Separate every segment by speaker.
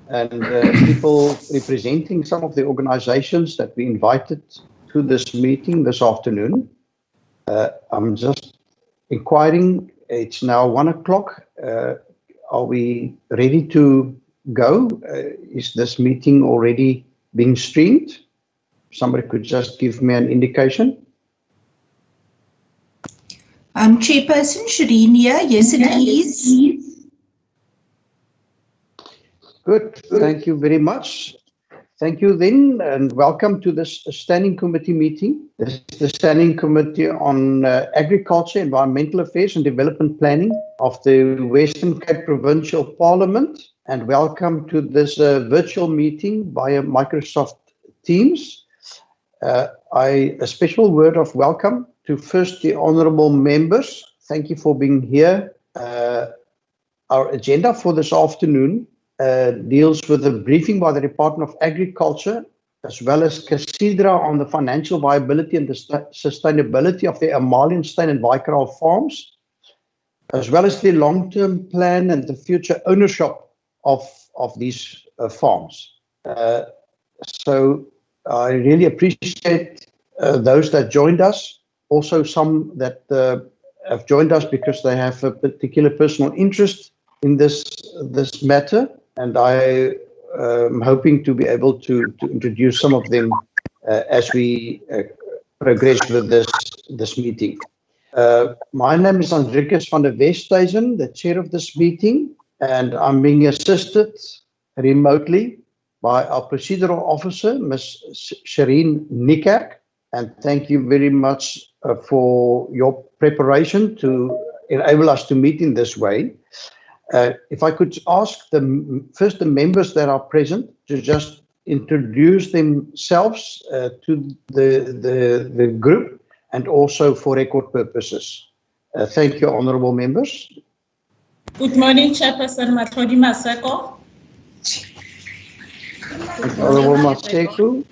Speaker 1: and people representing some of the organizations that we invited to this meeting this afternoon. I'm just inquiring, it's now 1 o'clock. Are we ready to go? Is this meeting already being streamed? Somebody could just give me an indication.
Speaker 2: Chairperson Shireen here. Yes, it is.
Speaker 1: Good. Thank you very much. Thank you then, and welcome to this Standing Committee meeting. This is the Standing Committee on Agriculture, Environmental Affairs and Development Planning of the Western Cape Provincial Parliament. And welcome to this virtual meeting via Microsoft Teams. A special word of welcome to first the honourable members. Thank you for being here. Our agenda for this afternoon deals with a briefing by the Department of Agriculture, as well as Cathedral on the financial viability and the sustainability of the Malianstein and Vegetation farms, as well as the long-term plan and the future ownership of these farms. So I really appreciate those that joined us. Also some that have joined us because they have a particular personal interest in this matter. And I am hoping to be able to introduce some of them as we progress with this meeting. My name is Hendrikus van der Westhuizen, the chair of this meeting, and I'm being assisted remotely by our procedural officer, Ms. Shireen Niekerk. And thank you very much for your preparation to enable us to meet in this way. If I could ask first the members that are present to just introduce themselves to the group and also for record purposes. Thank you, honourable members.
Speaker 3: Good morning, Chairperson Matlodi Maseko.
Speaker 1: Honourable Maseko.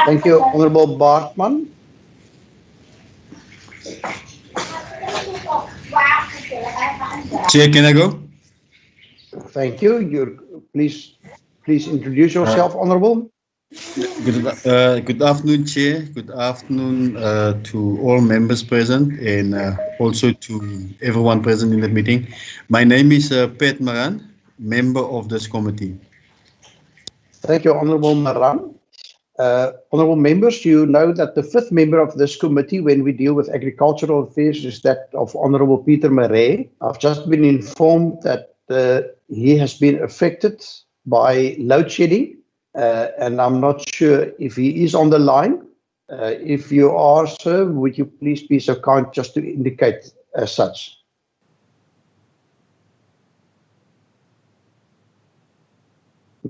Speaker 1: Thank you, Honourable Bartman.
Speaker 4: Chair, can I go?
Speaker 1: Thank you. Please introduce yourself, Honourable.
Speaker 4: Good afternoon, Chair. Good afternoon to all members present and also to everyone present in the meeting. My name is Pat Maran, member of this committee.
Speaker 1: Thank you, Honourable Maran. Honourable members, you know that the fifth member of this committee when we deal with agricultural affairs is that of Honourable Peter Marais. I've just been informed that he has been affected by load shedding, and I'm not sure if he is on the line. If you are, sir, would you please be so kind just to indicate as such?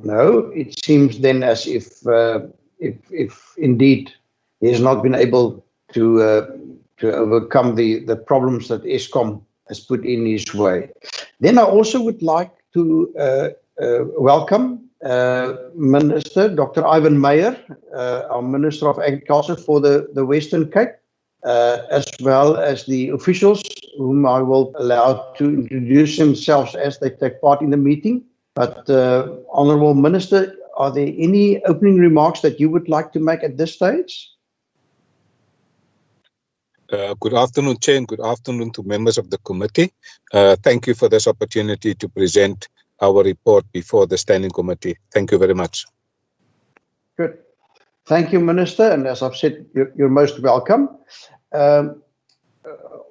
Speaker 1: No, it seems then as if indeed he has not been able to overcome the problems that Iscom has put in his way. Then I also would like to welcome Minister Dr. Ivan Meyer, our Minister of Agriculture for the Western Cape, as well as the officials whom I will allow to introduce themselves as they take part in the meeting. But Honourable Minister, are there any opening remarks that you would like to make at this stage?
Speaker 5: Good afternoon, Chair, and good afternoon to members of the committee. Thank you for this opportunity to present our report before the Standing Committee. Thank you very much.
Speaker 1: Good. Thank you, Minister, and as I've said, you're most welcome.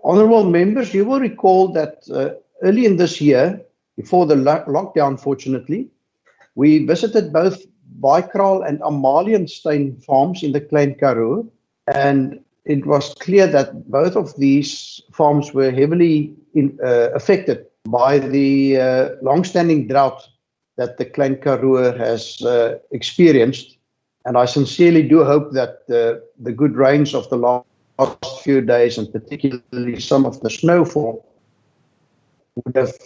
Speaker 1: Honourable members, you will recall that early in this year, before the lockdown, fortunately, we visited both Vegetation and Malianstein farms in the Klein Karoo, and it was clear that both of these farms were heavily affected by the long-standing drought that the Klein Karoo has experienced. And I sincerely do hope that the good rains of the last few days, and particularly some of the snowfall, would have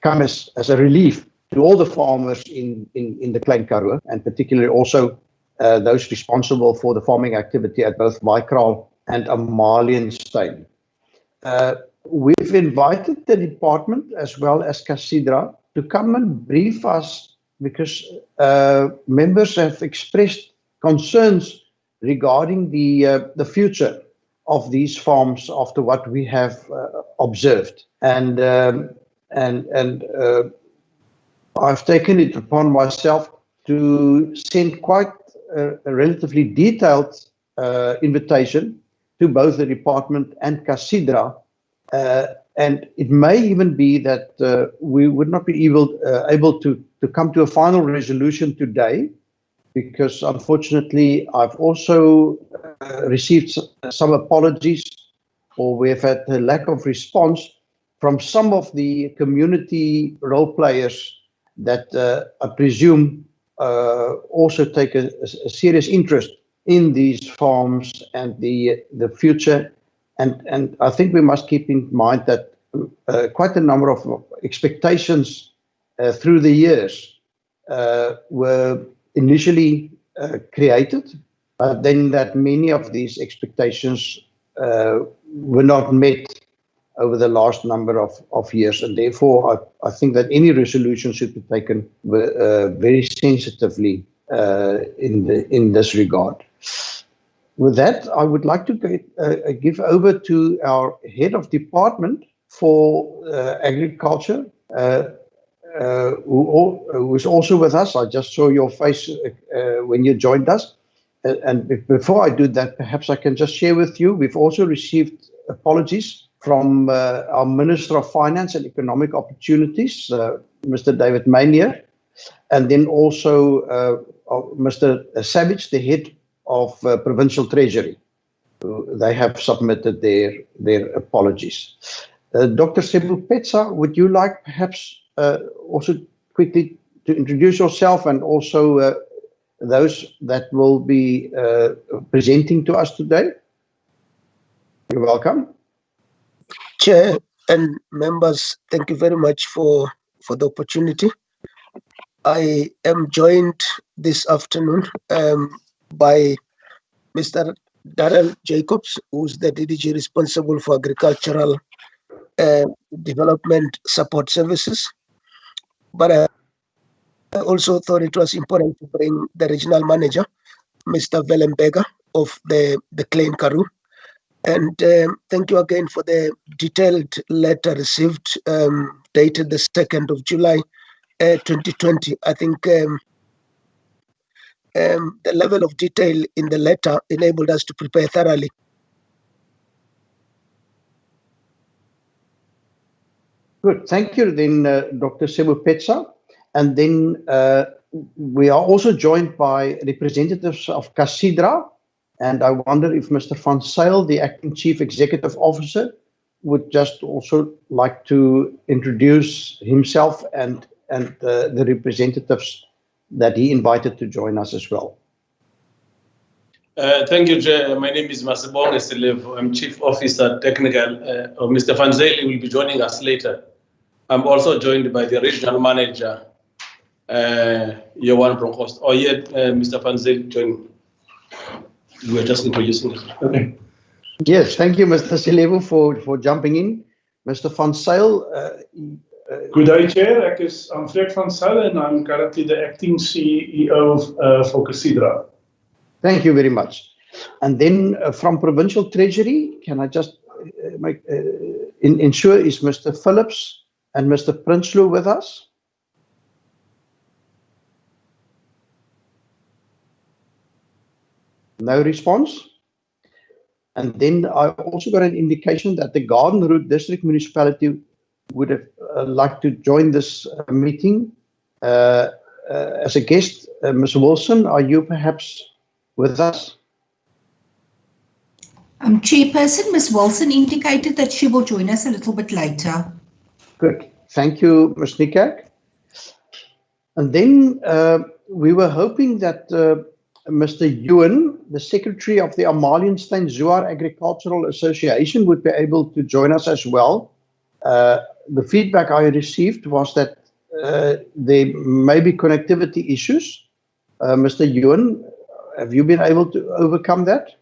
Speaker 1: come as a relief to all the farmers in the Klein Karoo, and particularly also those responsible for the farming activity at both Vegetation and Malianstein. We've invited the department as well as Cathedral to come and brief us because members have expressed concerns regarding the future of these farms after what we have observed. And I've taken it upon myself to send quite a relatively detailed invitation to both the department and Cathedral. And it may even be that we would not be able to come to a final resolution today, because unfortunately I've also received some apologies, or we've had a lack of response from some of the community role players that I presume also take a serious interest in these farms and the future. And I think we must keep in mind that quite a number of expectations through the years were initially created, but then that many of these expectations were not met over the last number of years, and therefore I think that any resolution should be taken very sensitively in this regard. With that, I would like to give over to our head of department for agriculture, who is also with us. I just saw your face when you joined us. And before I do that, perhaps I can just share with you, we've also received apologies from our Minister of Finance and Economic Opportunities, Mr. David Maynier, and then also Mr. Savage, the head of Provincial Treasury. They have submitted their apologies. Dr. Sebupetsa, would you like perhaps also quickly to introduce yourself and also those that will be presenting to us today? You're welcome.
Speaker 6: Chair and members, thank you very much for the opportunity. I am joined this afternoon by Mr. Darrell Jacobs, who's the DDG responsible for agricultural development support services. But I also thought it was important to bring the regional manager, Mr. Vellenberger of the Klein Karoo. And thank you again for the detailed letter received, dated the 2nd of July, 2020. I think the level of detail in the letter enabled us to prepare thoroughly.
Speaker 1: Good. Thank you then, Dr. Sebupetsa. And then we are also joined by representatives of Cathedral. And I wonder if Mr. Van Zyl, the Acting Chief Executive Officer, would just also like to introduce himself and the representatives that he invited to join us as well.
Speaker 7: Thank you, Chair. My name is Masibong Eselevu. I'm Chief Officer Technical. Mr. Van Zyl will be joining us later. I'm also joined by the Regional Manager, Johan Bronkhorst. Oh, yeah, Mr. Van Zyl joined. You were just introducing us. Okay.
Speaker 1: Yes, thank you, Mr. Selevu, for jumping in. Mr. Van Zyl.
Speaker 8: Good day, Chair. I'm Fred Van Zyl, and I'm currently the Acting CEO for Cathedral.
Speaker 1: Thank you very much. And then from Provincial Treasury, can I just ensure is Mr. Phillips and Mr. Prinsloo with us? No response. And then I also got an indication that the Garden Route District Municipality would have liked to join this meeting as a guest. Ms. Wilson, are you perhaps with us?
Speaker 2: Chairperson, Ms. Wilson indicated that she will join us a little bit later.
Speaker 1: Good. Thank you, Ms. Nikak. And then we were hoping that Mr. Ewan, the Secretary of the Malianstein Zoar Agricultural Association, would be able to join us as well. The feedback I received was that there may be connectivity issues. Mr. Ewan, have you been able to overcome that?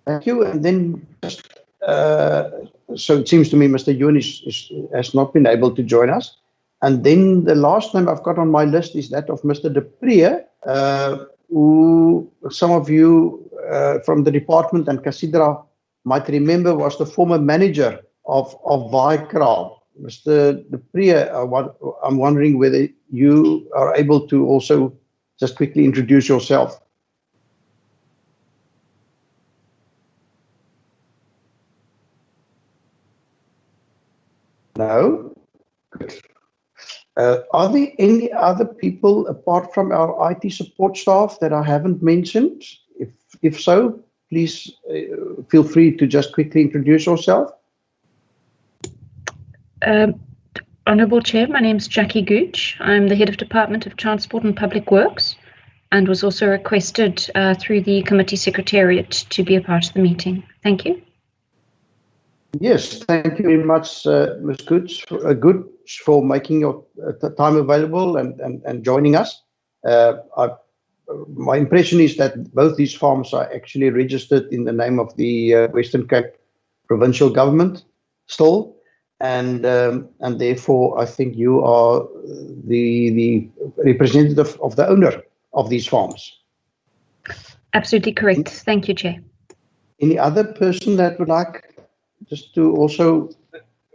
Speaker 1: Thank you. And then just so it seems to me Mr. Yoon has not been able to join us. And then the last name I've got on my list is that of Mr. De Pree, who some of you from the department and Cathedral might remember was the former manager of Vicral. Mr. De Pree, I'm wondering whether you are able to also just quickly introduce yourself. No? Good. Are there any other people apart from our IT support staff that I haven't mentioned? If so, please feel free to just quickly introduce yourself.
Speaker 9: Honourable Chair, my name is Jackie Gooch. I'm the Head of Department of Transport and Public Works and was also requested through the Committee Secretariat to be a part of the meeting. Thank you.
Speaker 1: Yes, thank you very much, Ms. Gooch, for making your time available and joining us. My impression is that both these farms are actually registered in the name of the Western Cape Provincial Government still, and therefore I think you are the representative of the owner of these farms.
Speaker 9: Absolutely correct. Thank you, Chair.
Speaker 1: Any other person that would like just to also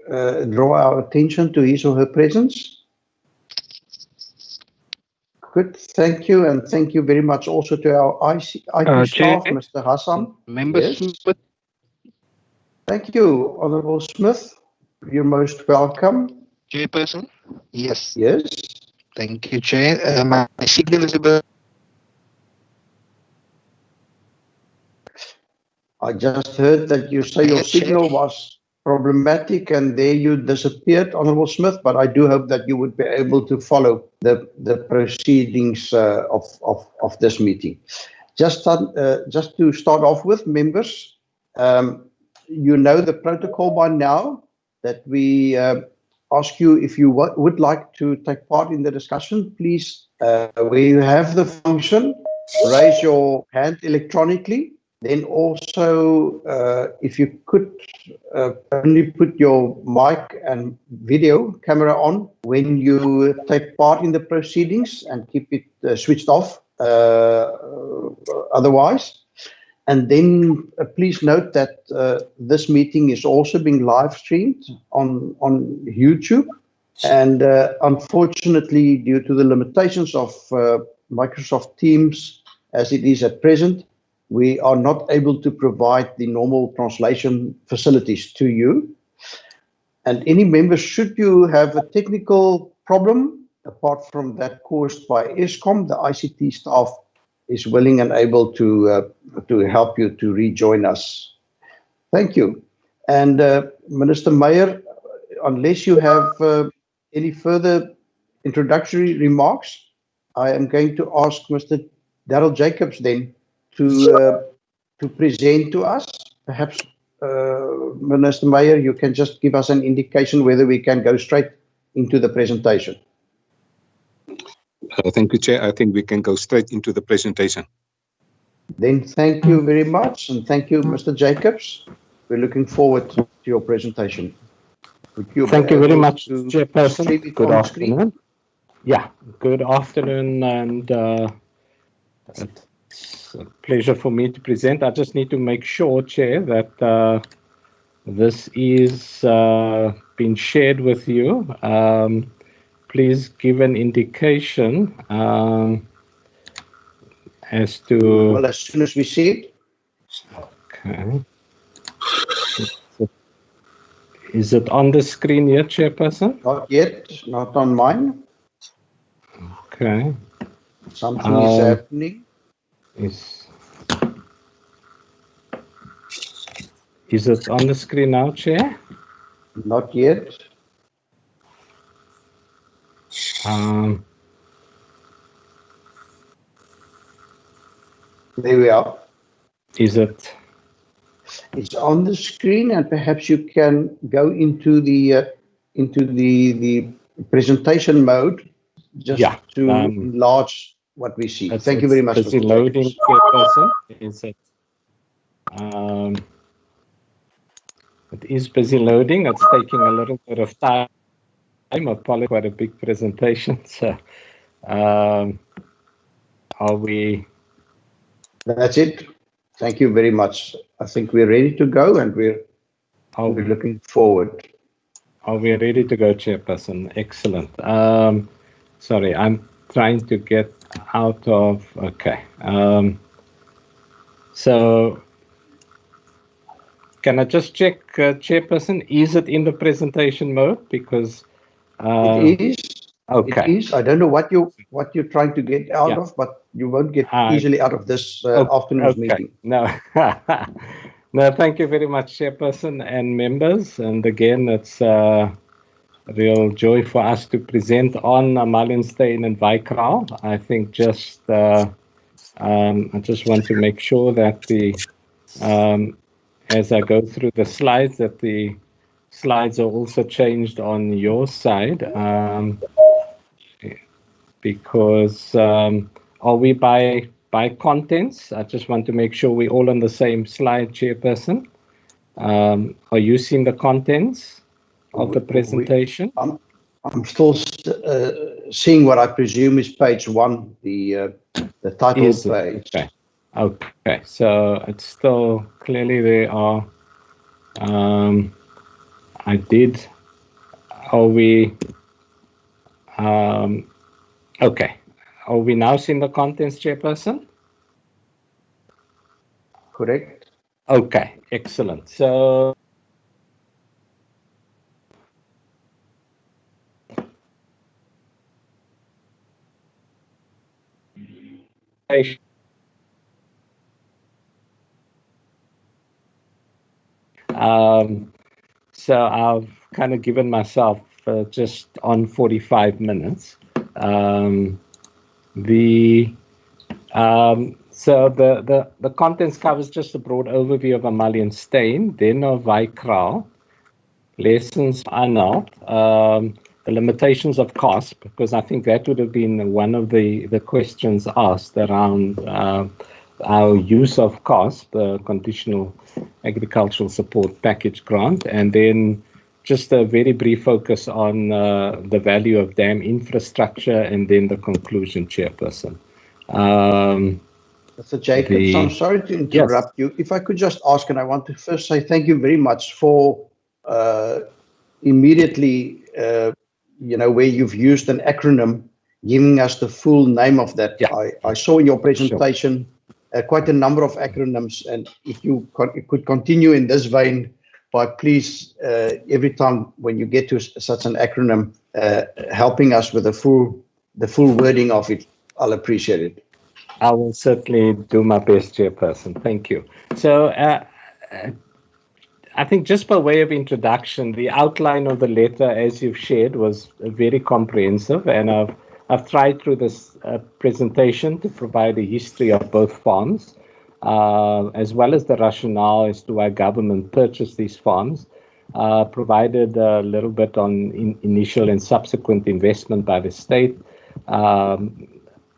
Speaker 1: draw our attention to his or her presence? Good, thank you, and thank you very much also to our IT staff, Mr. Hassan.
Speaker 10: Members.
Speaker 1: Yes. Thank you, Honourable Smith. You're most welcome.
Speaker 10: Chairperson? Yes.
Speaker 1: Yes.
Speaker 10: Thank you, Chair. My signal is a bit...
Speaker 1: I just heard that you say your signal was problematic and there you disappeared, Honourable Smith, but I do hope that you would be able to follow the proceedings of this meeting. Just to start off with, members, you know the protocol by now, that we ask you if you would like to take part in the discussion, please, where you have the function, raise your hand electronically. Then also, if you could only put your mic and video camera on when you take part in the proceedings and keep it switched off otherwise. And then please note that this meeting is also being live streamed on YouTube. And unfortunately, due to the limitations of Microsoft Teams as it is at present, we are not able to provide the normal translation facilities to you. And any members, should you have a technical problem, apart from that caused by Iscom, the ICT staff is willing and able to help you to rejoin us. Thank you. And Minister Meyer, unless you have any further introductory remarks, I am going to ask Mr. Darryl Jacobs then to present to us. Perhaps, Minister Meyer, you can just give us an indication whether we can go straight into the presentation.
Speaker 5: Thank you, Chair. I think we can go straight into the presentation.
Speaker 1: Then thank you very much, and thank you, Mr. Jacobs. We're looking forward to your presentation.
Speaker 11: Thank you very much, Chairperson. Good afternoon. Yeah, good afternoon, and it's a pleasure for me to present. I just need to make sure, Chair, that this is been shared with you. Please give an indication as to...
Speaker 1: Well, as soon as we see it.
Speaker 11: Okay. Is it on the screen yet, Chairperson?
Speaker 1: Not yet, not on mine.
Speaker 11: Okay.
Speaker 1: Something is happening.
Speaker 11: Is it on the screen now, Chair?
Speaker 1: Not yet. There we are.
Speaker 11: Is it?
Speaker 1: It's on the screen, and perhaps you can go into the presentation mode just to enlarge what we see. Thank you very much.
Speaker 11: It's loading, Chairperson. Is it? It is busy loading. It's taking a little bit of time. Apologies, quite a big presentation. So, are we?
Speaker 1: That's it. Thank you very much. I think we're ready to go, and we're looking forward.
Speaker 11: Are we ready to go, Chairperson? Excellent. Sorry, I'm trying to get out of. Okay. So, can I just check, Chairperson? Is it in the presentation mode? Because
Speaker 1: it is.
Speaker 11: Okay.
Speaker 1: It is. I don't know what you're trying to get out of, but you won't get easily out of this afternoon's meeting.
Speaker 11: No. No, thank you very much, Chairperson and members. And again, it's a real joy for us to present on Malianstein and Vegetation. I think just I just want to make sure that as I go through the slides, that the slides are also changed on your side, because are we by contents? I just want to make sure we're all on the same slide, Chairperson. Are you seeing the contents of the presentation?
Speaker 1: I'm still seeing what I presume is page 1, the title page.
Speaker 11: Okay, so it's still clearly there are. Are we? Okay. Are we now seeing the contents, Chairperson?
Speaker 1: Correct.
Speaker 11: Okay, excellent. So, so I've kind of given myself just on 45 minutes. So the contents covers just a broad overview of Malianstein, then of Vegetation, lessons Arnold, the limitations of cost, because I think that would have been one of the questions asked around our use of cost, the conditional agricultural support package grant, and then just a very brief focus on the value of dam infrastructure, and then the conclusion, Chairperson.
Speaker 1: Mr. Jacobs, I'm sorry to interrupt you. If I could just ask, and I want to first say thank you very much for immediately, where you've used an acronym, giving us the full name of that. I saw in your presentation quite a number of acronyms, and if you could continue in this vein, but please, every time when you get to such an acronym, helping us with the full wording of it, I'll appreciate it.
Speaker 11: I will certainly do my best, Chairperson. Thank you. So I think just by way of introduction, the outline of the letter, as you've shared, was very comprehensive, and I've tried through this presentation to provide a history of both farms, as well as the rationale as to why government purchased these farms, provided a little bit on initial and subsequent investment by the state,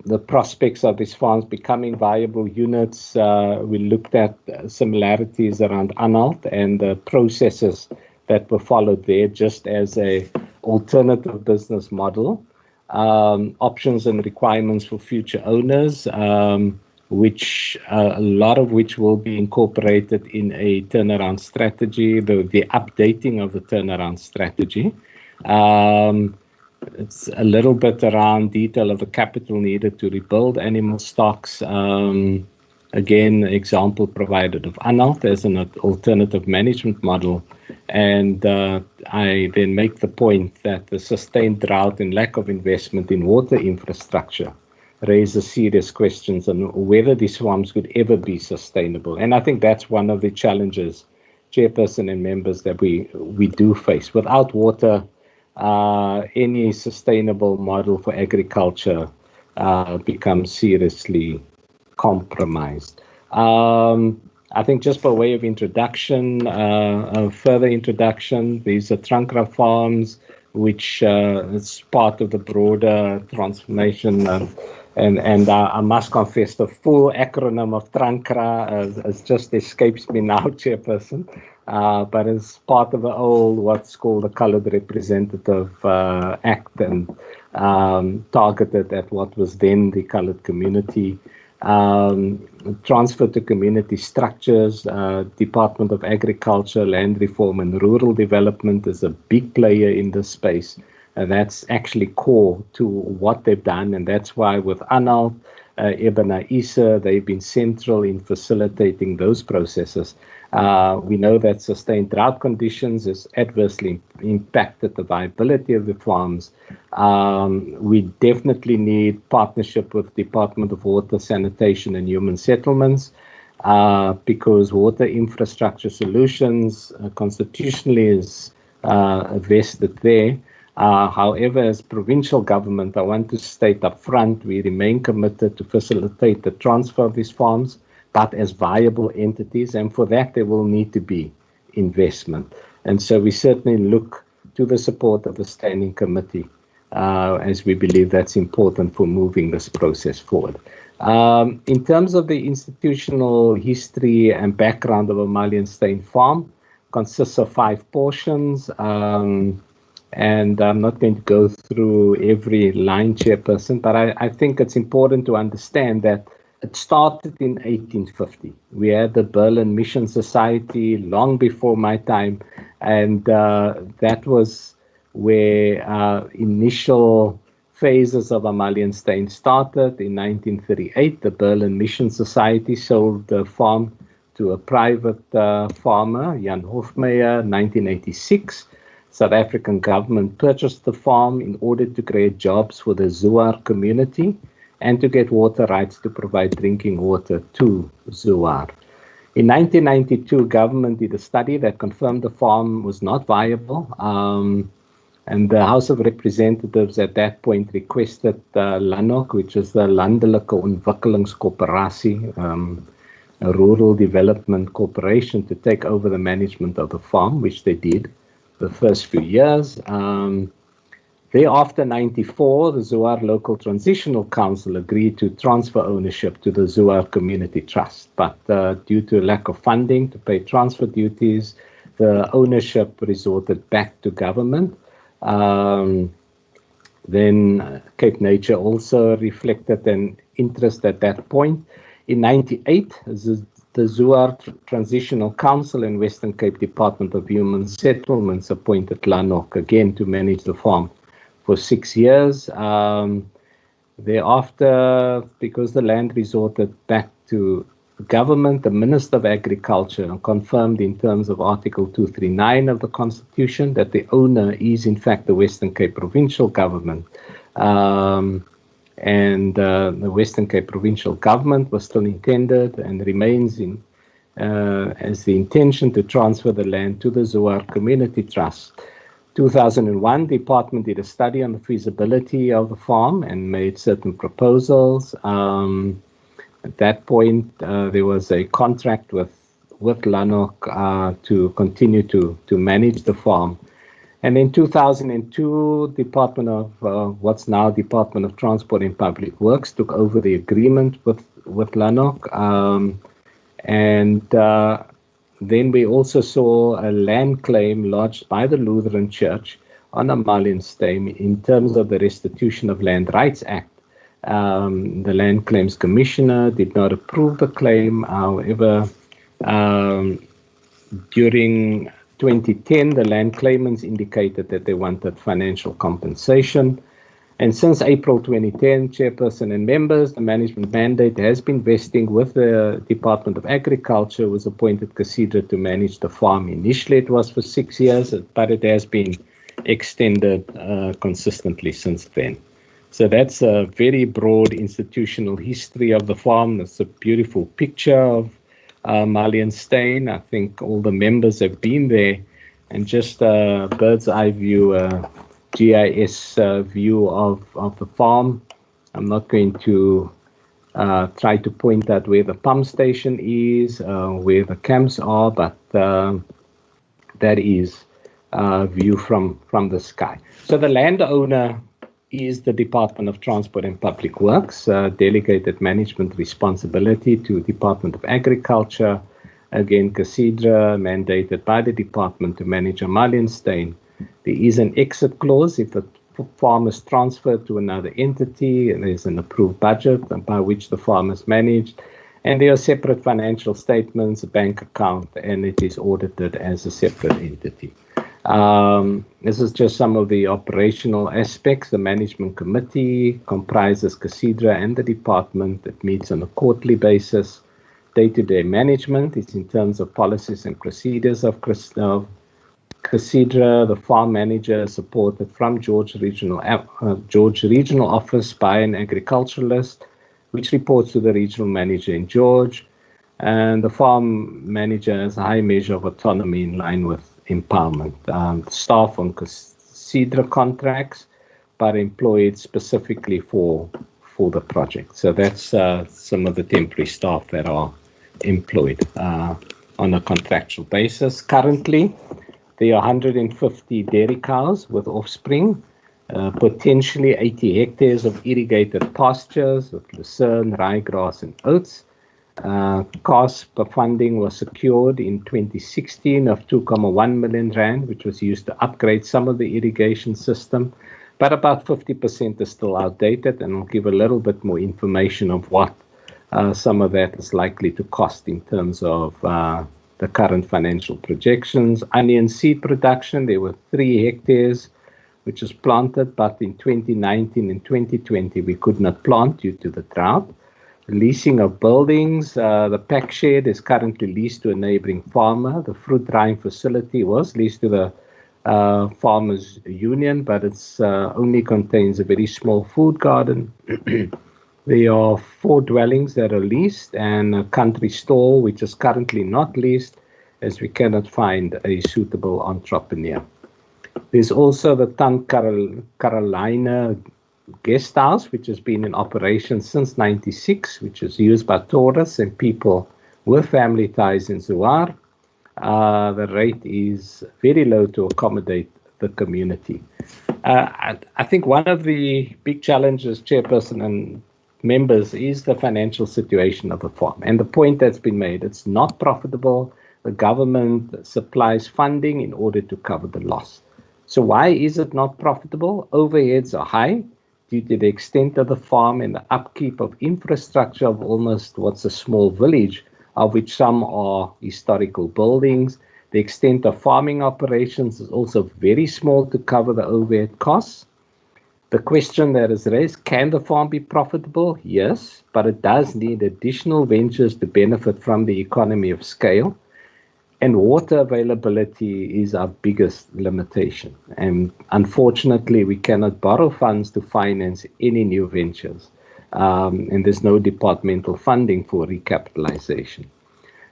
Speaker 11: the prospects of these farms becoming viable units. We looked at similarities around Arnold and the processes that were followed there, just as a alternative business model, options and requirements for future owners, which a lot of which will be incorporated in a turnaround strategy, the updating of the turnaround strategy. It's a little bit around detail of the capital needed to rebuild animal stocks. Again, example provided of Arnold as an alternative management model. And I then make the point that the sustained drought and lack of investment in water infrastructure raises serious questions on whether these farms could ever be sustainable. And I think that's one of the challenges, Chairperson and members, that we do face. Without water, any sustainable model for agriculture becomes seriously compromised. I think just by way of introduction, further introduction, these are Trankra farms, which is part of the broader transformation. And I must confess, the full acronym of Trankra just escapes me now, Chairperson. but as part of the old what's called the Coloured Representative Act, and targeted at what was then the coloured community. Transfer to community structures, Department of Agriculture, Land Reform and Rural Development is a big player in this space. And that's actually core to what they've done. And that's why with Anal, Ebena Isa, they've been central in facilitating those processes. We know that sustained drought conditions has adversely impacted the viability of the farms. We definitely need partnership with Department of Water, Sanitation and Human Settlements, because water infrastructure solutions constitutionally is vested there. However, as provincial government, I want to state up front, we remain committed to facilitate the transfer of these farms, but as viable entities, and for that there will need to be investment. And so we certainly look to the support of the Standing Committee, as we believe that's important for moving this process forward. In terms of the institutional history and background of a Malianstein farm, consists of 5 portions. And I'm not going to go through every line, Chairperson, but I think it's important to understand that it started in 1850. We had the Berlin Mission Society long before my time, and that was where initial phases of Malianstein started. In 1938, the Berlin Mission Society sold the farm to a private farmer, Jan Hofmeyer, 1986. South African government purchased the farm in order to create jobs for the Zouar community and to get water rights to provide drinking water to Zouar. In 1992, government did a study that confirmed the farm was not viable, and the House of Representatives at that point requested LANOC, which is the Landelike Ontwikkelingskoöperasie, a rural development corporation, to take over the management of the farm, which they did the first few years. Thereafter, 94, the Zouar Local Transitional Council agreed to transfer ownership to the Zouar Community Trust, but due to lack of funding to pay transfer duties, the ownership resorted back to government. Then Cape Nature also reflected an interest at that point. In 98, the Zouar Transitional Council and Western Cape Department of Human Settlements appointed LANOC again to manage the farm for 6 years. Thereafter, because the land resorted back to government, the Minister of Agriculture confirmed in terms of Article 239 of the Constitution that the owner is in fact the Western Cape Provincial Government. And the Western Cape Provincial Government was still intended and remains in as the intention to transfer the land to the Zouar Community Trust. 2001, the department did a study on the feasibility of the farm and made certain proposals. At that point, there was a contract with LANOC to continue to manage the farm. And in 2002, Department of what's now Department of Transport and Public Works took over the agreement with LANOC. Then we also saw a land claim lodged by the Lutheran Church on a Malianstein in terms of the Restitution of Land Rights Act. The Land Claims Commissioner did not approve the claim. However, during 2010, the land claimants indicated that they wanted financial compensation. And since April 2010, Chairperson and members, the management mandate has been vesting with the Department of Agriculture, was appointed Cathedral to manage the farm. Initially, it was for 6 years, but it has been extended consistently since then. So that's a very broad institutional history of the farm. That's a beautiful picture of Malianstein. I think all the members have been there, and just a bird's eye view, GIS view of the farm. I'm not going to try to point out where the pump station is, where the camps are, but that is a view from the sky. So the landowner is the Department of Transport and Public Works, delegated management responsibility to Department of Agriculture. Again, Cathedral mandated by the department to manage a Malianstein. There is an exit clause if the farm is transferred to another entity, and there's an approved budget by which the farm is managed, and there are separate financial statements, a bank account, and it is audited as a separate entity. This is just some of the operational aspects. The management committee comprises Cathedral and the department. It meets on a quarterly basis. Day-to-day management is in terms of policies and procedures of Cathedral. The farm manager is supported from George Regional Office by an agriculturalist, which reports to the regional manager in George. And the farm manager has a high measure of autonomy in line with empowerment. Staff on Cathedral contracts, but employed specifically for the project. So that's some of the temporary staff that are employed on a contractual basis. Currently, there are 150 dairy cows with offspring, potentially 80 hectares of irrigated pastures with lucerne, ryegrass, and oats. Cost per funding was secured in 2016 of 2.1 million rand, which was used to upgrade some of the irrigation system, but about 50% is still outdated, and I'll give a little bit more information of what some of that is likely to cost in terms of the current financial projections. Onion seed production, there were 3 hectares which was planted, but in 2019 and 2020 we could not plant due to the drought. Leasing of buildings, the pack shed is currently leased to a neighboring farmer. The fruit drying facility was leased to the Farmers Union, but it's only contains a very small food garden. There are 4 dwellings that are leased and a country store which is currently not leased, as we cannot find a suitable entrepreneur. There's also the Tant Carolina guest house, which has been in operation since '96, which is used by tourists and people with family ties in Stanzuar. The rate is very low to accommodate the community. I think one of the big challenges, Chairperson and members, is the financial situation of the farm. And the point that's been made, it's not profitable. The government supplies funding in order to cover the loss. So why is it not profitable? Overheads are high due to the extent of the farm and the upkeep of infrastructure of almost what's a small village, of which some are historical buildings. The extent of farming operations is also very small to cover the overhead costs. The question that is raised, can the farm be profitable? Yes, but it does need additional ventures to benefit from the economy of scale. And water availability is our biggest limitation. And unfortunately, we cannot borrow funds to finance any new ventures. And there's no departmental funding for recapitalization.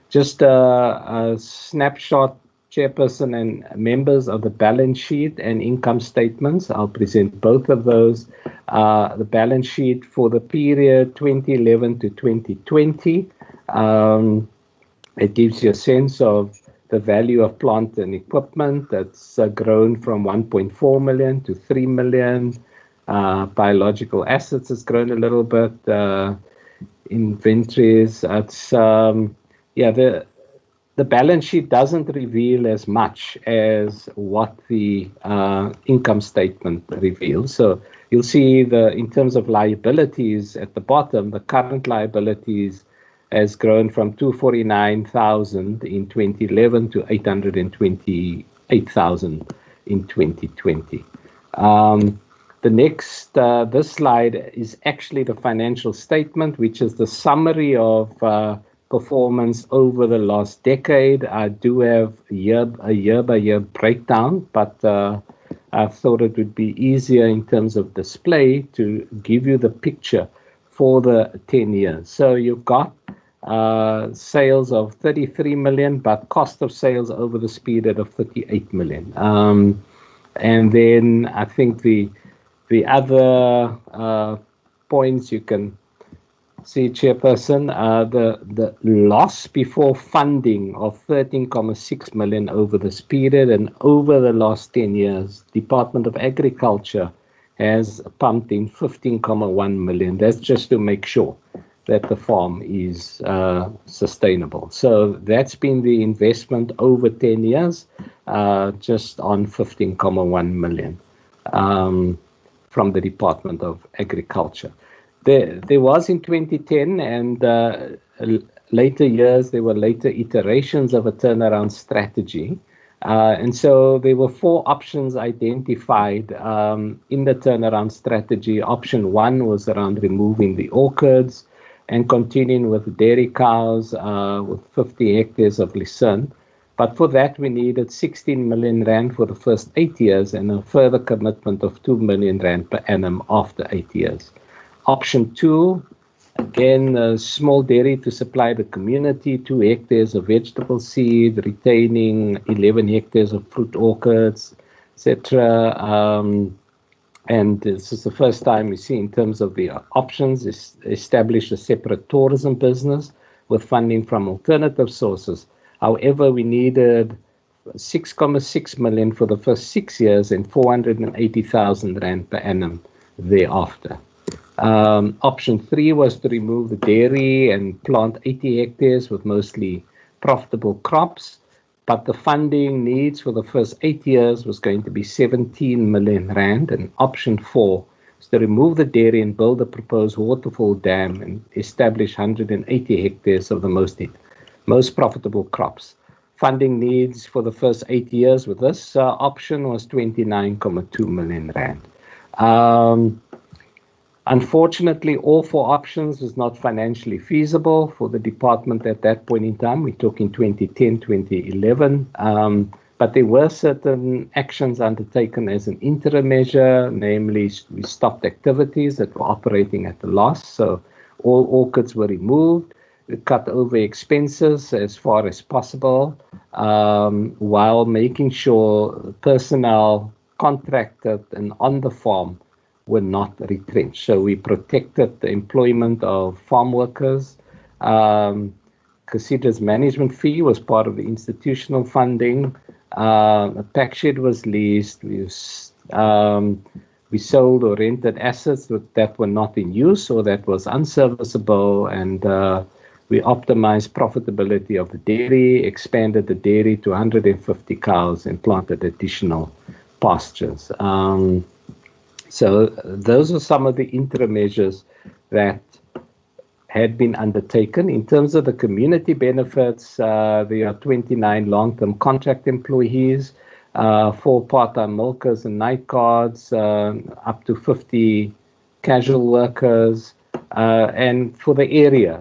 Speaker 11: Just a snapshot, Chairperson and members, of the balance sheet and income statements. I'll present both of those. The balance sheet for the period 2011 to 2020. It gives you a sense of the value of plant and equipment that's grown from 1.4 million to 3 million. Biological assets has grown a little bit. Inventories, it's the balance sheet doesn't reveal as much as what the income statement reveals. So you'll see in terms of liabilities at the bottom, the current liabilities has grown from 249,000 in 2011 to 828,000 in 2020. The next, this slide is actually the financial statement, which is the summary of performance over the last decade. I do have a year-by-year breakdown, but I thought it would be easier in terms of display to give you the picture for the 10 years. So you've got sales of 33 million, but cost of sales over this period of 38 million. And then I think the other points you can see, Chairperson, the loss before funding of 13.6 million over this period, and over the last 10 years, Department of Agriculture has pumped in 15.1 million. That's just to make sure that the farm is sustainable. So that's been the investment over 10 years, just on 15.1 million from the Department of Agriculture. There was in 2010 and later years, there were later iterations of a turnaround strategy. And so there were 4 options identified in the turnaround strategy. Option 1 was around removing the orchards and continuing with dairy cows with 50 hectares of lucerne. But for that, we needed 16 million rand for the first 8 years and a further commitment of 2 million rand per annum after 8 years. Option 2, again, small dairy to supply the community, 2 hectares of vegetable seed, retaining 11 hectares of fruit orchards, etc. And this is the first time we see in terms of the options, establish a separate tourism business with funding from alternative sources. However, we needed 6.6 million for the first 6 years and 480,000 rand per annum thereafter. Option 3 was to remove the dairy and plant 80 hectares with mostly profitable crops, but the funding needs for the first 8 years was going to be 17 million rand, and option 4 is to remove the dairy and build a proposed waterfall dam and establish 180 hectares of the most profitable crops. Funding needs for the first 8 years with this option was 29.2 million rand. Unfortunately, all 4 options was not financially feasible for the department at that point in time. We took in 2010, 2011, but there were certain actions undertaken as an interim measure, namely we stopped activities that were operating at a loss. So all orchards were removed. We cut over expenses as far as possible, while making sure personnel contracted and on the farm were not retrenched. So we protected the employment of farm workers. Cathedral's management fee was part of the institutional funding. A pack shed was leased. We sold or rented assets that were not in use or that was unserviceable, and we optimized profitability of the dairy, expanded the dairy to 150 cows, and planted additional pastures. So those are some of the interim measures that had been undertaken. In terms of the community benefits, there are 29 long-term contract employees, 4 part-time milkers and night guards, up to 50 casual workers. And for the area,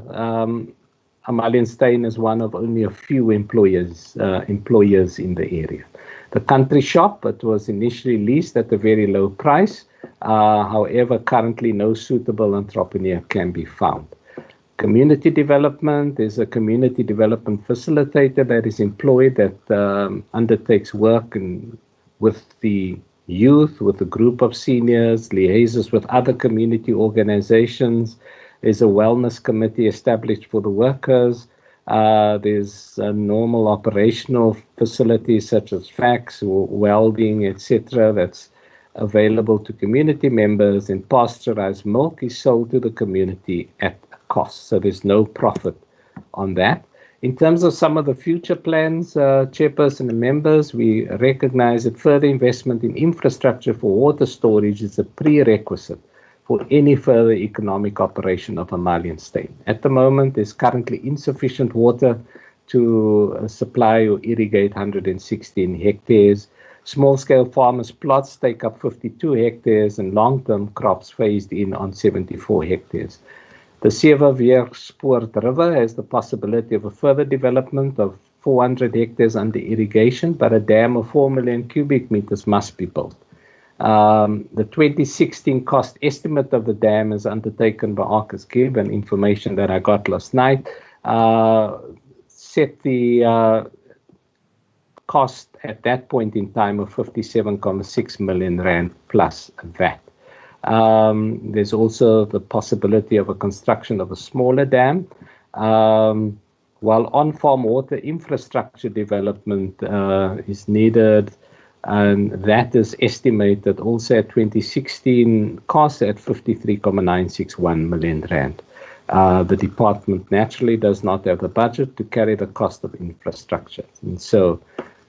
Speaker 11: Malianstein is one of only a few employers in the area. The country shop, it was initially leased at a very low price. However, currently no suitable entrepreneur can be found. Community development is a community development facilitator that is employed that undertakes work with the youth, with a group of seniors, liaises with other community organizations. There's a wellness committee established for the workers. There's normal operational facilities such as fax, welding, etc. that's available to community members, and pasteurized milk is sold to the community at a cost. So there's no profit on that. In terms of some of the future plans, chairperson and members, we recognize that further investment in infrastructure for water storage is a prerequisite for any further economic operation of Malianstein. At the moment, there's currently insufficient water to supply or irrigate 116 hectares. Small-scale farmers' plots take up 52 hectares and long-term crops phased in on 74 hectares. The Sewe-Weerspoort River has the possibility of a further development of 400 hectares under irrigation, but a dam of 4 million cubic meters must be built. The 2016 cost estimate of the dam is undertaken by Arcus Gibb, and information that I got last night set the cost at that point in time of 57.6 million rand plus VAT. There's also the possibility of a construction of a smaller dam, while on-farm water infrastructure development is needed, and that is estimated also at 2016 cost at 53.961 million rand. The department naturally does not have the budget to carry the cost of infrastructure. And so,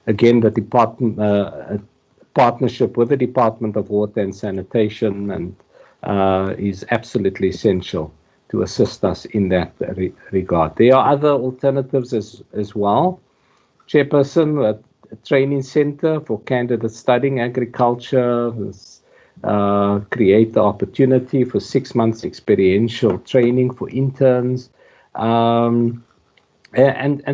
Speaker 11: again, the department, partnership with the Department of Water and Sanitation and is absolutely essential to assist us in that regard. There are other alternatives as well. Chairperson, a training center for candidates studying agriculture, create the opportunity for 6 months experiential training for interns. And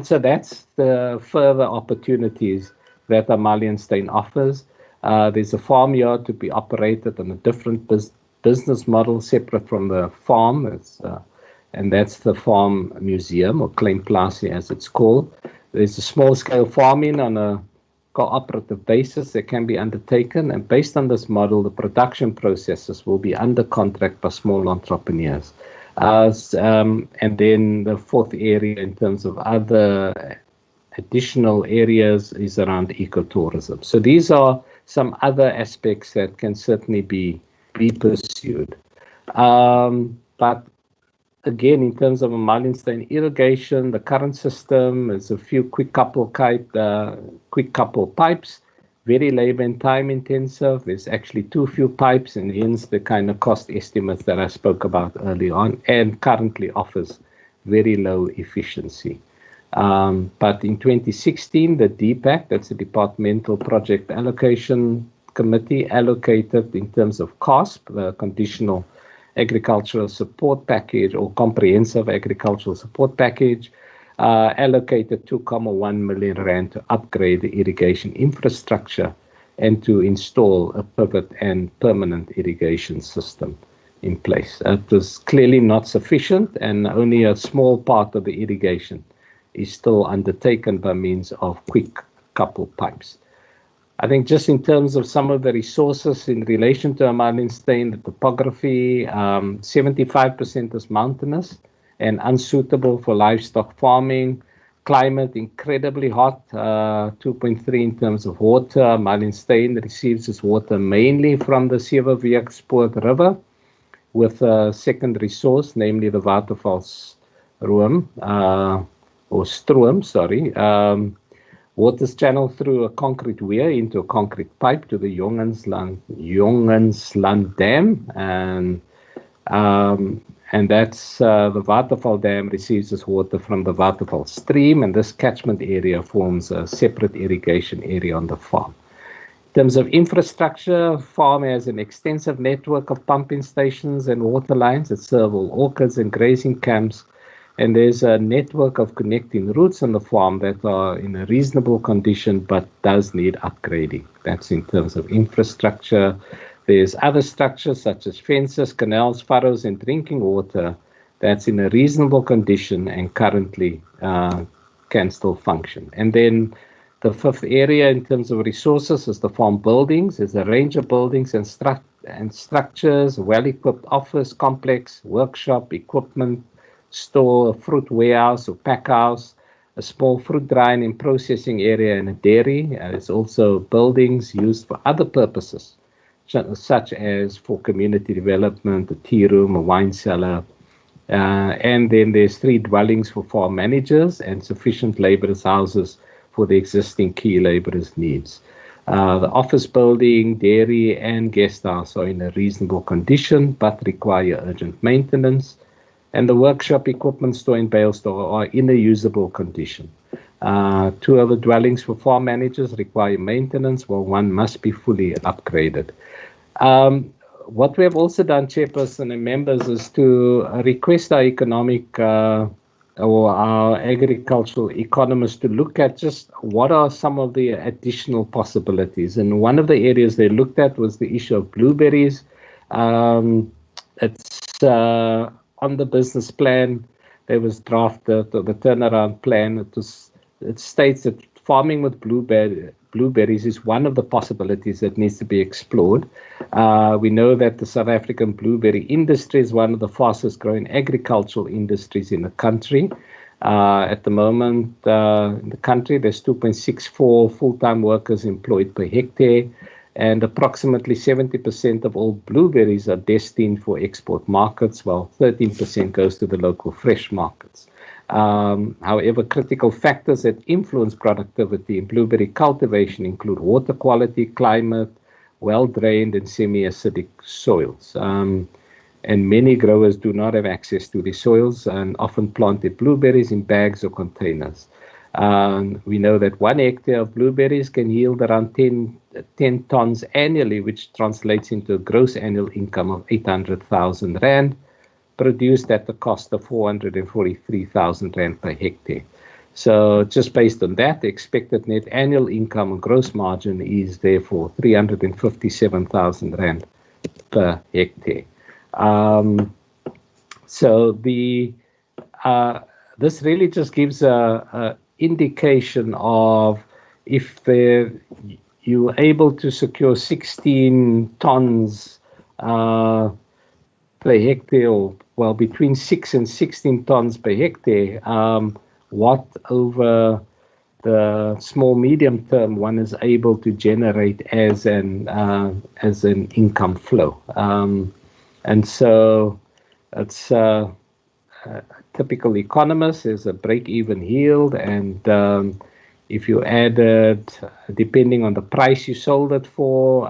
Speaker 11: so that's the further opportunities that Malianstein offers. There's a farmyard to be operated on a different business model separate from the farm. And that's the farm museum, or Kleinplaas as it's called. There's a small-scale farming on a cooperative basis that can be undertaken, and based on this model, the production processes will be under contract by small entrepreneurs. And then the fourth area in terms of other additional areas is around ecotourism. So these are some other aspects that can certainly be pursued. But again, in terms of a Malianstein irrigation, the current system is a few quick couple pipes, very labor and time intensive. There's actually too few pipes, and hence the kind of cost estimates that I spoke about early on, and currently offers very low efficiency. But in 2016, the DPAC, that's the Departmental Project Allocation Committee, allocated in terms of CASP, the Conditional Agricultural Support Package or Comprehensive Agricultural Support Package, allocated 2.1 million rand to upgrade the irrigation infrastructure and to install a pivot and permanent irrigation system in place. It was clearly not sufficient, and only a small part of the irrigation is still undertaken by means of quick couple pipes. I think just in terms of some of the resources in relation to Malianstein, the topography, 75% is mountainous and unsuitable for livestock farming. Climate, incredibly hot, 2.3 in terms of water. Malianstein receives its water mainly from the Seweveekspoort River, with a second resource, namely the Watervalstroom, or Stroom, sorry. Water is channeled through a concrete weir into a concrete pipe to the Jongensland Dam, and that's the Waterval Dam receives its water from the Waterval stream, and this catchment area forms a separate irrigation area on the farm. In terms of infrastructure, farm has an extensive network of pumping stations and water lines that serve all orchards and grazing camps. And there's a network of connecting routes on the farm that are in a reasonable condition but does need upgrading. That's in terms of infrastructure. There's other structures such as fences, canals, furrows, and drinking water that's in a reasonable condition and currently can still function. And then the fifth area in terms of resources is the farm buildings. There's a range of buildings and structures, well-equipped office complex, workshop, equipment, store, a fruit warehouse or pack house, a small fruit drying and processing area, and a dairy. There's also buildings used for other purposes, such as for community development, a tea room, a wine cellar. And then there's 3 dwellings for farm managers and sufficient laborers' houses for the existing key laborers' needs. The office building, dairy, and guest house are in a reasonable condition but require urgent maintenance. And the workshop, equipment store, and bale store are in a usable condition. 2 other dwellings for farm managers require maintenance, while 1 must be fully upgraded. What we have also done, Chairperson and members, is to request our economic or our agricultural economists to look at just what are some of the additional possibilities. And one of the areas they looked at was the issue of blueberries. It's on the business plan that was drafted, or the turnaround plan. It states that farming with blueberries is one of the possibilities that needs to be explored. We know that the South African blueberry industry is one of the fastest growing agricultural industries in the country. At the moment, in the country, there's 2.64 full-time workers employed per hectare. and approximately 70% of all blueberries are destined for export markets, while 13% goes to the local fresh markets. However, critical factors that influence productivity in blueberry cultivation include water quality, climate, well-drained and semi-acidic soils. And many growers do not have access to these soils and often plant their blueberries in bags or containers. We know that 1 hectare of blueberries can yield around 10 tons annually, which translates into a gross annual income of 800,000 Rand, produced at the cost of 443,000 Rand per hectare. So just based on that, the expected net annual income and gross margin is therefore 357,000 Rand per hectare. So this really just gives a indication of if you're able to secure 16 tons per hectare, or well, between 6 and 16 tons per hectare, what over the small medium term one is able to generate as an income flow. And so it's a typical economist is a break-even yield, and if you added, depending on the price you sold it for,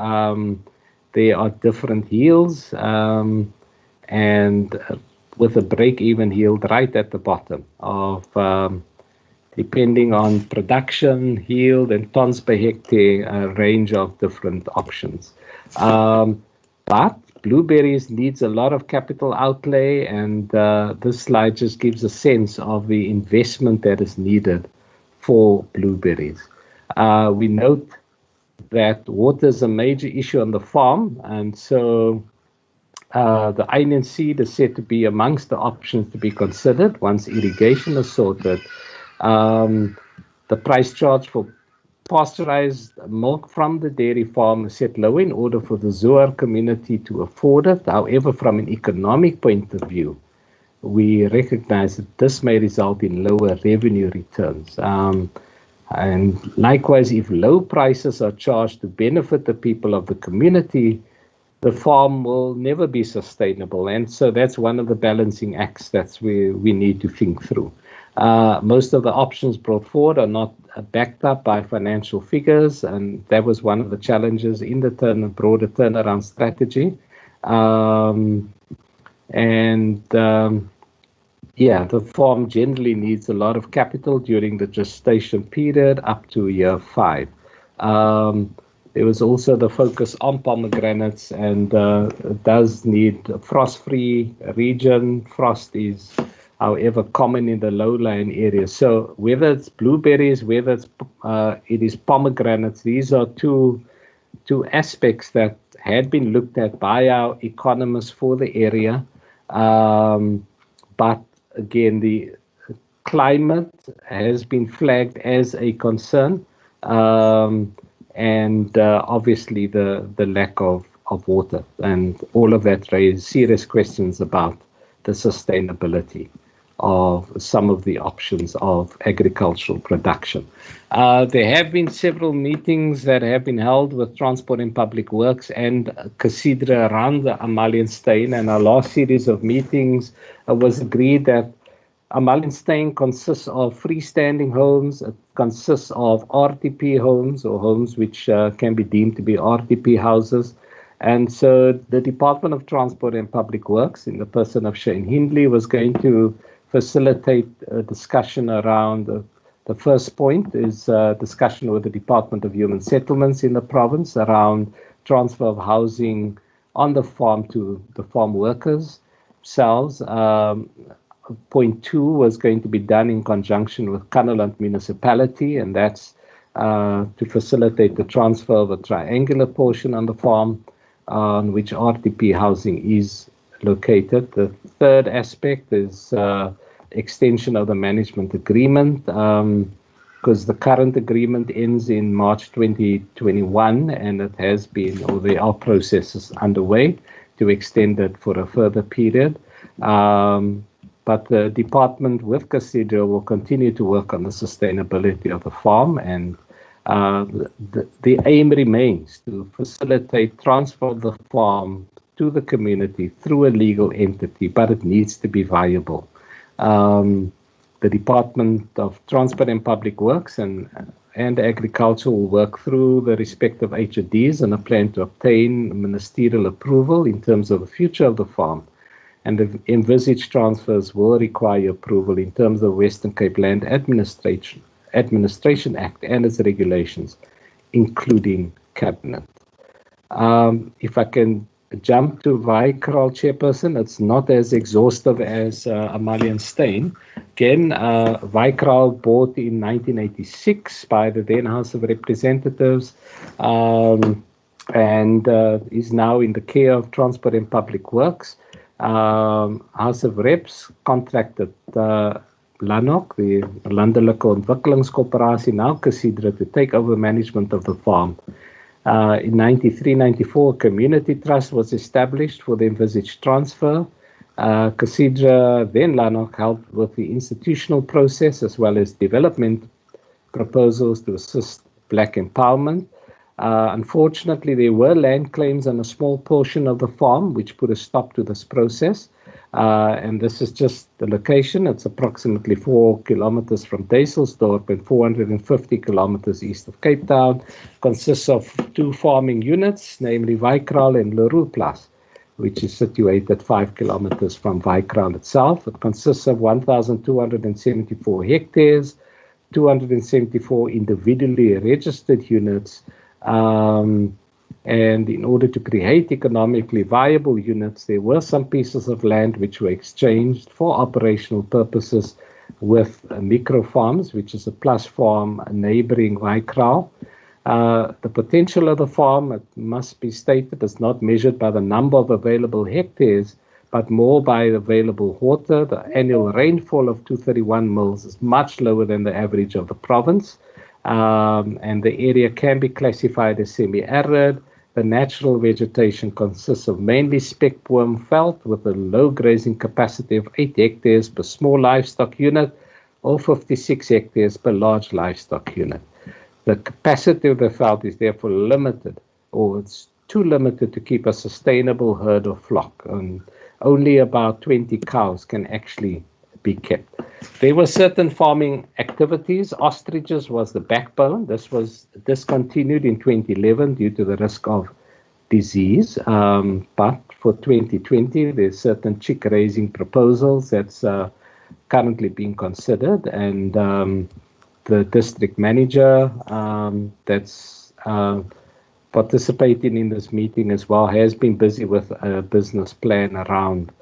Speaker 11: there are different yields, and with a break-even yield right at the bottom of depending on production, yield, and tons per hectare, a range of different options. But blueberries needs a lot of capital outlay, and this slide just gives a sense of the investment that is needed for blueberries. We note that water is a major issue on the farm, and so the onion seed is said to be amongst the options to be considered once irrigation is sorted. The price charged for pasteurized milk from the dairy farm is set low in order for the Zoar community to afford it. However, from an economic point of view, we recognize that this may result in lower revenue returns. And likewise, if low prices are charged to benefit the people of the community, the farm will never be sustainable. And so that's one of the balancing acts that we need to think through. Most of the options brought forward are not backed up by financial figures, and that was one of the challenges in the broader turnaround strategy. Yeah, the farm generally needs a lot of capital during the gestation period up to year 5. There was also the focus on pomegranates, and it does need a frost-free region. Frost is, however, common in the lowland areas. So whether it's blueberries, whether it is pomegranates, these are two aspects that had been looked at by our economists for the area. But again, the climate has been flagged as a concern, and obviously the lack of water, and all of that raised serious questions about the sustainability of some of the options of agricultural production. There have been several meetings that have been held with Transport and Public Works and Cathedral around the Malianstein, and our last series of meetings was agreed that Malianstein consists of freestanding homes, it consists of RTP homes, or homes which can be deemed to be RTP houses. And so the Department of Transport and Public Works, in the person of Shane Hindley, was going to facilitate a discussion around the first point is discussion with the Department of Human Settlements in the province around transfer of housing on the farm to the farm workers themselves. Point 2 was going to be done in conjunction with Kannaland Municipality, and that's to facilitate the transfer of a triangular portion on the farm on which RTP housing is located. The third aspect is extension of the management agreement, because the current agreement ends in March 2021, and it has been, or there are processes underway to extend it for a further period. But the department with Cathedral will continue to work on the sustainability of the farm, and The aim remains to facilitate transfer of the farm to the community through a legal entity, but it needs to be viable. The Department of Transport and Public Works and Agriculture will work through the respective HODs on a plan to obtain ministerial approval in terms of the future of the farm. And the envisaged transfers will require approval in terms of Western Cape Land Administration Act and its regulations, including Cabinet. If I can jump to Microfarms chairperson, it's not as exhaustive as Malianstein. Again, Microfarms bought in 1986 by the then House of Representatives and is now in the care of Transport and Public Works. House of Reps contracted LANOC, the Landelike Ontwikkelingskoöperasie, now Cathedral, to take over management of the farm. In 93-94, a community trust was established for the envisaged transfer. Cathedral, then LANOC, helped with the institutional process as well as development proposals to assist black empowerment. Unfortunately, there were land claims on a small portion of the farm, which put a stop to this process. And this is just the location. It's approximately 4 kilometers from Duiselsdorp and 450 kilometers east of Cape Town. Consists of 2 farming units, namely Microfarms and Leroux Plus, which is situated 5 kilometers from Microfarms itself. It consists of 1,274 hectares, 274 individually registered units. And in order to create economically viable units, there were some pieces of land which were exchanged for operational purposes with Microfarms, which is a Plush farm neighboring Microfarms. The potential of the farm, it must be stated, is not measured by the number of available hectares, but more by available water. The annual rainfall of 231 mils is much lower than the average of the province. And the area can be classified as semi-arid. The natural vegetation consists of mainly spec veld with a low grazing capacity of 8 hectares per small livestock unit or 56 hectares per large livestock unit. The capacity of the veld is therefore limited, or it's too limited to keep a sustainable herd or flock, and only about 20 cows can actually be kept. There were certain farming activities. Ostriches was the backbone. This was discontinued in 2011 due to the risk of disease. But for 2020, there's certain chick raising proposals that's currently being considered. And the district manager that's participating in this meeting as well has been busy with a business plan around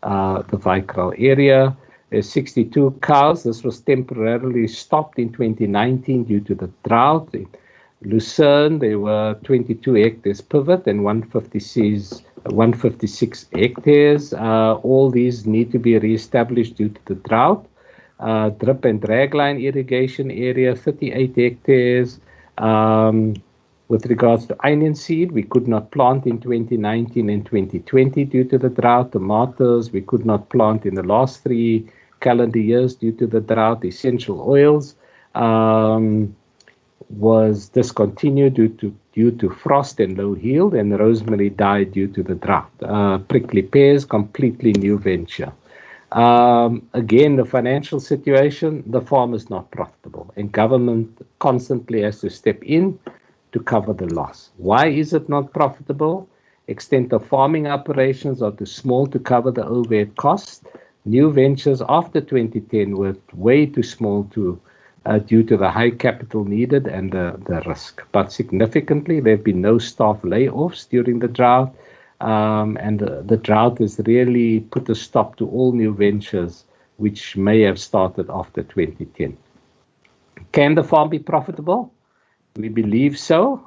Speaker 11: the Microfarms area. There's 62 cows. This was temporarily stopped in 2019 due to the drought. In Lucerne, there were 22 hectares pivot and 156 hectares. All these need to be re-established due to the drought. Drip and dragline irrigation area, 38 hectares. With regards to onion seed, we could not plant in 2019 and 2020 due to the drought. Tomatoes, we could not plant in the last 3 calendar years due to the drought. Essential oils was discontinued due to frost and low yield, and rosemary died due to the drought. Prickly pears, completely new venture. Again, the financial situation, the farm is not profitable, and government constantly has to step in to cover the loss. Why is it not profitable? Extent of farming operations are too small to cover the overhead costs. New ventures after 2010 were way too small due to the high capital needed and the risk. But significantly, there have been no staff layoffs during the drought, and the drought has really put a stop to all new ventures which may have started after 2010. Can the farm be profitable? We believe so,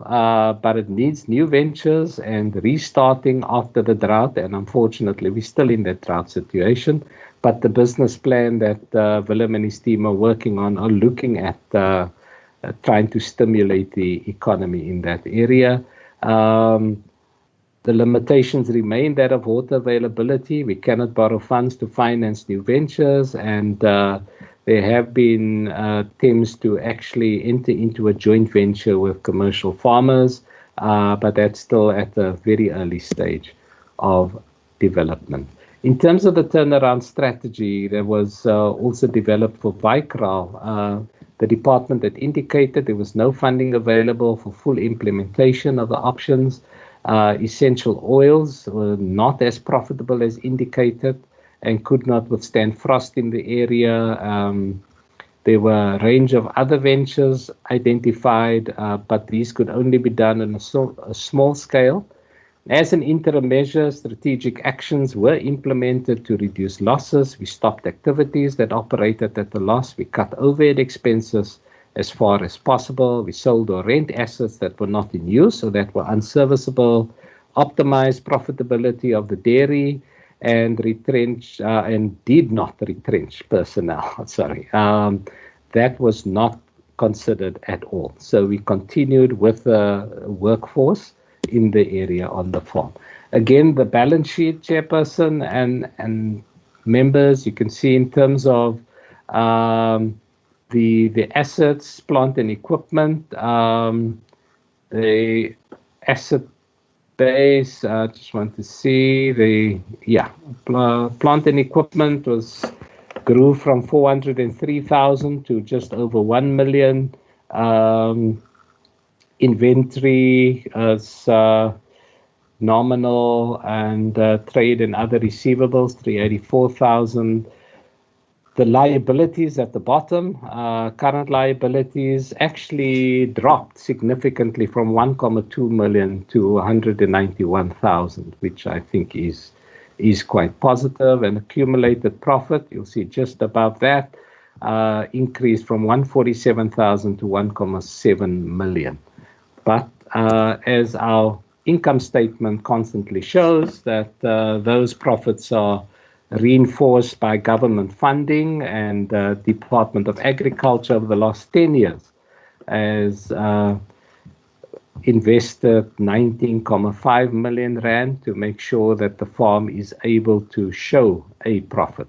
Speaker 11: but it needs new ventures and restarting after the drought. And unfortunately, we're still in that drought situation. But the business plan that Willem and his team are working on are looking at trying to stimulate the economy in that area. The limitations remain that of water availability. We cannot borrow funds to finance new ventures, and There have been attempts to actually enter into a joint venture with commercial farmers, but that's still at a very early stage of development. In terms of the turnaround strategy, there was also developed for Vicral. The department that indicated there was no funding available for full implementation of the options. Essential oils were not as profitable as indicated and could not withstand frost in the area. There were a range of other ventures identified, but these could only be done on a small scale. As an interim measure, strategic actions were implemented to reduce losses. We stopped activities that operated at a loss. We cut overhead expenses as far as possible. We sold or rent assets that were not in use or that were unserviceable, optimized profitability of the dairy, and retrench and did not retrench personnel. Sorry, that was not considered at all. So we continued with the workforce in the area on the farm. Again, the balance sheet, Chairperson and members, you can see in terms of the assets, plant and equipment, the asset base, just want to see plant and equipment grew from 403,000 to just over 1 million. Inventory is nominal, and trade and other receivables 384,000. The liabilities at the bottom, current liabilities, actually dropped significantly from 1.2 million to 191,000, which I think is quite positive. And accumulated profit, you'll see just above that, increased from 147,000 to 1.7 million. But as our income statement constantly shows, that those profits are reinforced by government funding and Department of Agriculture over the last 10 years has invested 19.5 million rand to make sure that the farm is able to show a profit.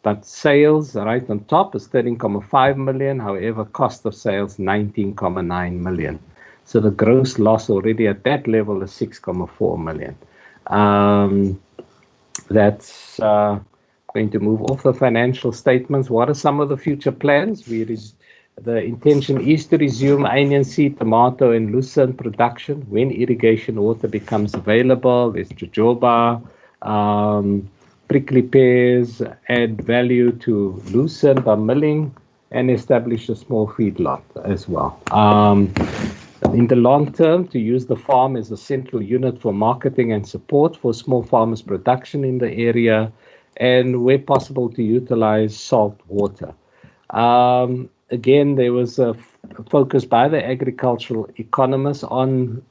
Speaker 11: But sales right on top is 13.5 million, however, cost of sales 19.9 million. So the gross loss already at that level is 6.4 million. That's going to move off the financial statements. What are some of the future plans? The intention is to resume onion seed, tomato, and lucerne production when irrigation water becomes available. There's jojoba, prickly pears, add value to lucerne by milling, and establish a small feedlot as well. In the long term, to use the farm as a central unit for marketing and support for small farmers' production in the area, and where possible to utilize salt water. Again, there was a focus by the agricultural economists on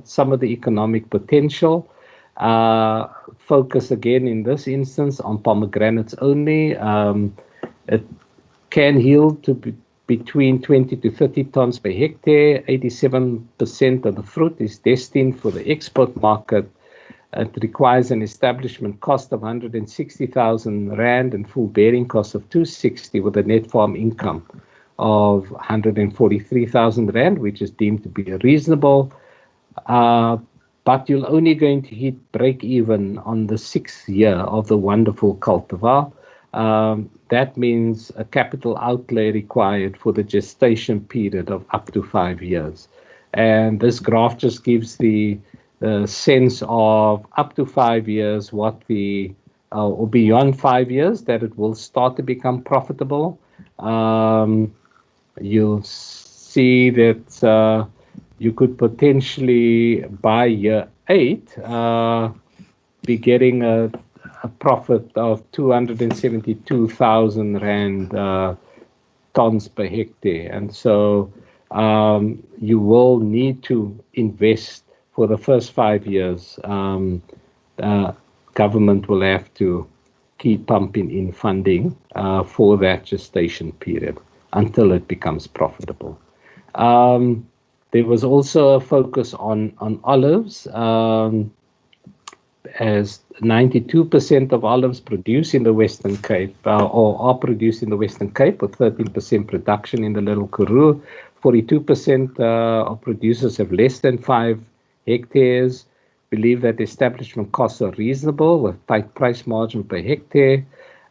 Speaker 11: some of the economic potential. Focus again in this instance on pomegranates only. It can yield to between 20 to 30 tons per hectare. 87% of the fruit is destined for the export market. It requires an establishment cost of 160,000 rand and full bearing cost of 260 with a net farm income of 143,000 rand, which is deemed to be reasonable. But you're only going to hit break even on the 6th year of the wonderful cultivar. That means a capital outlay required for the gestation period of up to 5 years. And this graph just gives the sense of up to 5 years, what or beyond 5 years, that it will start to become profitable. You'll see that you could potentially, by year 8, be getting a profit of 272,000 rand tons per hectare. And so you will need to invest for the first 5 years. Government will have to keep pumping in funding for that gestation period until it becomes profitable. There was also a focus on olives. as 92% of olives produced in the Western Cape or are produced in the Western Cape, with 13% production in the Little Karoo. 42% of producers have less than 5 hectares, believe that establishment costs are reasonable with tight price margin per hectare.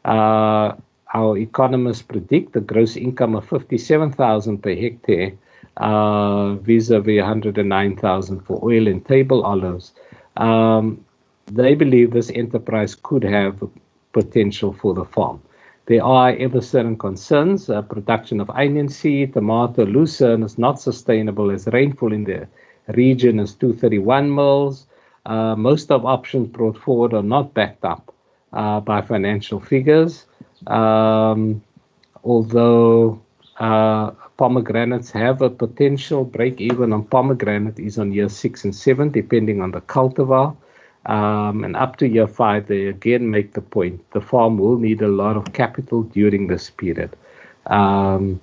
Speaker 11: Our economists predict the gross income of 57,000 per hectare, vis-a-vis 109,000 for oil and table olives. They believe this enterprise could have potential for the farm. There are ever certain concerns. Production of onion seed, tomato, lucerne is not sustainable as rainfall in the region is 231 mils. Most of options brought forward are not backed up by financial figures. Although pomegranates have a potential break even on pomegranate is on year 6 and 7, depending on the cultivar. And up to year 5, they again make the point the farm will need a lot of capital during this period. The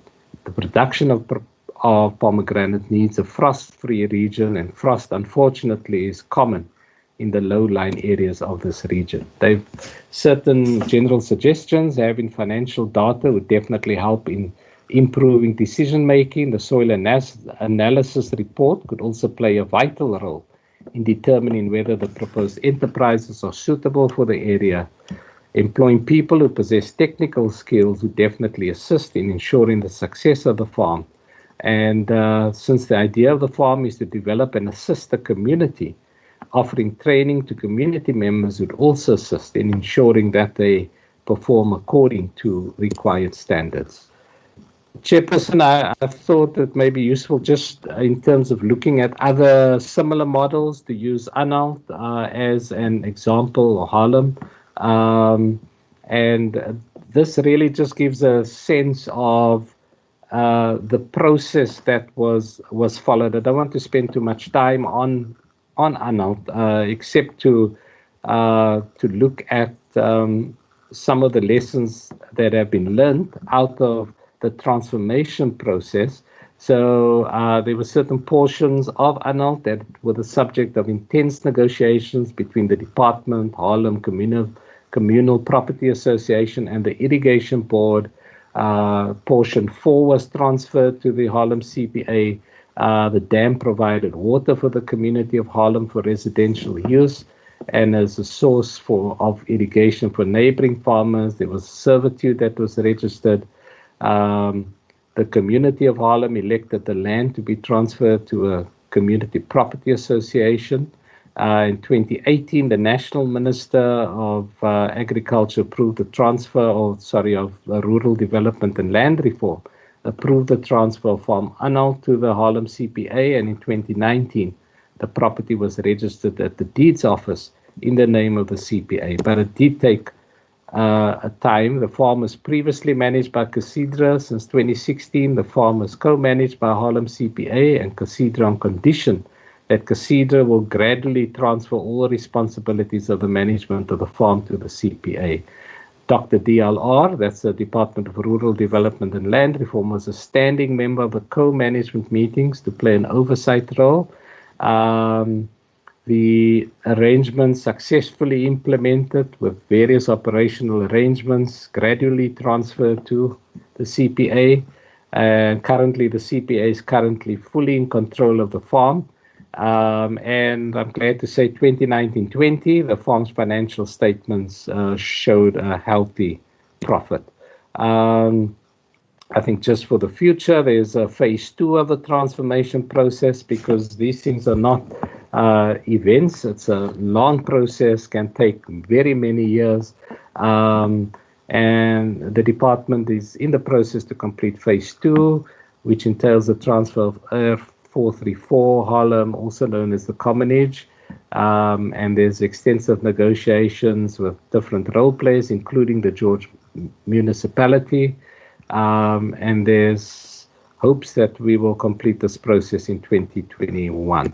Speaker 11: production of pomegranate needs a frost-free region, and frost, unfortunately, is common in the low-lying areas of this region. They've certain general suggestions. Having financial data would definitely help in improving decision-making. The soil analysis report could also play a vital role in determining whether the proposed enterprises are suitable for the area. Employing people who possess technical skills would definitely assist in ensuring the success of the farm. And since the idea of the farm is to develop and assist the community, offering training to community members would also assist in ensuring that they perform according to required standards. Chairperson, I thought it may be useful just in terms of looking at other similar models to use Anhalt as an example, or Harlem. And this really just gives a sense of the process that was followed. I don't want to spend too much time on Anhalt, except to look at some of the lessons that have been learned out of the transformation process. So there were certain portions of Anhalt that were the subject of intense negotiations between the department, Harlem Communal Property Association, and the Irrigation Board. Portion 4 was transferred to the Harlem CPA. The dam provided water for the community of Harlem for residential use and as a source of irrigation for neighboring farmers. There was servitude that was registered. The community of Harlem elected the land to be transferred to a community property association. In 2018, the National Minister of Agriculture approved the transfer, of Rural Development and Land Reform, approved the transfer of Farm Anhalt to the Harlem CPA, and in 2019, the property was registered at the Deeds Office in the name of the CPA. But it did take a time. The farm was previously managed by Cathedral. Since 2016, the farm was co-managed by Harlem CPA and Cathedral on condition that Cathedral will gradually transfer all responsibilities of the management of the farm to the CPA. Dr. DLR, that's the Department of Rural Development and Land Reform, was a standing member of the co-management meetings to play an oversight role. The arrangements successfully implemented with various operational arrangements gradually transferred to the CPA. And currently, the CPA is currently fully in control of the farm. And I'm glad to say 2019-20, the farm's financial statements showed a healthy profit. I think just for the future, there's a phase 2 of the transformation process, because these things are not events. It's a long process, can take very many years. And the department is in the process to complete phase 2, which entails the transfer of Earth 434 Harlem, also known as the Commonage. And there's extensive negotiations with different role players, including the George municipality. And there's hopes that we will complete this process in 2021.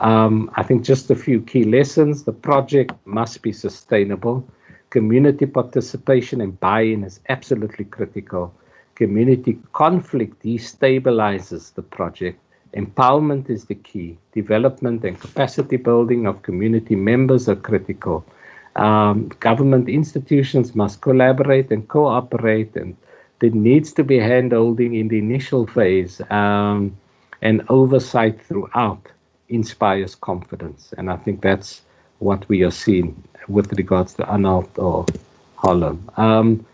Speaker 11: I think just a few key lessons. The project must be sustainable. Community participation and buy-in is absolutely critical. Community conflict destabilizes the project Empowerment is the key. Development and capacity building of community members are critical. Government institutions must collaborate and cooperate, and there needs to be hand-holding in the initial phase, and oversight throughout inspires confidence. And I think that's what we are seeing with regards to Anhalt or Harlem.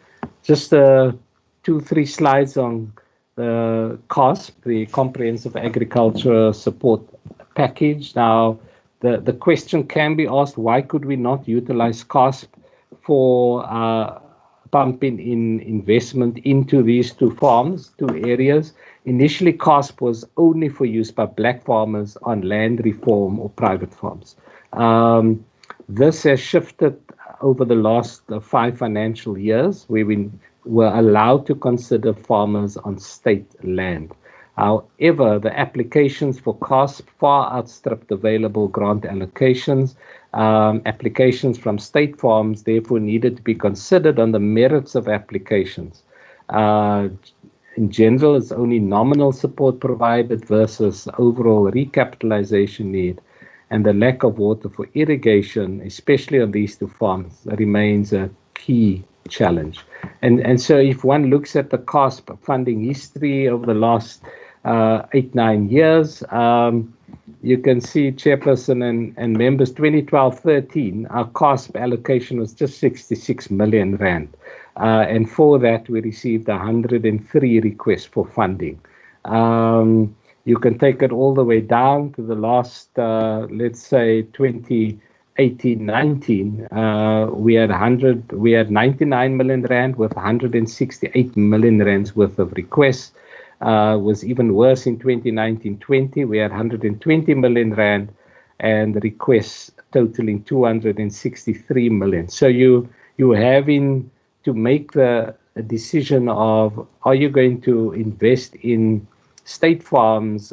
Speaker 11: Just 2-3 slides on the COSP, the Comprehensive Agriculture Support Package. Now, the question can be asked, why could we not utilize COSP for pumping in investment into these two areas? Initially, COSP was only for use by black farmers on land reform or private farms. This has shifted over the last 5 financial years, where we were allowed to consider farmers on state land. However, the applications for COSP far outstripped available grant allocations. Applications from state farms therefore needed to be considered on the merits of applications. In general, it's only nominal support provided versus overall recapitalization need, and the lack of water for irrigation, especially on these two farms, remains a key challenge. And so if one looks at the COSP funding history over the last 8-9 years, you can see, Chairperson and members, 2012-13, our COSP allocation was just 66 million rand. And for that, we received 103 requests for funding. You can take it all the way down to the last, let's say, 2018-19. We had 99 million rand with 168 million rands worth of requests. Was even worse in 2019-20. We had 120 million rand and requests totaling 263 million. So you're having to make the decision of, are you going to invest in state farms?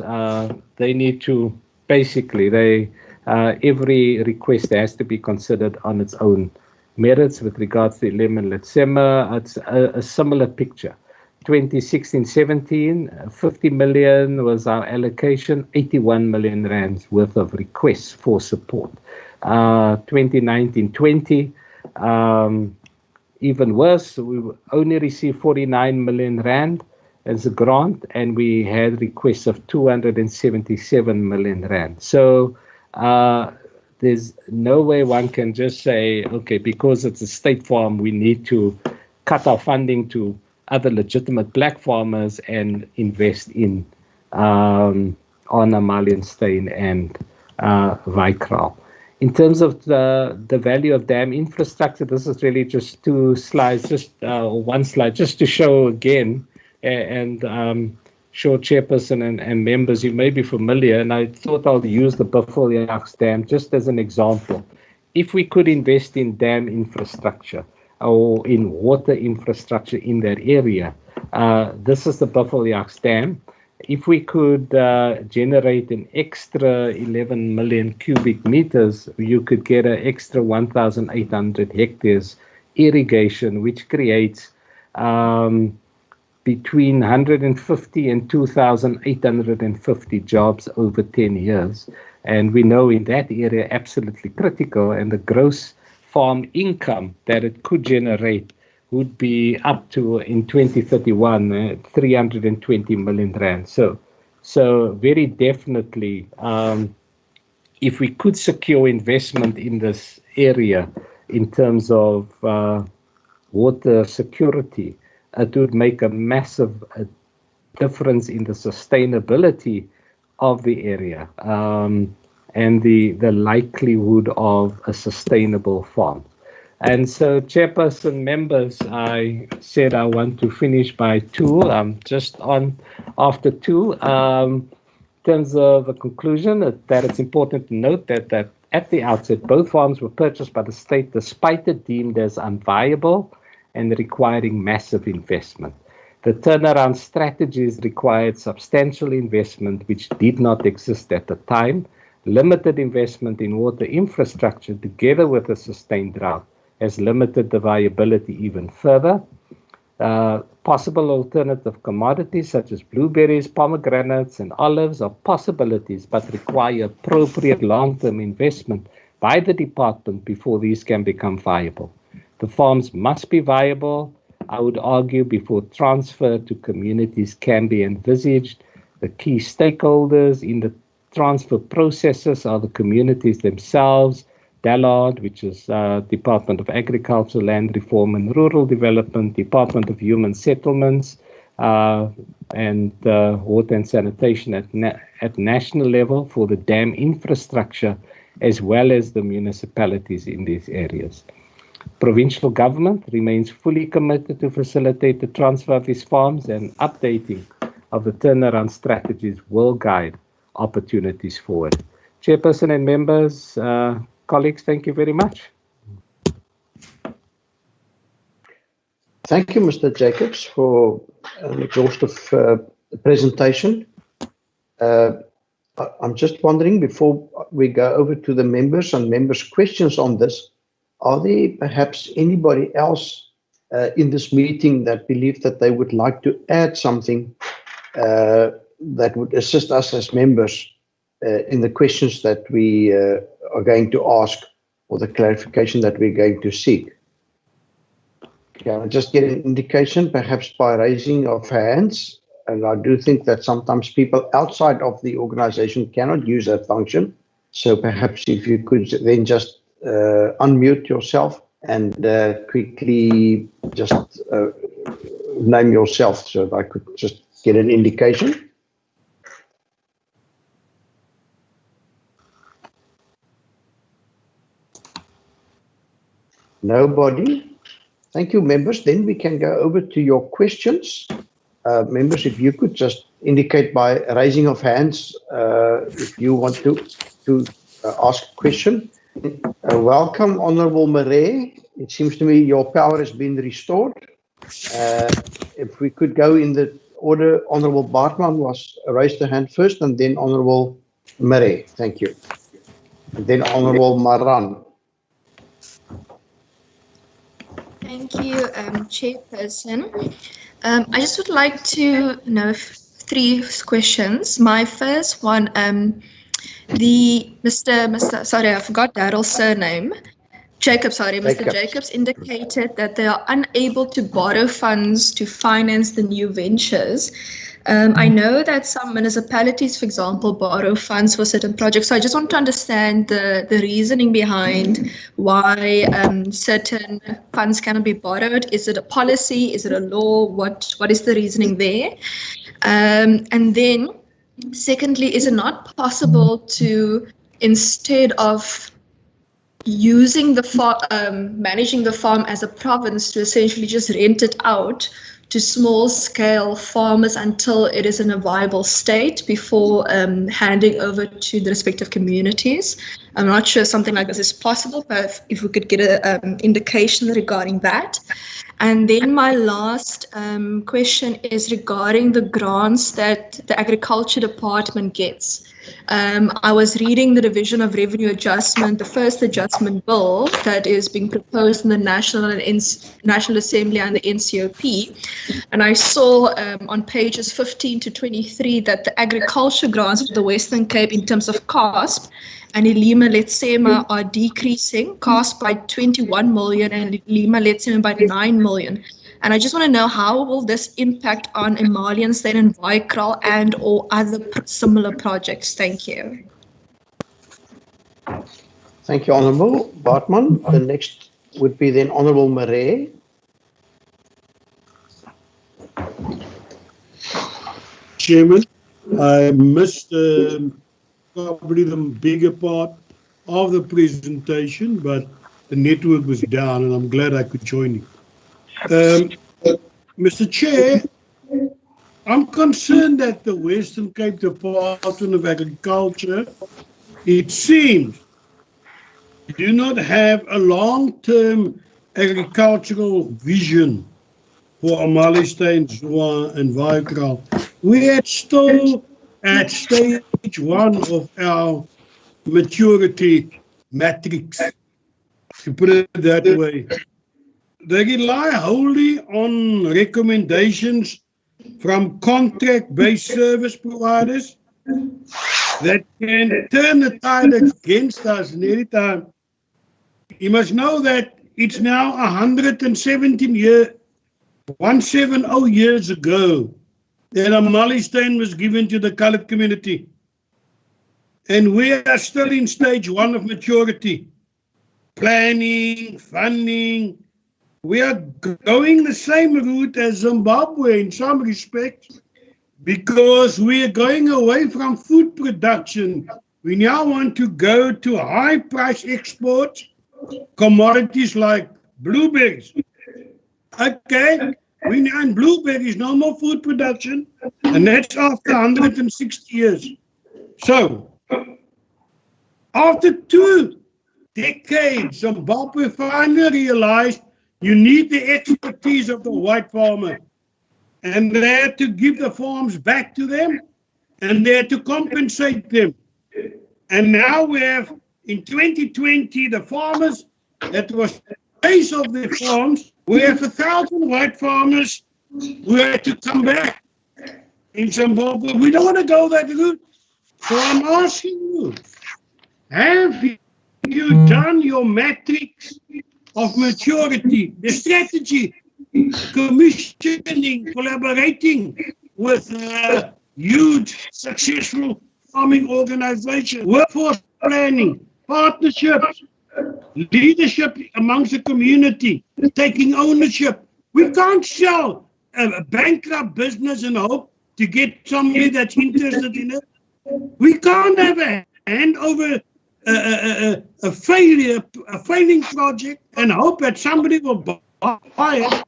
Speaker 11: They need to, basically, every request has to be considered on its own merits. With regards to Lemon Letsema, it's a similar picture. 2016-17, 50 million was our allocation, 81 million rands worth of requests for support. 2019-20, even worse, we only received 49 million rand as a grant, and we had requests of 277 million rand. So there's no way one can just say, okay, because it's a state farm, we need to cut our funding to other legitimate black farmers and invest in Anna, Malianstein and Vikral. In terms of the value of dam infrastructure, this is really just 2 slides, just one slide, just to show again, and sure, Chairperson and members, you may be familiar, and I thought I'll use the Buffalo-Jacks Dam just as an example. If we could invest in dam infrastructure or in water infrastructure in that area, this is the Buffalo-Jacks Dam. If we could generate an extra 11 million cubic meters, you could get an extra 1,800 hectares irrigation, which creates between 150 and 2,850 jobs over 10 years. And we know in that area, absolutely critical, and the gross farm income that it could generate would be up to, in 2031, 320 million rand. So very definitely, if we could secure investment in this area in terms of water security, it would make a massive difference in the sustainability of the area and the likelihood of a sustainable farm. And so, Chairperson, members, I said I want to finish by 2. I'm just on after 2. In terms of a conclusion, that it's important to note that at the outset, both farms were purchased by the state despite it deemed as unviable and requiring massive investment. The turnaround strategies required substantial investment, which did not exist at the time. Limited investment in water infrastructure, together with a sustained drought, has limited the viability even further. Possible alternative commodities such as blueberries, pomegranates, and olives are possibilities, but require appropriate long-term investment by the department before these can become viable. The farms must be viable, I would argue, before transfer to communities can be envisaged. The key stakeholders in the transfer processes are the communities themselves, DALARD, which is Department of Agriculture, Land Reform and Rural Development, Department of Human Settlements, and Water and Sanitation at national level for the dam infrastructure, as well as the municipalities in these areas. Provincial government remains fully committed to facilitate the transfer of these farms, and updating of the turnaround strategies will guide opportunities forward. Chairperson and members, colleagues, thank you very much.
Speaker 1: Thank you, Mr. Jacobs, for an exhaustive presentation. I'm just wondering, before we go over to the members and members' questions on this, are there perhaps anybody else in this meeting that believe that they would like to add something that would assist us as members in the questions that we are going to ask, or the clarification that we're going to seek? Can I just get an indication, perhaps by raising of hands? And I do think that sometimes people outside of the organization cannot use that function. So perhaps if you could then just unmute yourself and quickly just name yourself so that I could just get an indication. Nobody? Thank you, members. Then we can go over to your questions. Members, if you could just indicate by raising of hands if you want to ask a question. Welcome, Honourable Marais. It seems to me your power has been restored. If we could go in the order, Honourable Bartman was raised the hand first, and then Honourable Marais. Thank you. And then Honourable Maran.
Speaker 12: Thank you, Chairperson. I just would like to know 3 questions. My first one, sorry, I forgot Daryl's surname. Mr. Jacobs indicated that they are unable to borrow funds to finance the new ventures. I know that some municipalities, for example, borrow funds for certain projects. So I just want to understand the reasoning behind why certain funds cannot be borrowed. Is it a policy? Is it a law? What is the reasoning there? And then, secondly, is it not possible to, instead of using the farm, managing the farm as a province, to essentially just rent it out to small-scale farmers until it is in a viable state before handing over to the respective communities? I'm not sure something like this is possible, but if we could get an indication regarding that. And then my last question is regarding the grants that the Agriculture Department gets. I was reading the Division of Revenue Adjustment, the first adjustment bill that is being proposed in the National Assembly and the NCOP, and I saw on pages 15 to 23 that the agriculture grants for the Western Cape in terms of CASP and Ilima Letsema are decreasing, CASP by 21 million and Ilima Letsema by 9 million. And I just want to know, how will this impact on Malianstein and Vicral and or other similar projects? Thank you.
Speaker 1: Thank you, Honourable Bartman. The next would be then Honourable Marais.
Speaker 13: Chairman, I missed probably the bigger part of the presentation, but the network was down and I'm glad I could join you. Mr. Chair, I'm concerned that the Western Cape Department of Agriculture, it seems, do not have a long-term agricultural vision for Malianstein, Stanzuar and Vicral. We are still at stage 1 of our maturity matrix, to put it that way. they rely wholly on recommendations from contract-based service providers that can turn the tide against us in any time. You must know that it's now 170 years ago that Malianstein was given to the colored community. And we are still in stage 1 of maturity. Planning, funding. We are going the same route as Zimbabwe in some respects, because we are going away from food production. We now want to go to high price exports, commodities like blueberries. Okay, we now in blueberries, no more food production, and that's after 160 years. So, after 2 decades, Zimbabwe finally realized you need the expertise of the white farmer. And they had to give the farms back to them, and they had to compensate them. And now we have, in 2020, the farmers that was the base of their farms, we have 1,000 white farmers who had to come back in Zimbabwe. We don't want to go that route. So I'm asking you, have you done your matrix of maturity, the strategy, commissioning, collaborating with huge, successful farming organizations, workforce planning, partnerships, leadership amongst the community, taking ownership? We can't sell a bankrupt business and hope to get somebody that's interested in it. We can't have a handover a failing project and hope that somebody will buy it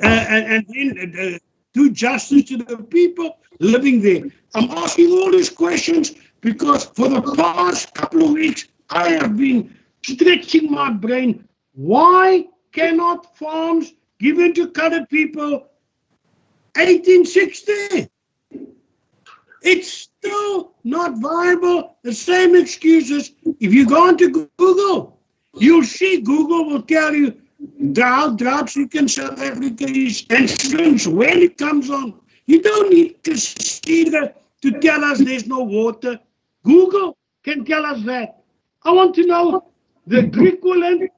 Speaker 13: and then do justice to the people living there. I'm asking all these questions because for the past couple of weeks, I have been stretching my brain. Why cannot farms given to colored people 1860? It's still not viable. The same excuses. If you go onto Google, you'll see Google will tell you drought in South Africa is and shrinks when it comes on. You don't need to see that to tell us there's no water. Google can tell us that. I want to know the Griqualand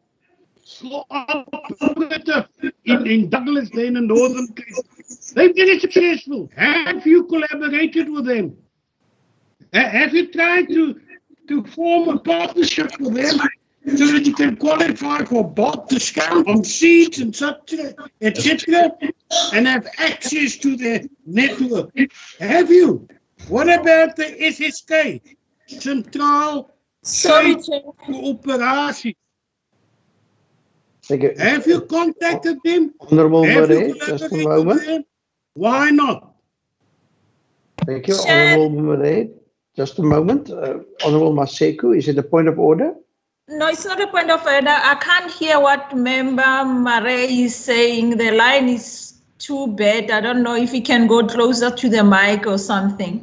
Speaker 13: Cooperative in Douglas, in the Northern Cape. They've been successful. Have you collaborated with them? Have you tried to form a partnership with them so that you can qualify for bulk discount on seeds and such, etc., and have access to their network? Have you? What about the SSK, Central Cooperative? Have you contacted them?
Speaker 1: Honorable
Speaker 13: Have you
Speaker 1: Murray, just a
Speaker 13: collaborated
Speaker 1: moment.
Speaker 13: with them? Why not?
Speaker 1: Thank you, Honorable Murray. Just a moment. Honorable Maseko, is it a point of order?
Speaker 3: No, it's not a point of order. I can't hear what Member Murray is saying. The line is too bad. I don't know if he can go closer to the mic or something.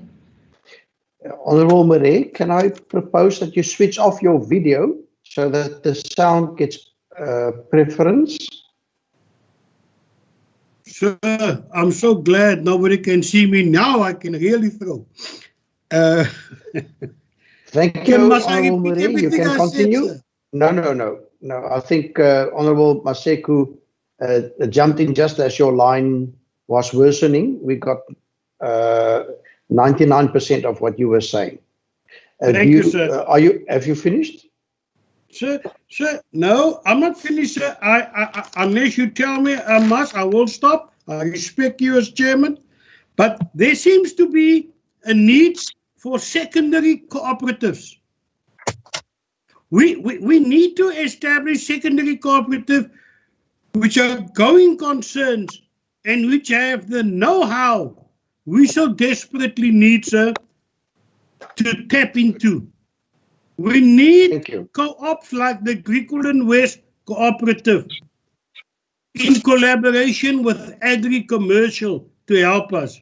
Speaker 1: Honorable Murray, can I propose that you switch off your video so that the sound gets preference?
Speaker 13: Sir, I'm so glad nobody can see me now. I can really throw.
Speaker 1: Thank you, Honorable Murray. You can continue. No. I think Honorable Maseko jumped in just as your line was worsening. We got 99% of what you were saying.
Speaker 13: Thank you, sir.
Speaker 1: Have you finished?
Speaker 13: Sir, no, I'm not finished, sir. Unless you tell me I must, I will stop. I respect you as chairman. But there seems to be a need for secondary cooperatives. We need to establish secondary cooperatives which are going concerns and which have the know-how we so desperately need, sir, to tap into. We need co-ops like the Griqualand West Cooperative in collaboration with Agri-Commercial to help us.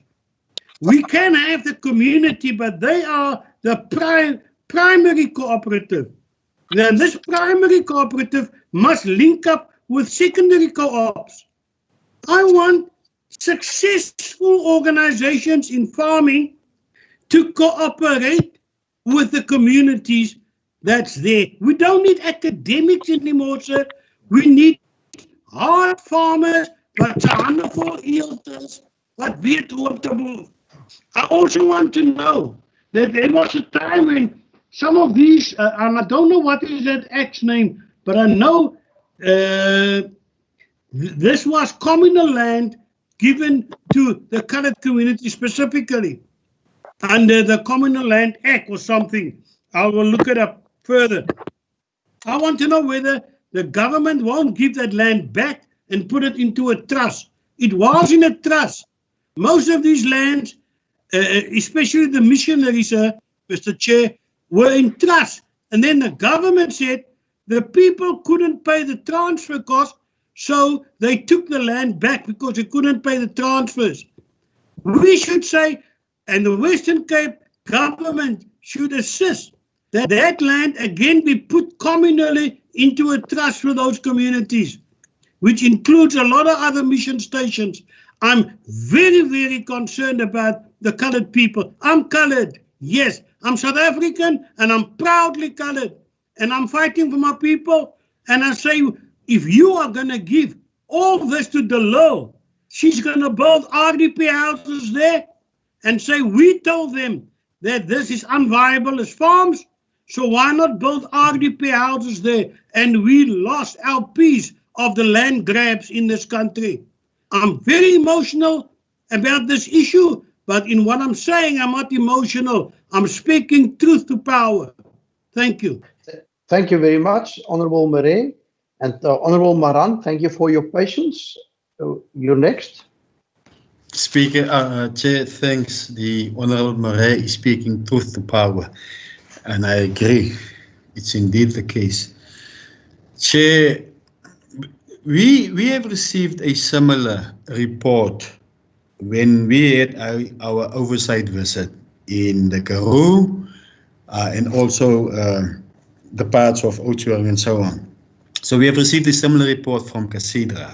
Speaker 13: We can have the community, but they are the primary cooperative. Now, this primary cooperative must link up with secondary co-ops. I want successful organizations in farming to cooperate with the communities that's there. We don't need academics anymore, sir. We need hard farmers, wat se hande vol eelt is, wat weet hoe om te move. I also want to know that there was a time when some of these, and I don't know what is that act's name, but I know this was communal land given to the colored community specifically under the Communal Land Act or something. I will look it up further. I want to know whether the government won't give that land back and put it into a trust. It was in a trust. Most of these lands, especially the missionaries, Mr. Chair, were in trust. And then the government said the people couldn't pay the transfer cost, so they took the land back because they couldn't pay the transfers. We should say, and the Western Cape government should assist that that land again be put communally into a trust for those communities, which includes a lot of other mission stations. I'm very, very concerned about the colored people. I'm colored, yes. I'm South African and I'm proudly colored. And I'm fighting for my people. And I say, if you are going to give all this to the law, she's going to build RDP houses there and say, we told them that this is unviable as farms, so why not build RDP houses there? And we lost our piece of the land grabs in this country. I'm very emotional about this issue, but in what I'm saying, I'm not emotional. I'm speaking truth to power. Thank you.
Speaker 1: Thank you very much, Honorable Marais. And Honorable Maran, thank you for your patience. You're next.
Speaker 4: Speaker, Chair, thanks. The Honorable Marais is speaking truth to power. And I agree. It's indeed the case. Chair, we have received a similar report when we had our oversight visit in the Karoo and also the parts of Oudtshoorn and so on. So we have received a similar report from Cathedral.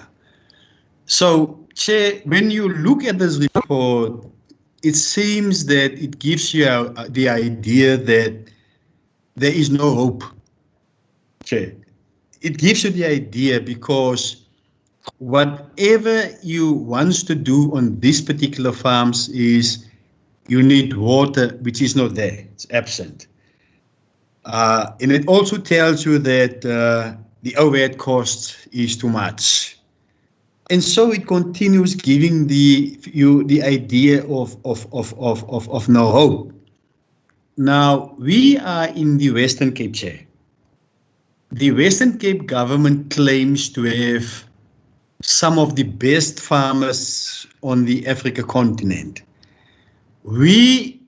Speaker 4: So, Chair, when you look at this report, it seems that it gives you the idea that there is no hope. Chair, it gives you the idea because whatever you want to do on these particular farms is you need water, which is not there, it's absent. And it also tells you that the overhead cost is too much. And so it continues giving you the idea of no hope. Now, we are in the Western Cape, Chair. The Western Cape government claims to have some of the best farmers on the Africa continent. We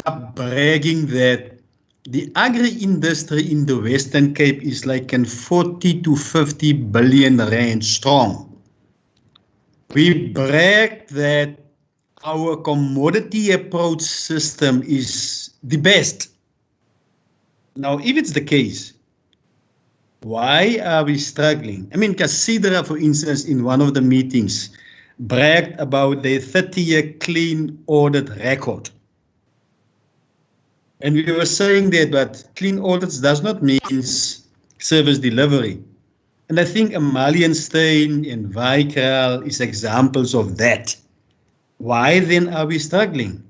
Speaker 4: are bragging that the agri-industry in the Western Cape is like 40 to 50 billion rand strong. We brag that our commodity approach system is the best. Now, if it's the case, why are we struggling? I mean, Cathedral, for instance, in one of the meetings, bragged about their 30-year clean audit record. And we were saying that, but clean audits does not mean service delivery. And I think Malianstein and Vegetation is examples of that. Why then are we struggling?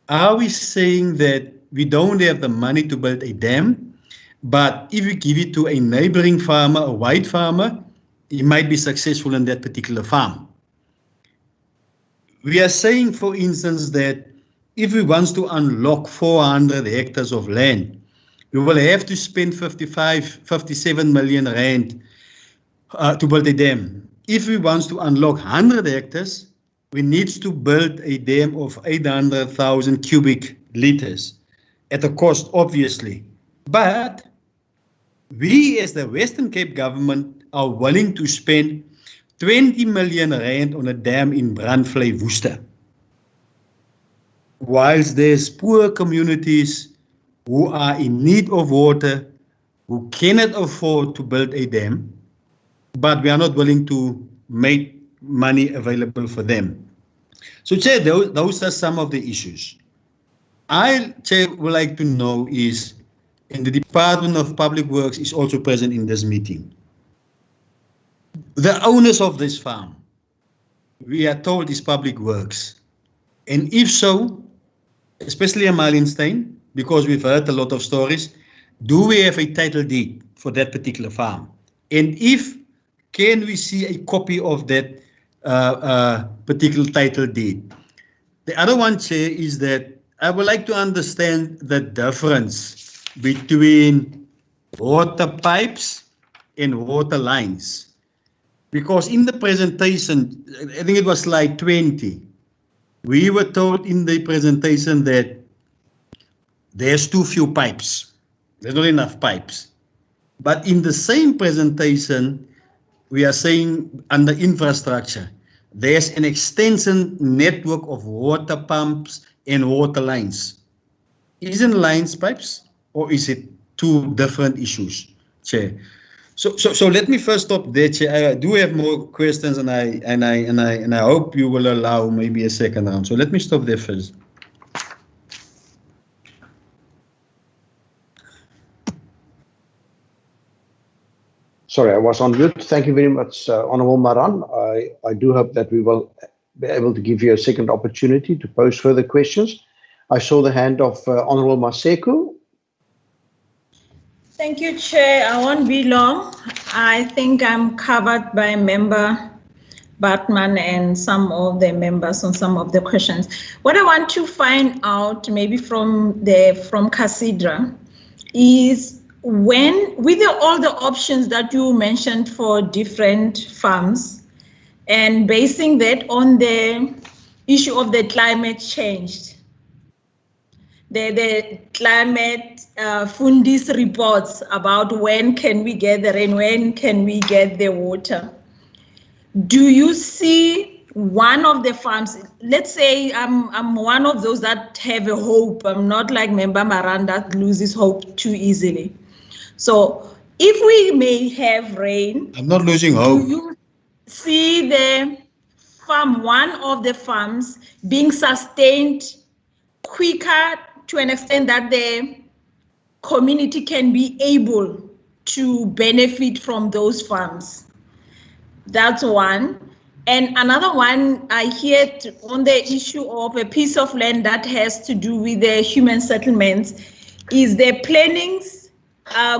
Speaker 4: Are we saying that we don't have the money to build a dam, but if we give it to a neighboring farmer, a white farmer, he might be successful in that particular farm? We are saying, for instance, that if we want to unlock 400 hectares of land, we will have to spend 57 million rand to build a dam. If we want to unlock 100 hectares, we need to build a dam of 800,000 cubic liters at a cost, obviously. But we, as the Western Cape government, are willing to spend 20 million rand on a dam in Brandvlei Woester. Whilst there's poor communities who are in need of water, who cannot afford to build a dam, but we are not willing to make money available for them. So, Chair, those are some of the issues. Chair, would like to know is, and the Department of Public Works is also present in this meeting, the owners of this farm, we are told is Public Works. And if so, especially in Malianstein, because we've heard a lot of stories, do we have a title deed for that particular farm? And if, can we see a copy of that particular title deed? The other one, Chair, is that I would like to understand the difference between water pipes and water lines. Because in the presentation, I think it was slide 20, we were told in the presentation that there's too few pipes. There's not enough pipes. But in the same presentation, we are saying under infrastructure, there's an extensive network of water pumps and water lines. Isn't lines pipes, or is it two different issues, Chair? So let me first stop there, Chair. I do have more questions, and I hope you will allow maybe a second round. So let me stop there first.
Speaker 1: Sorry, I was on mute. Thank you very much, Honourable Maran. I do hope that we will be able to give you a second opportunity to pose further questions. I saw the hand of Honourable Maseko.
Speaker 3: Thank you, Chair. I won't be long. I think I'm covered by Member Batman and some of the members on some of the questions. What I want to find out, maybe from Cathedral, is when, with all the options that you mentioned for different farms, and basing that on the issue of the climate change, the climate Fundis reports about when can we get the rain, when can we get the water. Do you see one of the farms, let's say I'm one of those that have a hope, I'm not like Member Maran that loses hope too easily. So if we may have rain,
Speaker 4: I'm not losing hope.
Speaker 3: Do you see the farm, one of the farms, being sustained quicker to an extent that the community can be able to benefit from those farms? That's one. And another one, I hear on the issue of a piece of land that has to do with the human settlements, is the plannings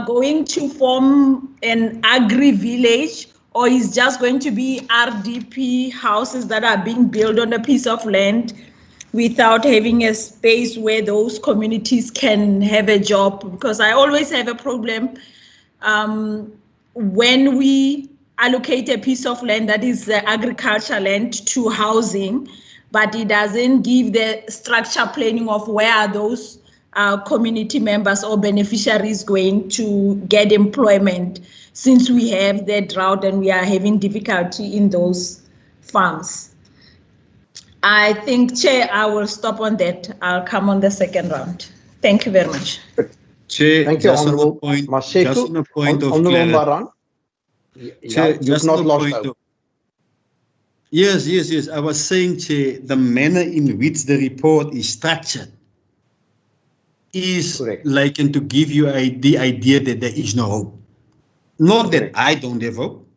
Speaker 3: going to form an agri-village, or is just going to be RDP houses that are being built on a piece of land without having a space where those communities can have a job? Because I always have a problem when we allocate a piece of land that is agriculture land to housing, but it doesn't give the structure planning of where are those community members or beneficiaries going to get employment, since we have the drought and we are having difficulty in those farms. I think, Chair, I will stop on that. I'll come on the second round. Thank you very much.
Speaker 4: Chair,
Speaker 1: thank you, Honourable
Speaker 4: Maseko. Just on a point of clarity.
Speaker 1: Maran.
Speaker 4: Chair,
Speaker 1: you've not lost hope.
Speaker 4: Yes. I was saying, Chair, the manner in which the report is structured is like to give you the idea that there is no hope. Not that I don't have hope.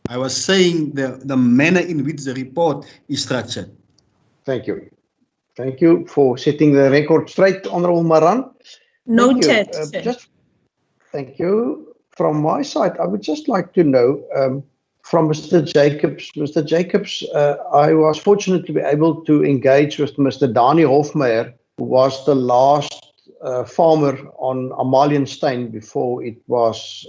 Speaker 4: I was saying the manner in which the report is structured.
Speaker 1: Thank you. Thank you for setting the record straight, Honourable Maran.
Speaker 3: Noted.
Speaker 1: Thank you. From my side, I would just like to know from Mr. Jacobs. Mr. Jacobs, I was fortunate to be able to engage with Mr. Dani Hofmeyer, who was the last farmer on Malianstein before it was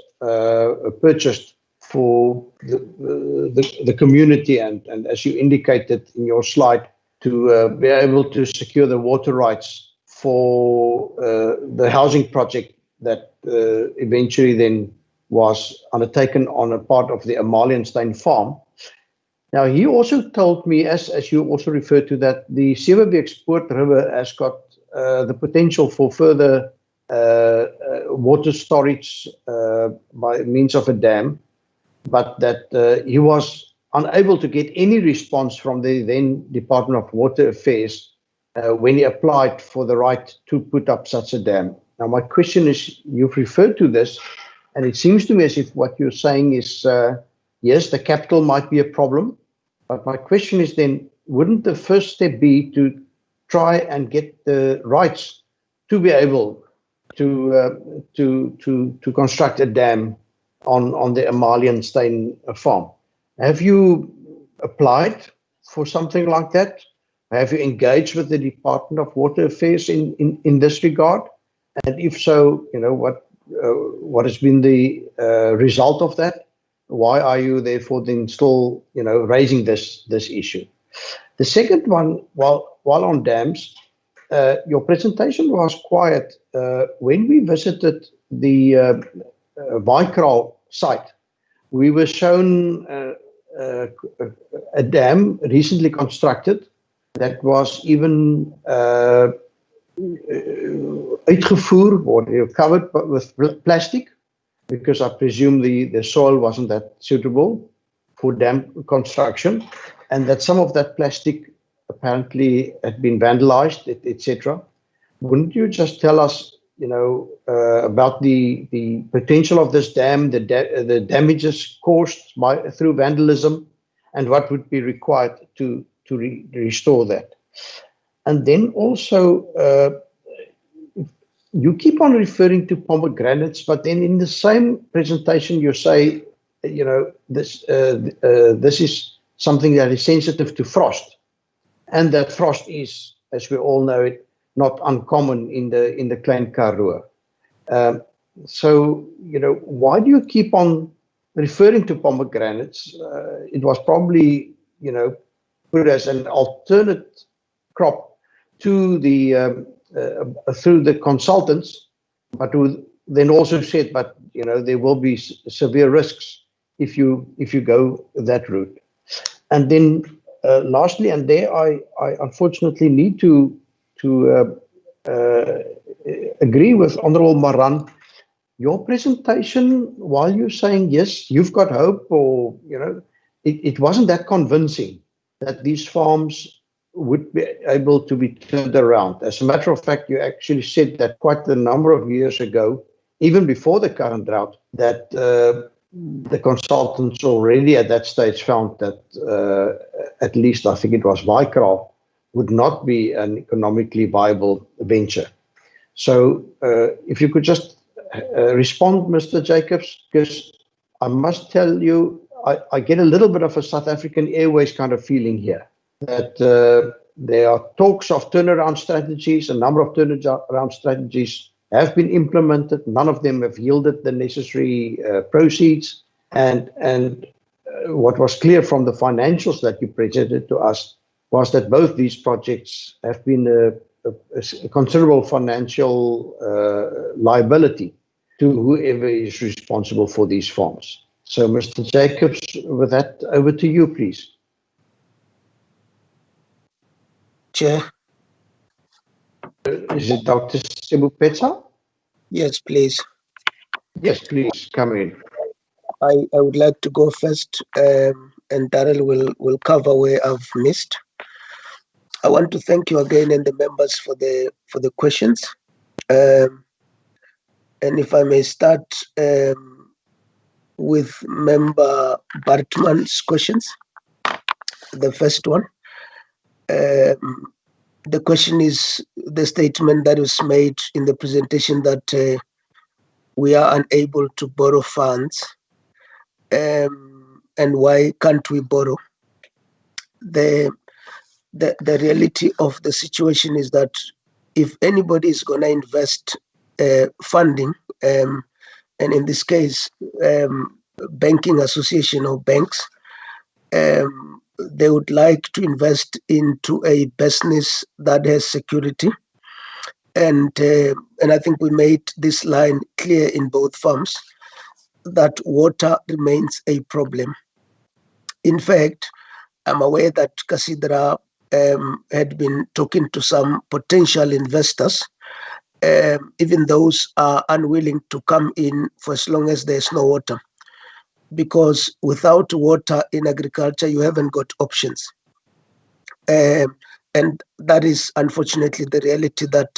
Speaker 1: purchased for the community, and as you indicated in your slide, to be able to secure the water rights for the housing project that eventually then was undertaken on a part of the Malianstein farm. Now, he also told me, as you also referred to, that the Sewebeekspoort River has got the potential for further water storage by means of a dam. but that he was unable to get any response from the then Department of Water Affairs when he applied for the right to put up such a dam. Now, my question is, you've referred to this, and it seems to me as if what you're saying is, yes, the capital might be a problem, but my question is then, wouldn't the first step be to try and get the rights to be able to construct a dam on the Malianstein farm? Have you applied for something like that? Have you engaged with the Department of Water Affairs in this regard? And if so, what has been the result of that? Why are you therefore then still, raising this issue? The second one, while on dams, your presentation was quiet. When we visited the Waikra site, we were shown a dam recently constructed that was even uitgevoer, or covered with plastic, because I presume the soil wasn't that suitable for dam construction, and that some of that plastic apparently had been vandalized, etc. Wouldn't you just tell us, about the potential of this dam, the damages caused through vandalism, and what would be required to restore that? And then also, you keep on referring to pomegranates, but then in the same presentation you say, this is something that is sensitive to frost, and that frost is, as we all know it, not uncommon in the Klein Karoo. So, why do you keep on referring to pomegranates? It was probably, put as an alternate crop to the through the consultants, but who then also said, but there will be severe risks if you go that route. And then lastly, and there I unfortunately need to agree with Honorable Maran. Your presentation, while you're saying yes, you've got hope, or it wasn't that convincing that these farms would be able to be turned around. As a matter of fact, you actually said that quite a number of years ago, even before the current drought, that the consultants already at that stage found that at least I think it was Waikra would not be an economically viable venture. So if you could just respond, Mr. Jacobs, because I must tell you, I get a little bit of a South African Airways kind of feeling here, that there are talks of turnaround strategies. A number of turnaround strategies have been implemented. None of them have yielded the necessary proceeds. And what was clear from the financials that you presented to us was that both these projects have been a considerable financial liability to whoever is responsible for these farms. So, Mr. Jacobs, with that, over to you, please.
Speaker 6: Chair.
Speaker 1: Is it Dr. Sebupetsa?
Speaker 6: Yes, please.
Speaker 1: Yes, please, come in.
Speaker 6: I would like to go first, and Darrell will cover where I've missed. I want to thank you again and the members for the questions. And if I may start with Member Bartman's questions. The first one. The question is the statement that was made in the presentation that we are unable to borrow funds, and why can't we borrow? The reality of the situation is that if anybody is going to invest funding, and in this case, banking association or banks, they would like to invest into a business that has security. And I think we made this line clear in both farms that water remains a problem. In fact, I'm aware that Cathedral had been talking to some potential investors. Even those are unwilling to come in for as long as there's no water. because without water in agriculture, you haven't got options. And that is unfortunately the reality that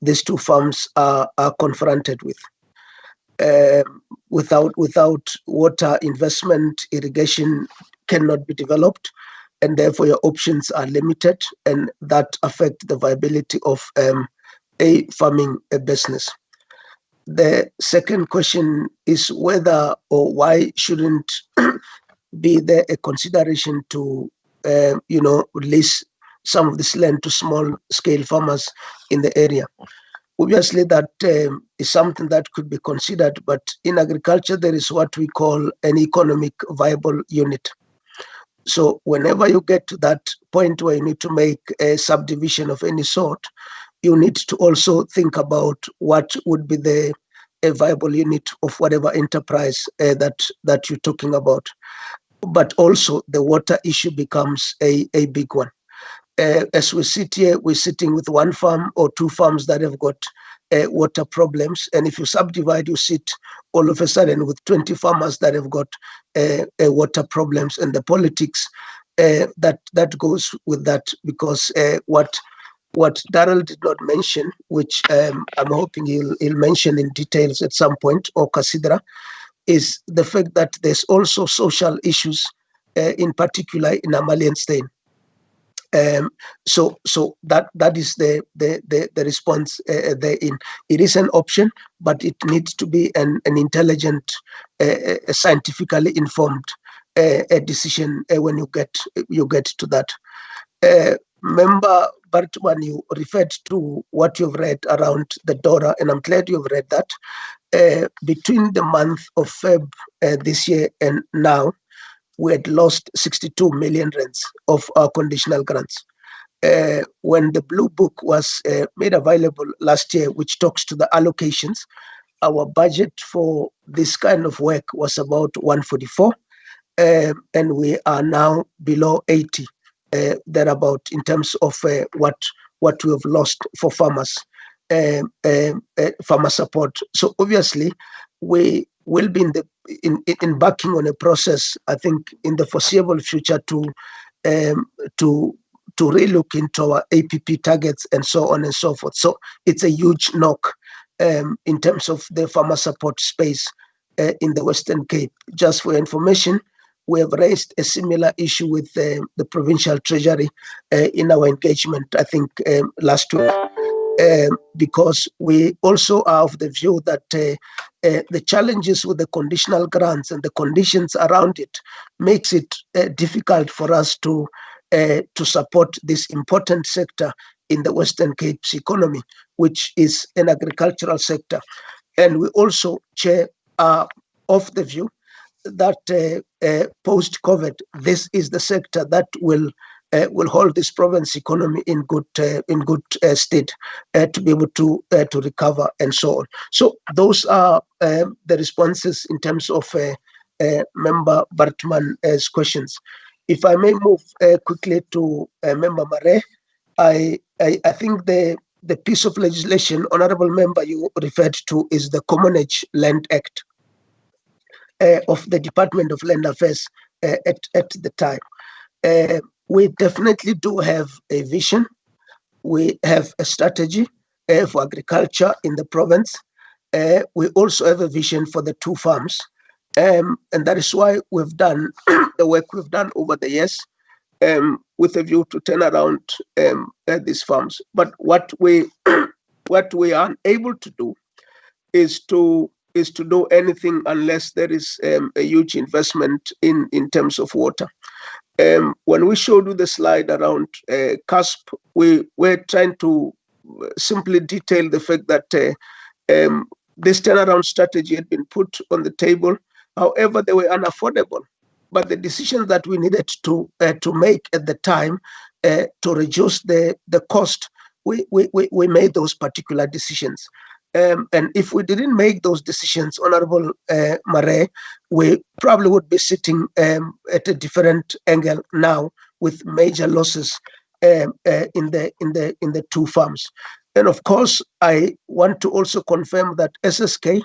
Speaker 6: these two farms are confronted with. Without water, investment, irrigation cannot be developed, and therefore your options are limited, and that affect the viability of a farming business. The second question is whether or why shouldn't be there a consideration to release some of this land to small-scale farmers in the area. Obviously, that is something that could be considered, but in agriculture, there is what we call an economic viable unit. So whenever you get to that point where you need to make a subdivision of any sort, you need to also think about what would be a viable unit of whatever enterprise that you're talking about. But also the water issue becomes a big one. As we sit here, we're sitting with one farm or two farms that have got water problems. And if you subdivide, you sit all of a sudden with 20 farmers that have got water problems, and the politics that goes with that, because what Darrell did not mention, which I'm hoping he'll mention in details at some point, or Cathedral, is the fact that there's also social issues, in particular in Malianstein. So that is the response therein. It is an option, but it needs to be an intelligent, scientifically informed decision when you get to that. Member Bartman, you referred to what you've read around the DORA, and I'm glad you've read that. Between the month of Feb this year and now, we had lost 62 million rands of our conditional grants. When the Blue Book was made available last year, which talks to the allocations, our budget for this kind of work was about 144, and we are now below 80, thereabout, in terms of what we have lost for farmers, farmer support. So obviously, we will be embarking on a process, I think, in the foreseeable future to relook into our APP targets and so on and so forth. So it's a huge knock in terms of the farmer support space in the Western Cape. Just for information, we have raised a similar issue with the Provincial Treasury in our engagement, I think, last week, because we also are of the view that the challenges with the conditional grants and the conditions around it makes it difficult for us to support this important sector in the Western Cape's economy, which is an agricultural sector. And we also, Chair, are of the view that post-COVID, this is the sector that will hold this province economy in good state to be able to recover and so on. So those are the responses in terms of Member Bartman's questions. If I may move quickly to Member Mare, I think the piece of legislation, Honourable Member, you referred to is the Commonage Land Act of the Department of Land Affairs at the time. We definitely do have a vision. We have a strategy for agriculture in the province. We also have a vision for the two farms. And that is why we've done the work we've done over the years with a view to turn around these farms. But what we are unable to do is to do anything unless there is a huge investment in terms of water. When we showed you the slide around CASP, we were trying to simply detail the fact that this turnaround strategy had been put on the table. However, they were unaffordable. But the decisions that we needed to make at the time to reduce the cost, we made those particular decisions. And if we didn't make those decisions, Honourable Mare, we probably would be sitting at a different angle now with major losses in the two farms. And of course, I want to also confirm that SSK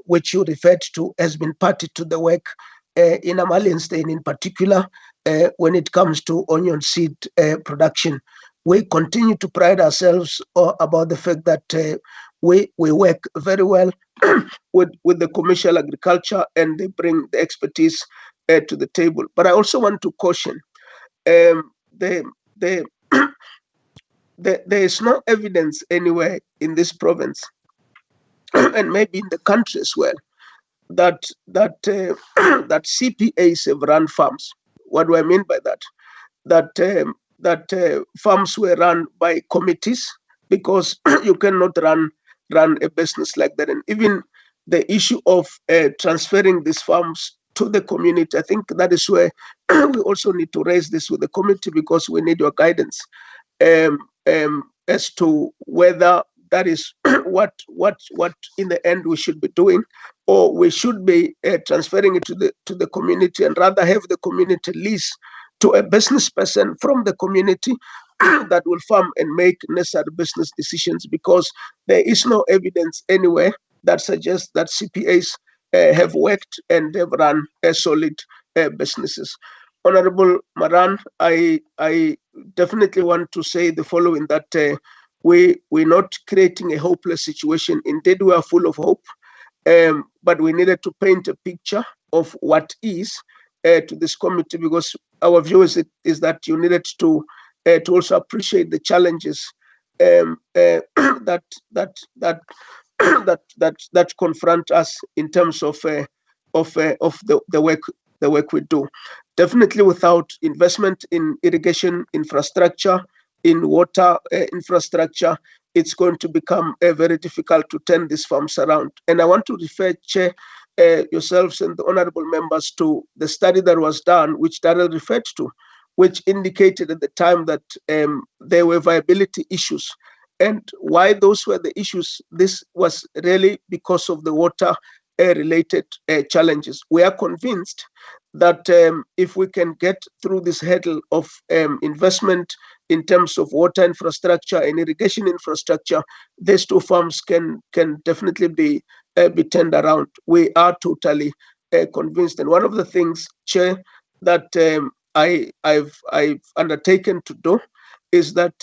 Speaker 6: which you referred to, has been party to the work in Malianstein in particular when it comes to onion seed production. We continue to pride ourselves about the fact that we work very well with the commercial agriculture, and they bring the expertise to the table. But I also want to caution, there is no evidence anywhere in this province and maybe in the country as well that CPAs have run farms. What do I mean by that? That farms were run by committees, because you cannot run a business like that. And even the issue of transferring these farms to the community, I think that is where we also need to raise this with the committee, because we need your guidance as to whether that is what in the end we should be doing, or we should be transferring it to the community, and rather have the community lease to a business person from the community that will farm and make necessary business decisions, because there is no evidence anywhere that suggests that CPAs have worked and have run solid businesses. Honorable Maran, I definitely want to say the following, that we're not creating a hopeless situation. Indeed, we are full of hope, but we needed to paint a picture of what is to this committee, because our view is that you needed to also appreciate the challenges that confront us in terms of the work we do. Definitely, without investment in irrigation infrastructure, in water infrastructure, it's going to become very difficult to turn these farms around. And I want to refer, Chair, yourselves and the honorable members to the study that was done, which Darrell referred to, which indicated at the time that there were viability issues. And why those were the issues? This was really because of the water related challenges. We are convinced that if we can get through this hurdle of investment in terms of water infrastructure and irrigation infrastructure, these two farms can definitely be turned around. We are totally convinced. And one of the things, Chair, that I've undertaken to do is that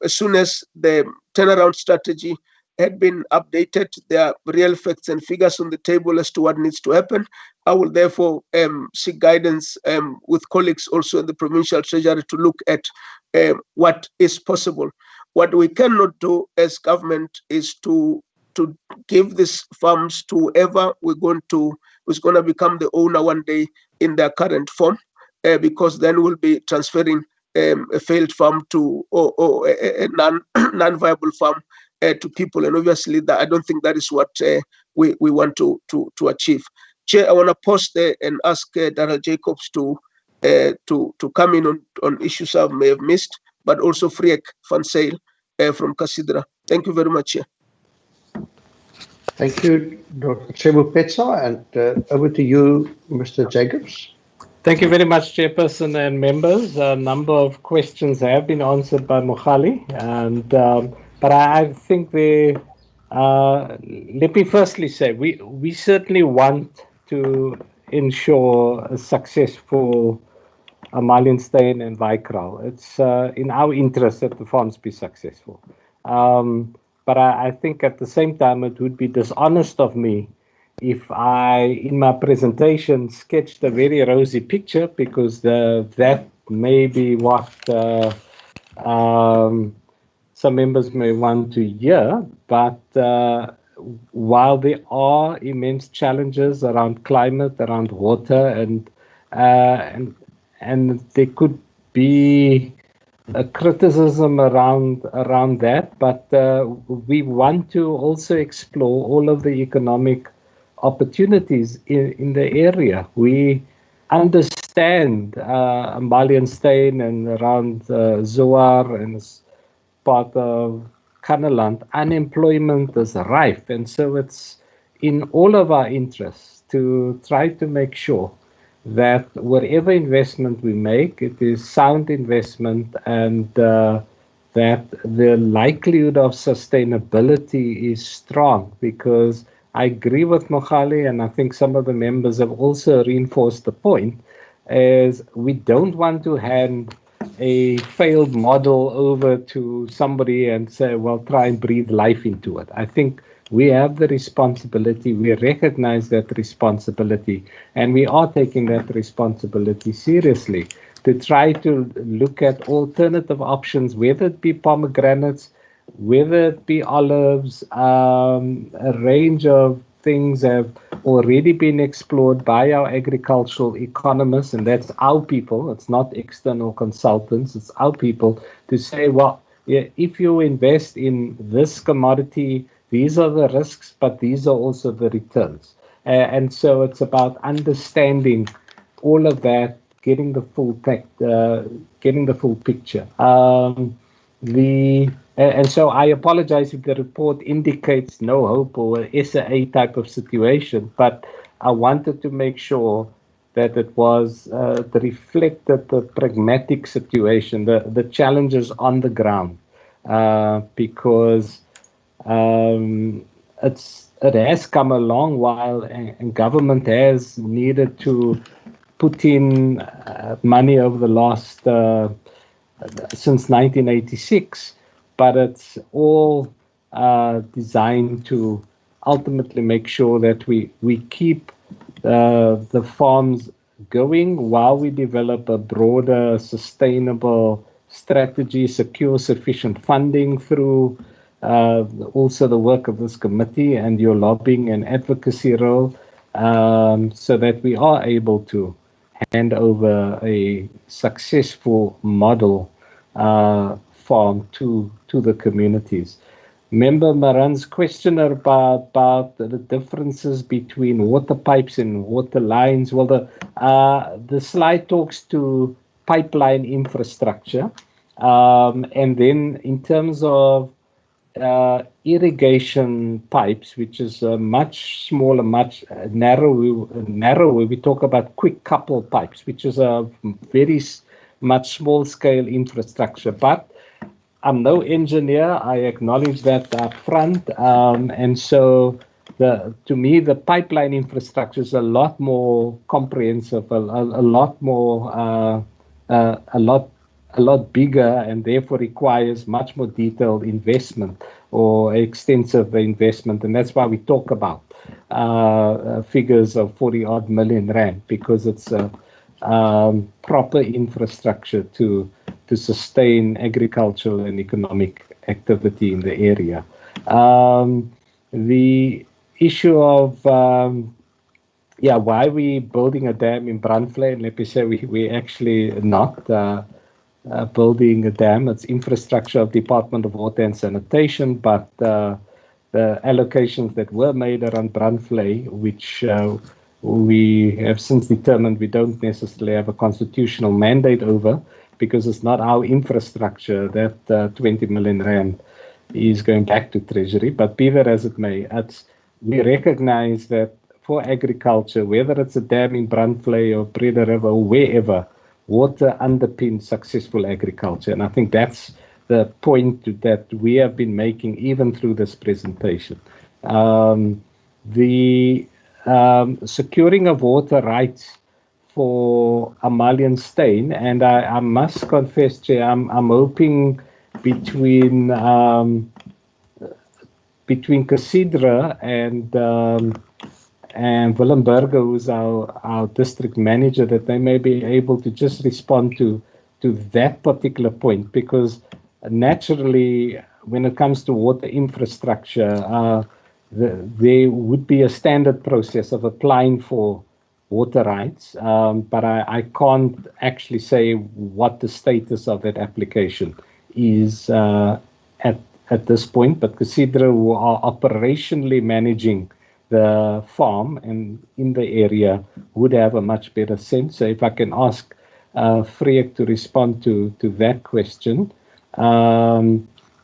Speaker 6: as soon as the turnaround strategy had been updated, there are real facts and figures on the table as to what needs to happen. I will therefore seek guidance with colleagues also in the Provincial Treasury to look at what is possible. What we cannot do as government is to give these farms to whoever who's going to become the owner one day in their current form, because then we'll be transferring a failed farm to or a non-viable farm to people, and obviously that I don't think that is what we want to achieve. Chair, I want to pause there and ask Darrell Jacobs to come in on issues I may have missed, but also Friek van Zyl from Cathedral. Thank you very much, Chair.
Speaker 1: Thank you, Dr. Sebupetsa, and over to you, Mr. Jacobs.
Speaker 11: Thank you very much, Chairperson and members. A number of questions have been answered by Mogali, and but I think let me firstly say we certainly want to ensure a successful Malianstein and Vegetation. It's in our interest that the farms be successful. But I think at the same time it would be dishonest of me if I, in my presentation, sketched a very rosy picture, because that may be what some members may want to hear. But while there are immense challenges around climate, around water, and there could be a criticism around that, but we want to also explore all of the economic opportunities in the area. We understand Malianstein and around Zoar and part of Kanaland, unemployment is rife, and so it's in all of our interests to try to make sure that whatever investment we make, it is sound investment, and that the likelihood of sustainability is strong, because I agree with Mogali, and I think some of the members have also reinforced the point, is we don't want to hand a failed model over to somebody and say, well, try and breathe life into it. I think we have the responsibility, we recognize that responsibility, and we are taking that responsibility seriously to try to look at alternative options, whether it be pomegranates, whether it be olives. A range of things have already been explored by our agricultural economists, and that's our people. It's not external consultants, it's our people to say, well, yeah, if you invest in this commodity, these are the risks, but these are also the returns. And so it's about understanding all of that, getting the full picture. And so I apologize if the report indicates no hope or SAA type of situation, but I wanted to make sure that it was reflected the pragmatic situation, the challenges on the ground, because it has come a long while, and government has needed to put in money over the last since 1986, but it's all designed to ultimately make sure that we keep the farms going while we develop a broader, sustainable strategy, secure sufficient funding through also the work of this committee and your lobbying and advocacy role, so that we are able to hand over a successful model farm to the communities. Member Maran's question about the differences between water pipes and water lines. Well, the slide talks to pipeline infrastructure, and then in terms of irrigation pipes, which is much smaller, much narrower. We talk about quick couple pipes, which is a very much small scale infrastructure. But I'm no engineer. I acknowledge that up front, and so to me the pipeline infrastructure is a lot more comprehensive, a lot bigger, and therefore requires much more detailed investment or extensive investment. And that's why we talk about figures of 40-odd million rand, because it's a proper infrastructure to sustain agricultural and economic activity in the area. The issue of why we building a dam in Brandvlei, and let me say we actually not building a dam. It's infrastructure of Department of Water and Sanitation, but the allocations that were made around Brandvlei, which we have since determined we don't necessarily have a constitutional mandate over, because it's not our infrastructure, that 20 million rand is going back to Treasury. But be that as it may, we recognize that for agriculture, whether it's a dam in Brandvlei or Breda River or wherever, water underpins successful agriculture. And I think that's the point that we have been making even through this presentation. The securing of water rights for Malianstein, and I must confess, Chair, I'm hoping between Cathedral and Willem Burger, who's our district manager, that they may be able to just respond to that particular point, because naturally, when it comes to water infrastructure, there would be a standard process of applying for water rights, but I can't actually say what the status of that application is at this point. But Cathedral, who are operationally managing the farm and in the area, would have a much better sense. So if I can ask Freek to respond to that question.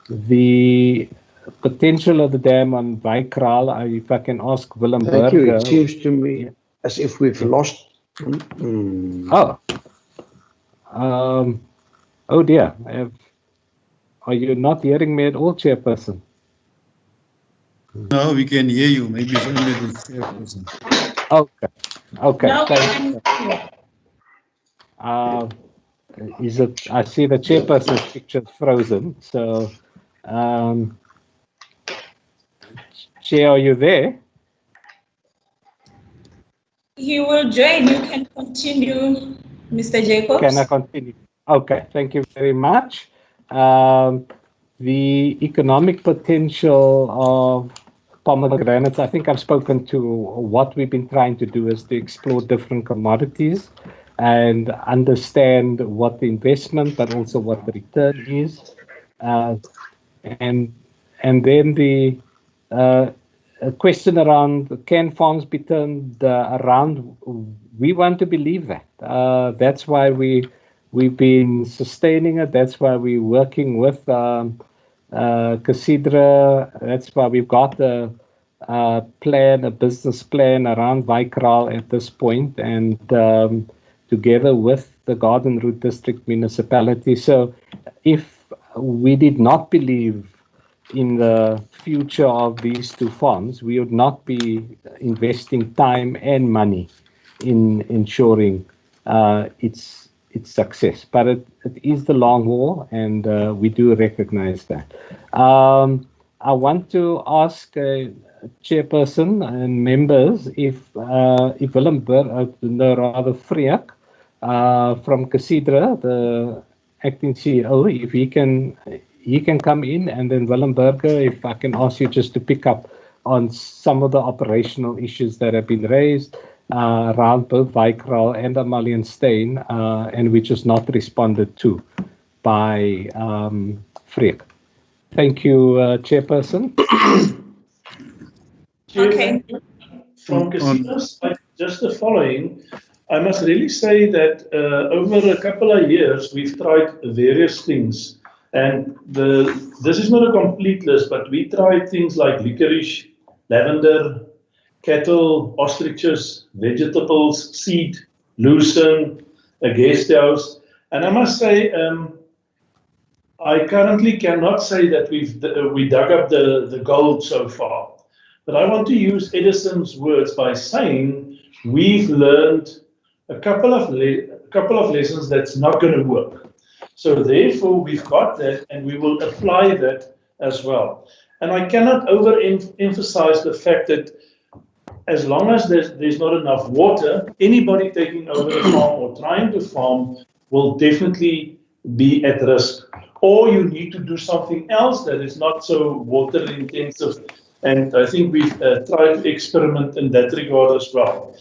Speaker 11: The potential of the dam on Vaikraal, if I can ask Willem
Speaker 1: Thank you.
Speaker 11: Burger.
Speaker 1: It seems to me as if we've lost.
Speaker 11: Oh dear. Are you not hearing me at all, Chairperson?
Speaker 4: No, we can hear you. Maybe it's only the chairperson.
Speaker 11: Okay. Okay.
Speaker 3: Now
Speaker 11: Thank you. Is it? I see the chairperson's picture frozen. So, Chair, are you there?
Speaker 3: he will join. You can continue, Mr. Jacobs.
Speaker 11: Can I continue? Okay. Thank you very much. The economic potential of pomegranates, I think I've spoken to what we've been trying to do is to explore different commodities and understand what the investment, but also what the return is. And then the question around, can farms be turned around? We want to believe that. That's why we've been sustaining it. That's why we're working with Cathedral. That's why we've got a business plan around Vegetation at this point, and together with the Garden Route District Municipality. So if we did not believe in the future of these two farms, we would not be investing time and money in ensuring its success. But it is the long haul, and we do recognize that. I want to ask Chairperson and members if Willem Freek from Cathedral, the acting CEO, if he can come in, and then Willem Burger, if I can ask you just to pick up on some of the operational issues that have been raised around both Vegetation and the Malianstein, and which is not responded to by Freek. Thank you, Chairperson.
Speaker 3: Okay.
Speaker 8: From casinos, just the following. I must really say that over a couple of years, we've tried various things. And this is not a complete list, but we tried things like licorice, lavender, cattle, ostriches, vegetables, seed, lucerne, a guest house. And I must say, I currently cannot say that we dug up the gold so far. But I want to use Edison's words by saying we've learned a couple of lessons that's not going to work. So therefore, we've got that, and we will apply that as well. And I cannot overemphasize the fact that as long as there's not enough water, anybody taking over the farm or trying to farm will definitely be at risk. Or you need to do something else that is not so water intensive. And I think we've tried to experiment in that regard as well.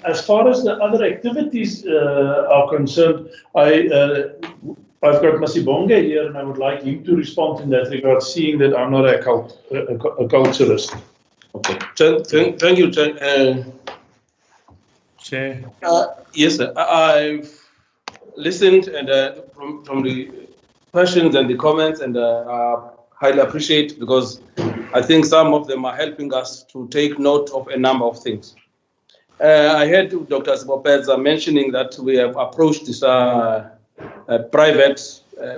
Speaker 8: As far as the other activities are concerned, I've got Masibonge here, and I would like him to respond in that regard, seeing that I'm not a culturist.
Speaker 7: Okay. Thank you, Chair.
Speaker 4: Chair.
Speaker 7: Yes, sir. I've listened and from the questions and the comments, and highly appreciate, because I think some of them are helping us to take note of a number of things. I heard Dr. Sibopeza mentioning that we have approached these private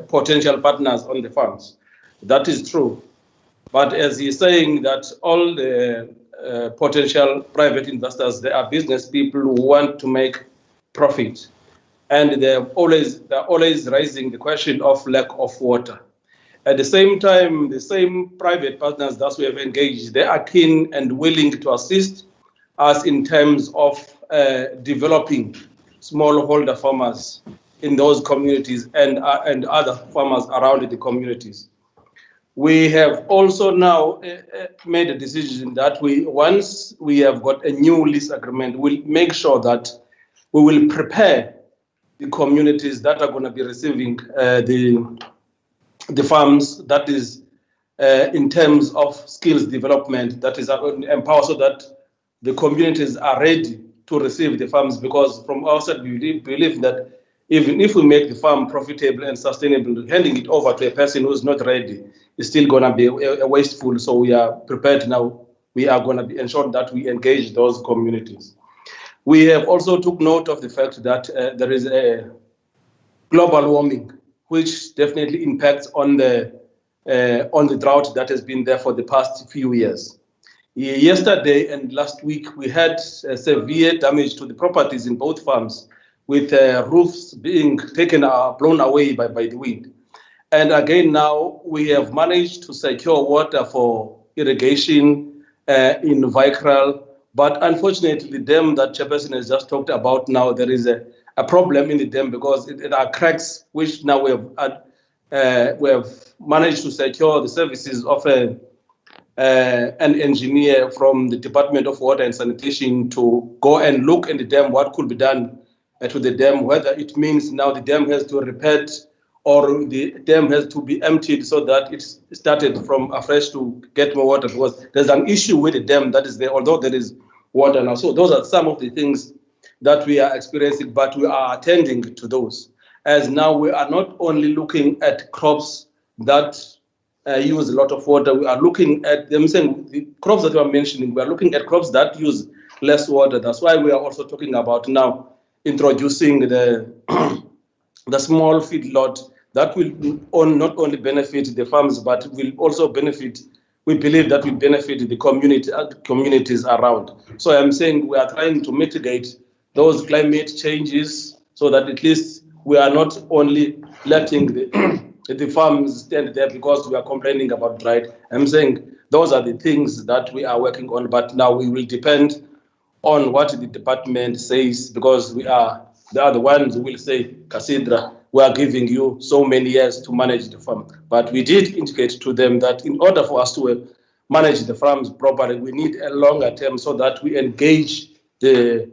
Speaker 7: potential partners on the farms. That is true. But as he's saying that all the potential private investors, they are business people who want to make profit. And they're always raising the question of lack of water. At the same time, the same private partners that we have engaged, they are keen and willing to assist us in terms of developing smallholder farmers in those communities and other farmers around the communities. We have also now made a decision that once we have got a new lease agreement, we'll make sure that we will prepare the communities that are going to be receiving the farms, that is in terms of skills development, that is empower so that the communities are ready to receive the farms, because from our side we believe that even if we make the farm profitable and sustainable, handing it over to a person who's not ready is still going to be a wasteful. So we are prepared now. We are going to be ensured that we engage those communities. We have also took note of the fact that there is a global warming, which definitely impacts on the on the drought that has been there for the past few years. Yesterday and last week, we had severe damage to the properties in both farms, with roofs being blown away by the wind. And again, now we have managed to secure water for irrigation in Vicral. But unfortunately, the dam that Jefferson has just talked about now, there is a problem in the dam because there are cracks, which now we have managed to secure the services of an engineer from the Department of Water and Sanitation to go and look in the dam what could be done to the dam, whether it means now the dam has to repair or the dam has to be emptied so that it started from afresh to get more water, because there's an issue with the dam that is there, although there is water now. So those are some of the things that we are experiencing, but we are attending to those. As now we are not only looking at crops that use a lot of water, we are looking at them saying the crops that you are mentioning, we are looking at crops that use less water. That's why we are also talking about now introducing the small feedlot that will not only benefit the farms, but will also benefit, we believe that will benefit the communities around. So I'm saying we are trying to mitigate those climate changes so that at least we are not only letting the farms stand there because we are complaining about drought. I'm saying those are the things that we are working on, but now we will depend on what the department says, because they are the ones who will say, Cathedral, we are giving you so many years to manage the farm. But we did indicate to them that in order for us to manage the farms properly, we need a longer term so that we engage the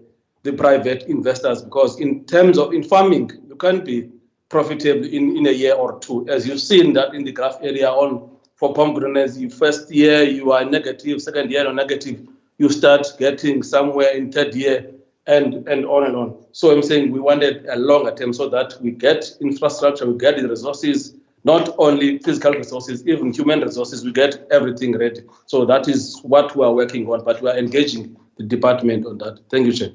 Speaker 7: private investors, because in terms of farming, you can't be profitable in a year or two. As you've seen that in the graph area for pomegranates, the first year you are negative, second year you're negative, you start getting somewhere in third year, and on and on. So I'm saying we wanted a longer term so that we get infrastructure, we get the resources, not only physical resources, even human resources, we get everything ready. So that is what we are working on, but we are engaging the department on that. Thank you, Chair.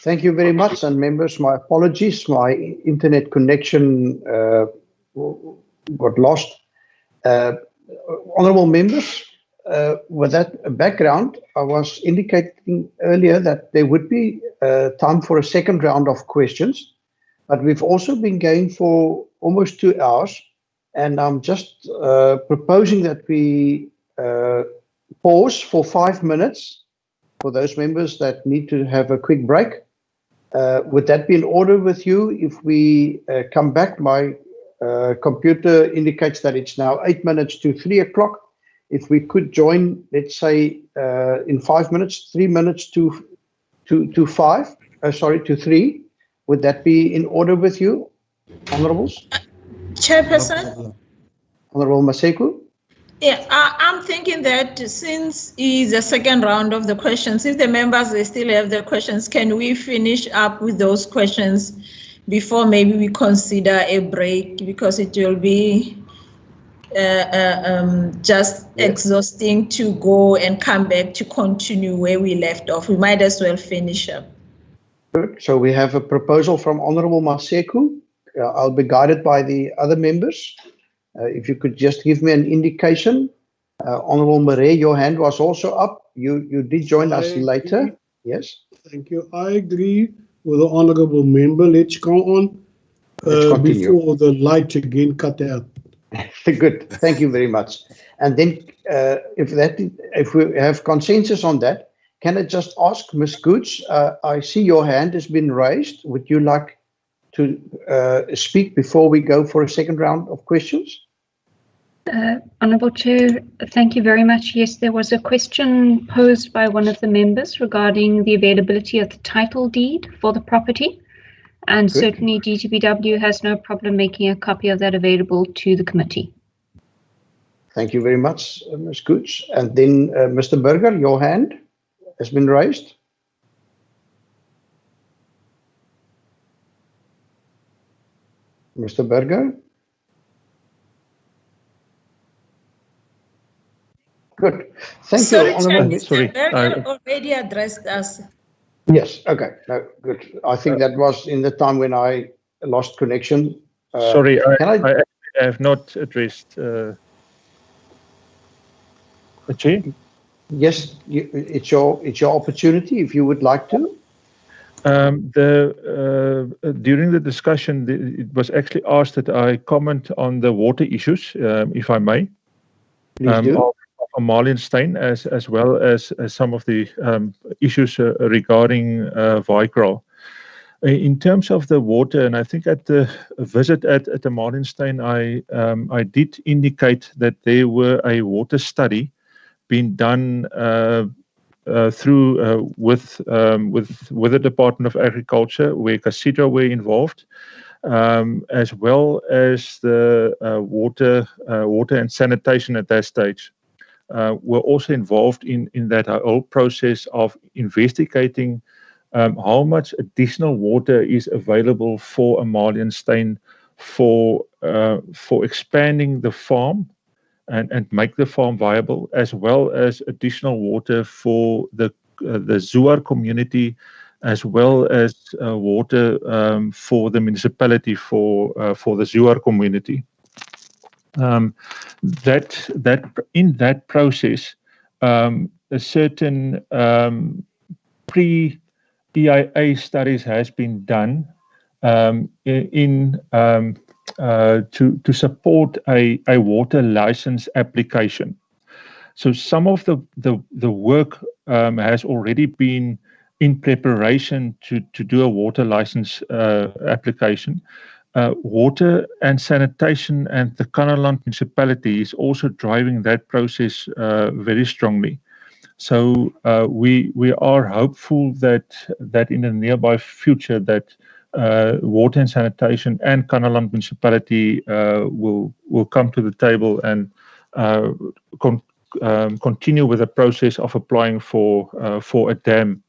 Speaker 1: Thank you very much. And members, my apologies, my internet connection got lost. Honourable members, with that background, I was indicating earlier that there would be time for a second round of questions, but we've also been going for almost 2 hours, and I'm just proposing that we pause for 5 minutes for those members that need to have a quick break. Would that be in order with you? If we come back, my computer indicates that it's now 8 minutes to 3 o'clock. If we could join, let's say, in 5 minutes, 3 minutes to 3, would that be in order with you, Honourables?
Speaker 3: Chairperson?
Speaker 1: Honourable Maseko?
Speaker 3: Yeah, I'm thinking that since it's the second round of the questions, if the members they still have their questions, can we finish up with those questions before maybe we consider a break, because it will be just exhausting to go and come back to continue where we left off. We might as well finish up.
Speaker 1: Good. So we have a proposal from Honourable Maseko. I'll be guided by the other members. If you could just give me an indication. Honourable Murray, your hand was also up. You did join us later. Yes.
Speaker 13: Thank you. I agree with the Honourable member. Let's go on before the light again cut out.
Speaker 1: Good. Thank you very much. And then if we have consensus on that, can I just ask Ms. Gooch, I see your hand has been raised. Would you like to speak before we go for a second round of questions?
Speaker 9: Honourable Chair, thank you very much. Yes, there was a question posed by one of the members regarding the availability of the title deed for the property. And
Speaker 1: Good.
Speaker 9: Certainly DTBW has no problem making a copy of that available to the committee.
Speaker 1: Thank you very much, Ms. Gooch. And then Mr. Burger, your hand has been raised. Mr. Burger? Good. Thank you, Honourable.
Speaker 3: Sorry, Berger already addressed us.
Speaker 1: Yes, okay. No, good. I think that was in the time when I lost connection.
Speaker 11: Sorry, I
Speaker 14: have not addressed. Chair?
Speaker 1: Yes, it's your opportunity if you would like to.
Speaker 14: During the discussion, it was actually asked that I comment on the water issues, if I may.
Speaker 1: Please do.
Speaker 14: Of Malianstein, as well as some of the issues regarding Vicral. In terms of the water, and I think at the visit at the Malianstein, I did indicate that there were a water study being done through with the Department of Agriculture, where Cathedral were involved, as well as the water and sanitation at that stage. Were also involved in that whole process of investigating how much additional water is available for a Malianstein for expanding the farm and make the farm viable, as well as additional water for the Zuar community, as well as water for the municipality for the Zuar community. That in that process, a certain pre-EIA studies has been done to support a water license application. So some of the work has already been in preparation to do a water license application. Water and sanitation and the Kannaland municipality is also driving that process very strongly. So we are hopeful that in the nearby future that water and sanitation and Kannaland municipality will come to the table and continue with the process of applying for a dam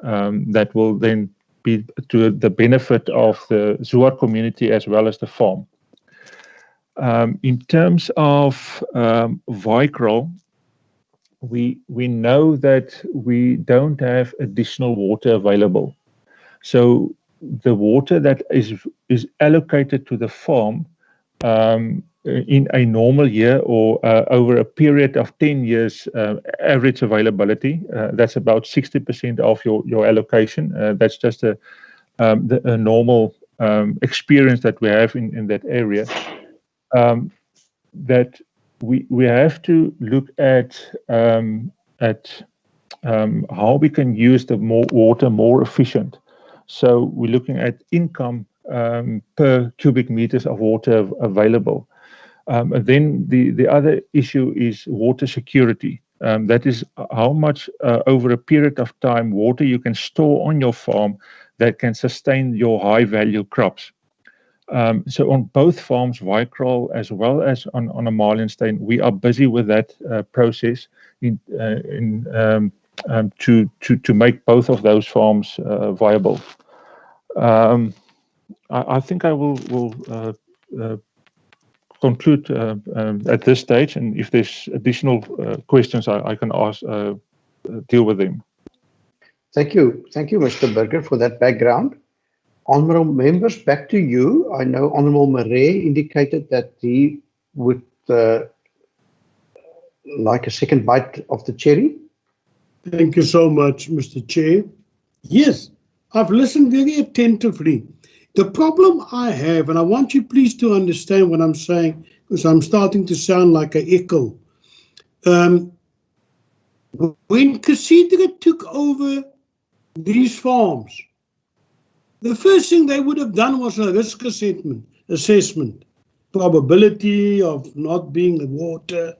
Speaker 14: that will then be to the benefit of the Zuar community as well as the farm. In terms of Vicral, we know that we don't have additional water available. So the water that is allocated to the farm in a normal year or over a period of 10 years average availability, that's about 60% of your allocation. That's just a normal experience that we have in that area. That we have to look at how we can use the water more efficient. So we're looking at income per cubic meters of water available. And then the other issue is water security. That is how much over a period of time water you can store on your farm that can sustain your high value crops. So on both farms, Vicral as well as on a Malianstein, we are busy with that process to make both of those farms viable. I think I will conclude at this stage, and if there's additional questions, I can ask deal with them.
Speaker 1: Thank you, Mr. Burger, for that background. Honourable members, back to you. I know Honourable Murray indicated that he would like a second bite of the cherry.
Speaker 13: Thank you so much, Mr. Chair. Yes, I've listened very attentively. The problem I have, and I want you please to understand what I'm saying, because I'm starting to sound like an echo. When Cathedral took over these farms, the first thing they would have done was a risk assessment, probability of not being the water,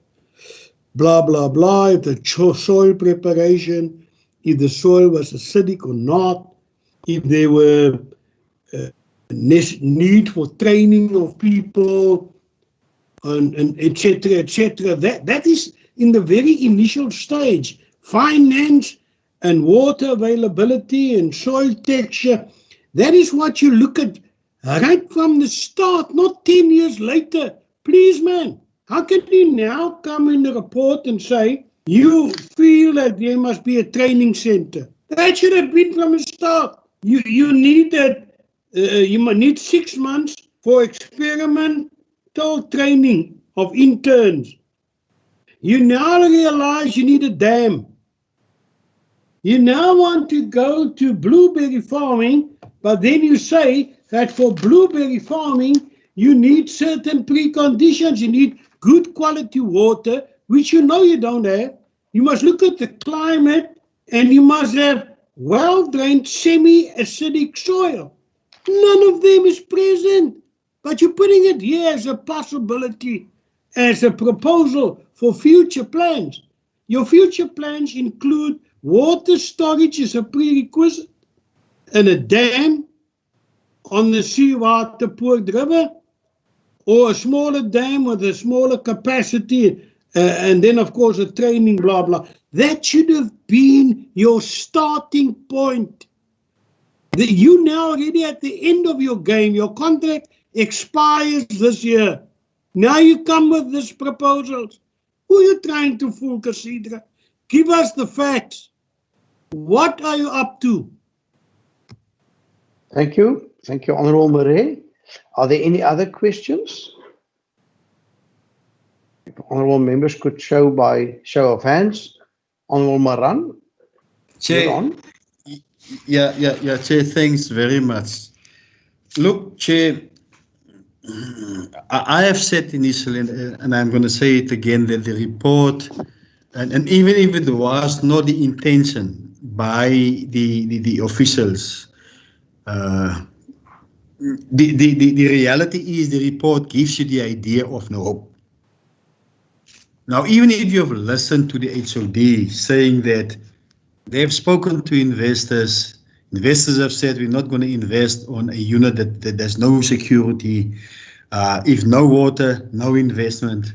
Speaker 13: blah, blah, blah, if the soil preparation, if the soil was acidic or not, if there were need for training of people, and etc., etc. That is in the very initial stage. Finance and water availability and soil texture, that is what you look at right from the start, not 10 years later. Please, man, how can you now come in the report and say you feel that there must be a training center? That should have been from the start. You need that. You might need 6 months for experiment, total training of interns. You now realize you need a dam. You now want to go to blueberry farming, but then you say that for blueberry farming, you need certain preconditions. You need good quality water, which you know you don't have. You must look at the climate, and you must have well-drained, semi-acidic soil. None of them is present, but you're putting it here as a possibility, as a proposal for future plans. Your future plans include water storage as a prerequisite and a dam on the seawater Poort River, or a smaller dam with a smaller capacity, and then of course a training, blah, blah. That should have been your starting point. You now already at the end of your game, your contract expires this year. Now you come with these proposals. Who are you trying to fool, Cathedral? Give us the facts. What are you up to?
Speaker 1: Thank you. Thank you, Honourable Murray. Are there any other questions? If honourable members could show by show of hands. Honourable Maran.
Speaker 4: Chair. Yeah, Chair, thanks very much. Look, Chair, I have said initially, and I'm going to say it again, that the report, and even if it was not the intention by the officials, the reality is the report gives you the idea of no hope. Now, even if you have listened to the HOD saying that they have spoken to investors, investors have said we're not going to invest on a unit that there's no security, if no water, no investment.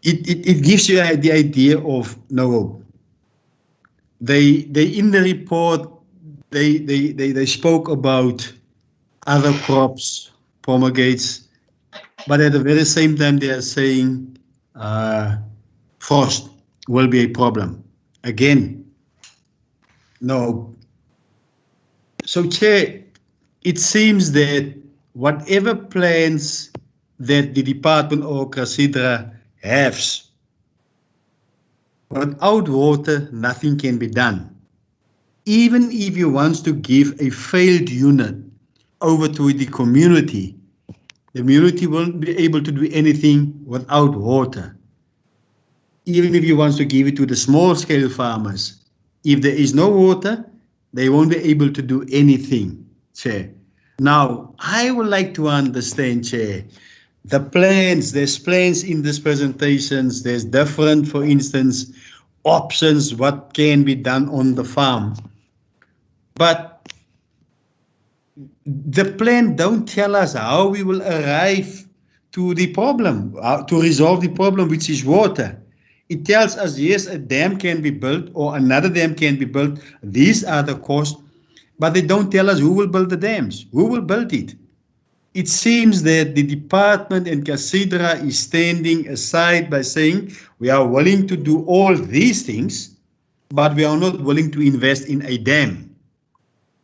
Speaker 4: It gives you the idea of no hope. They in the report they spoke about other crops, pomegranates, but at the very same time they are saying frost will be a problem. Again, no. So, Chair, it seems that whatever plans that the department or Cathedral has, without water, nothing can be done. Even if you want to give a failed unit over to the community won't be able to do anything without water. Even if you want to give it to the small-scale farmers, if there is no water, they won't be able to do anything, Chair. Now, I would like to understand, Chair, the plans, there's plans in these presentations, there's different, for instance, options, what can be done on the farm. But the plan don't tell us how we will arrive to the problem, to resolve the problem, which is water. It tells us, yes, a dam can be built or another dam can be built. These are the costs, but they don't tell us who will build the dams, who will build it. It seems that the department and Cathedral is standing aside by saying we are willing to do all these things, but we are not willing to invest in a dam.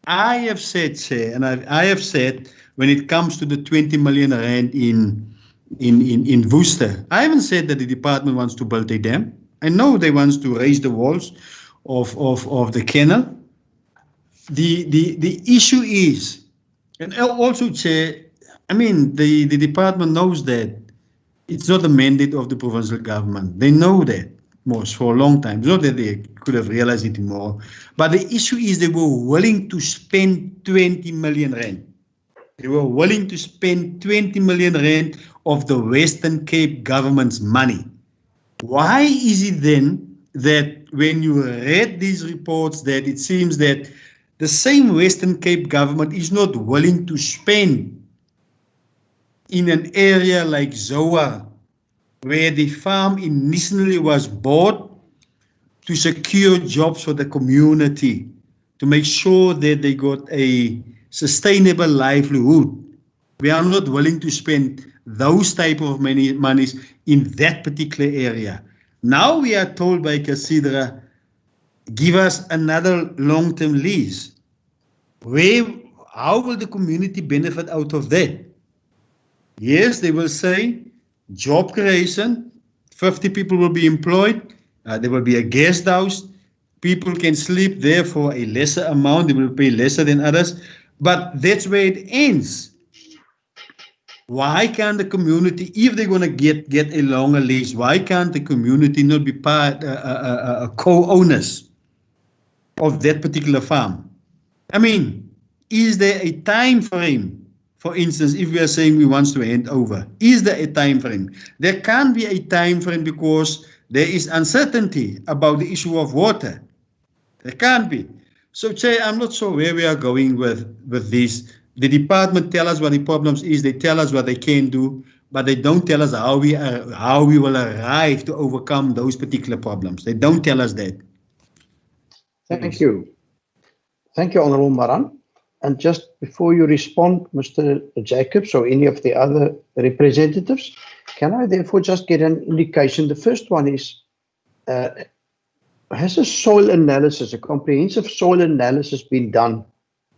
Speaker 4: I have said, Chair, and I have said when it comes to the 20 million rand in Worcester, I haven't said that the department wants to build a dam. I know they want to raise the walls of the canal. The issue is, and also, Chair, I mean, the department knows that it's not a mandate of the provincial government. They know that most for a long time. It's not that they could have realized it more. But the issue is they were willing to spend 20 million rand. They were willing to spend 20 million rand of the Western Cape government's money. Why is it then that when you read these reports that it seems that the same Western Cape government is not willing to spend in an area like Zoa, where the farm initially was bought to secure jobs for the community, to make sure that they got a sustainable livelihood. We are not willing to spend those type of monies in that particular area. Now we are told by Cathedral, give us another long-term lease. how will the community benefit out of that? Yes, they will say job creation, 50 people will be employed, there will be a guest house, people can sleep there for a lesser amount, they will pay lesser than others, but that's where it ends. Why can't the community, if they're going to get a longer lease, why can't the community not be part, co-owners of that particular farm? I mean, is there a time frame? For instance, if we are saying we want to hand over, is there a time frame? There can't be a time frame because there is uncertainty about the issue of water. There can't be. So, Chair, I'm not sure where we are going with this. The department tell us what the problems is. They tell us what they can do, but they don't tell us how we will arrive to overcome those particular problems. They don't tell us that.
Speaker 1: Thank you. Thank you, Honourable Maran. And just before you respond, Mr. Jacobs or any of the other representatives, can I therefore just get an indication? The first one is, has a soil analysis, a comprehensive soil analysis been done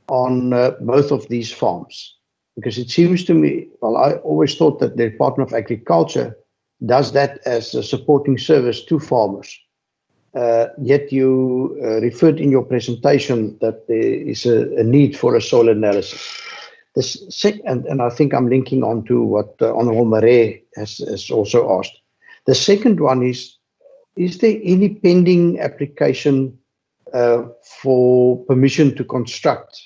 Speaker 1: on both of these farms? Because it seems to me, well, I always thought that the Department of Agriculture does that as a supporting service to farmers. Yet you referred in your presentation that there is a need for a soil analysis. And I think I'm linking on to what Honourable Marais has also asked. The second one is there any pending application for permission to construct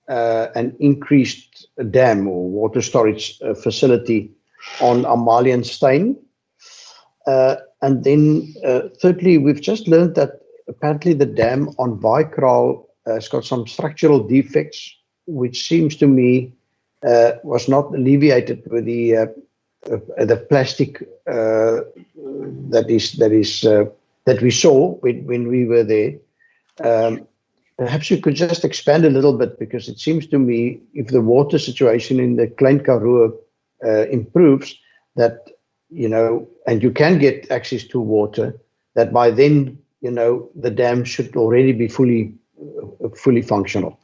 Speaker 1: an increased dam or water storage facility on Malianstein? And then thirdly, we've just learned that apparently the dam on Baikral has got some structural defects, which seems to me was not alleviated with the plastic that we saw when we were there. Perhaps you could just expand a little bit, because it seems to me if the water situation in the Klein Karoo improves, that and you can get access to water, that by then, the dam should already be fully functional.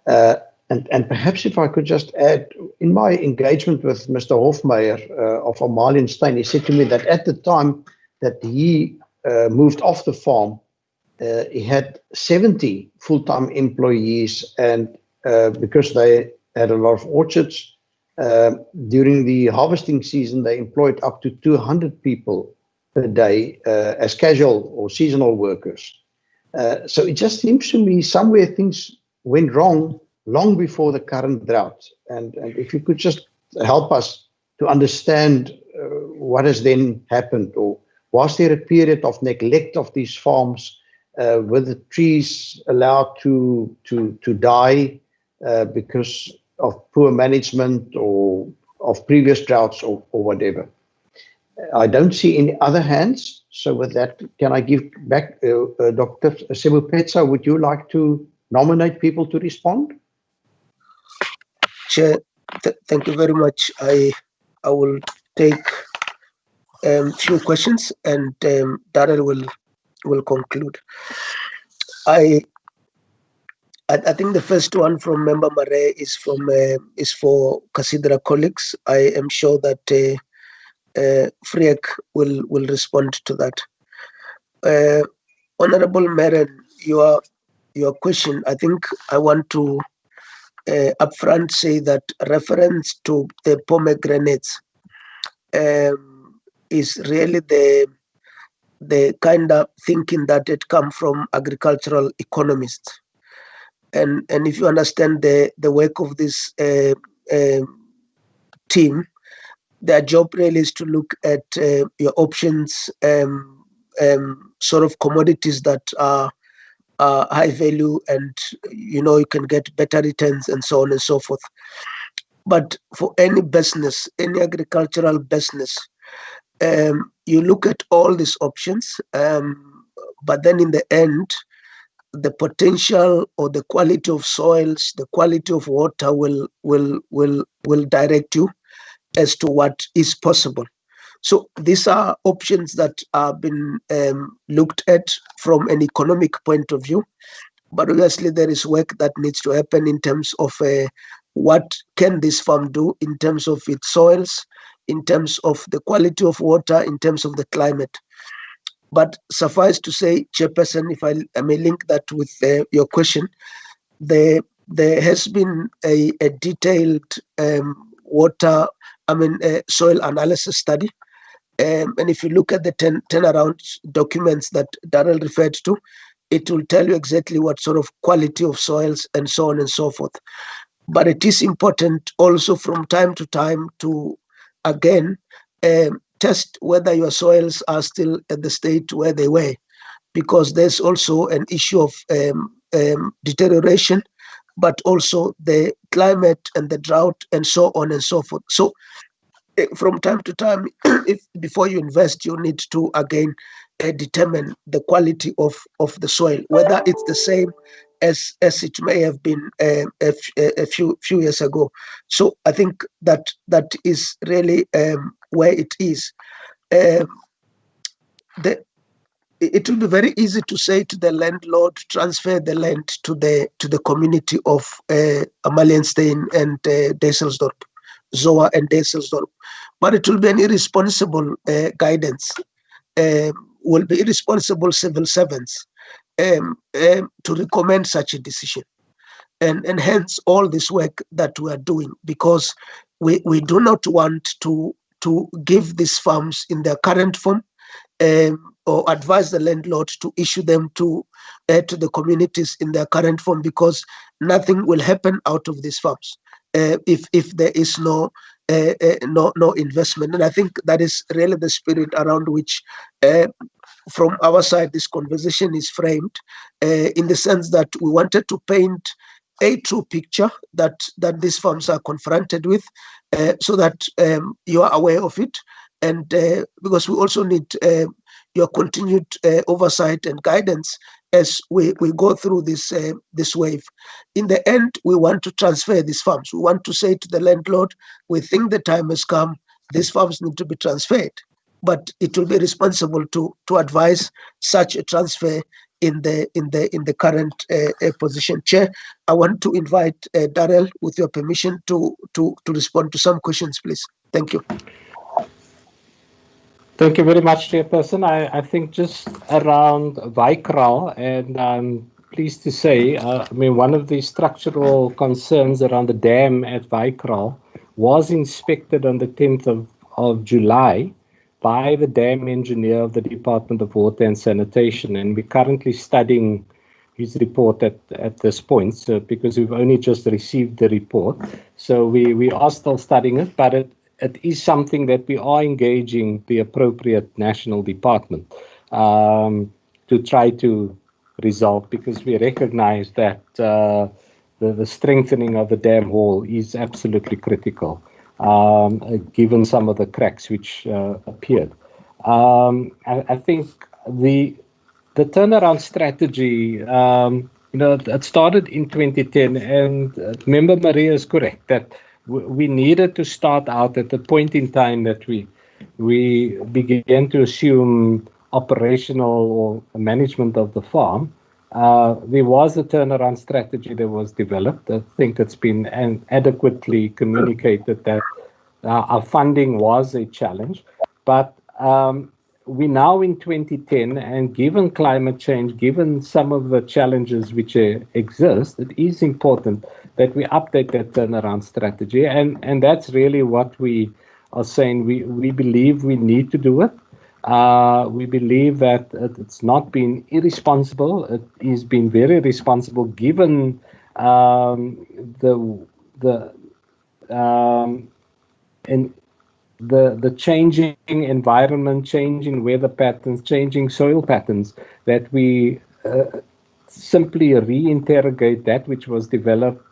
Speaker 1: And perhaps if I could just add, in my engagement with Mr. Hofmeyer of Malianstein, he said to me that at the time that he moved off the farm, he had 70 full-time employees, and because they had a lot of orchards, during the harvesting season, they employed up to 200 people per day as casual or seasonal workers. So it just seems to me somewhere things went wrong long before the current drought. And if you could just help us to understand what has then happened, or was there a period of neglect of these farms? Were the trees allowed to die because of poor management or of previous droughts or whatever? I don't see any other hands. So with that, can I give back Dr. Sebupetsa? Would you like to nominate people to respond?
Speaker 6: Chair, thank you very much. I will take a few questions, and Darrell will conclude. I think the first one from Member Marais is for Cathedral colleagues. I am sure that Friek will respond to that. Honorable Maran, your question, I think I want to upfront say that reference to the pomegranates is really the kind of thinking that it come from agricultural economists. And if you understand the work of this team, their job really is to look at your options, sort of commodities that are high value, and you can get better returns and so on and so forth. But for any business, any agricultural business, you look at all these options, but then in the end, the potential or the quality of soils, the quality of water will direct you as to what is possible. So these are options that have been looked at from an economic point of view, But obviously there is work that needs to happen in terms of what can this farm do in terms of its soils, in terms of the quality of water, in terms of the climate. But suffice to say, Chairperson, if I may link that with your question, there has been a detailed soil analysis study. And if you look at the turnaround documents that Darrell referred to, it will tell you exactly what sort of quality of soils and so on and so forth. But it is important also from time to time to, again, test whether your soils are still at the state where they were, because there's also an issue of deterioration, but also the climate and the drought and so on and so forth. So from time to time, before you invest, you need to again determine the quality of the soil, whether it's the same as it may have been a few years ago. So I think that is really where it is. It will be very easy to say to the landlord, transfer the land to the community of Malianstein and Duisseldorp, Zoa and Duisseldorp. But it will be an irresponsible guidance, will be irresponsible civil servants to recommend such a decision. And hence all this work that we are doing, because we do not want to give these farms in their current form, or advise the landlord to issue them to the communities in their current form, because nothing will happen out of these farms if there is no investment. And I think that is really the spirit around which from our side this conversation is framed, in the sense that we wanted to paint a true picture that these farms are confronted with, so that you are aware of it, and because we also need your continued oversight and guidance as we go through this wave. In the end, we want to transfer these farms. We want to say to the landlord, we think the time has come, these farms need to be transferred. But it will be responsible to advise such a transfer in the current position. Chair, I want to invite Darrell, with your permission, to respond to some questions, please. Thank you.
Speaker 11: Thank you very much, Chairperson. I think just around Vaikraal, and I'm pleased to say, one of the structural concerns around the dam at Vaikraal was inspected on the 10th of July by the dam engineer of the Department of Water and Sanitation, and we're currently studying his report at this point, so, because we've only just received the report. So we are still studying it, but it is something that we are engaging the appropriate national department to try to resolve, because we recognize that the strengthening of the dam wall is absolutely critical, given some of the cracks which appeared. I think the turnaround strategy, it started in 2010, and Member Maria is correct that we needed to start out at the point in time that we began to assume operational or management of the farm. There was a turnaround strategy that was developed. I think it's been adequately communicated that our funding was a challenge, but we're now in 2010, and given climate change, given some of the challenges which exist, it is important that we update that turnaround strategy, and that's really what we are saying. We believe we need to do it. We believe that it's not been irresponsible. It has been very responsible, given the changing environment, changing weather patterns, changing soil patterns, that we simply reinterrogate that which was developed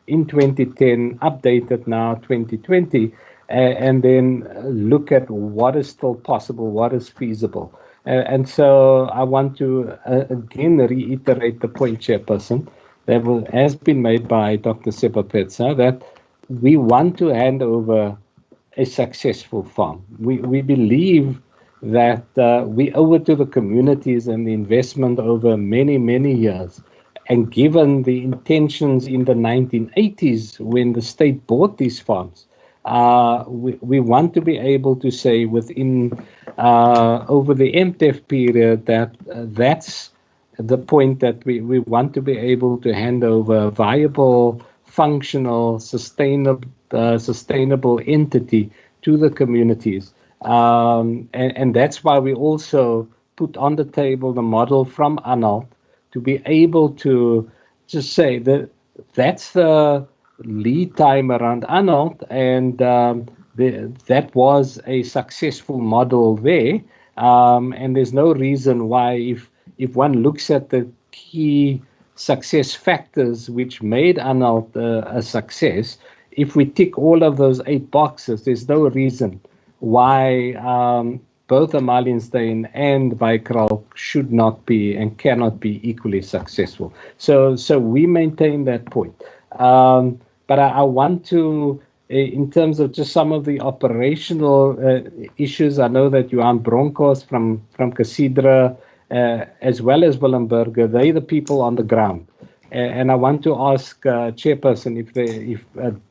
Speaker 11: in 2010, updated now 2020, and then look at what is still possible, what is feasible. And so I want to again reiterate the point, Chairperson, that has been made by Dr. Sebapetsa, that we want to hand over a successful farm. We believe that we owe it to the communities and the investment over many, many years And given the intentions in the 1980s when the state bought these farms, we want to be able to say within over the MTEF period that that's the point that we want to be able to hand over a viable, functional, sustainable entity to the communities. And that's why we also put on the table the model from Arnold to be able to just say that that's the lead time around Arnold, and that was a successful model there. And there's no reason why, if one looks at the key success factors which made Arnold a success, if we tick all of those 8 boxes, there's no reason why both the Malianstein and Vicral should not be and cannot be equally successful. So we maintain that point. But I want to, in terms of just some of the operational issues, I know that Johan Bronckhorst from Cathedral, as well as Willemberger, they're the people on the ground. And I want to ask Chairperson if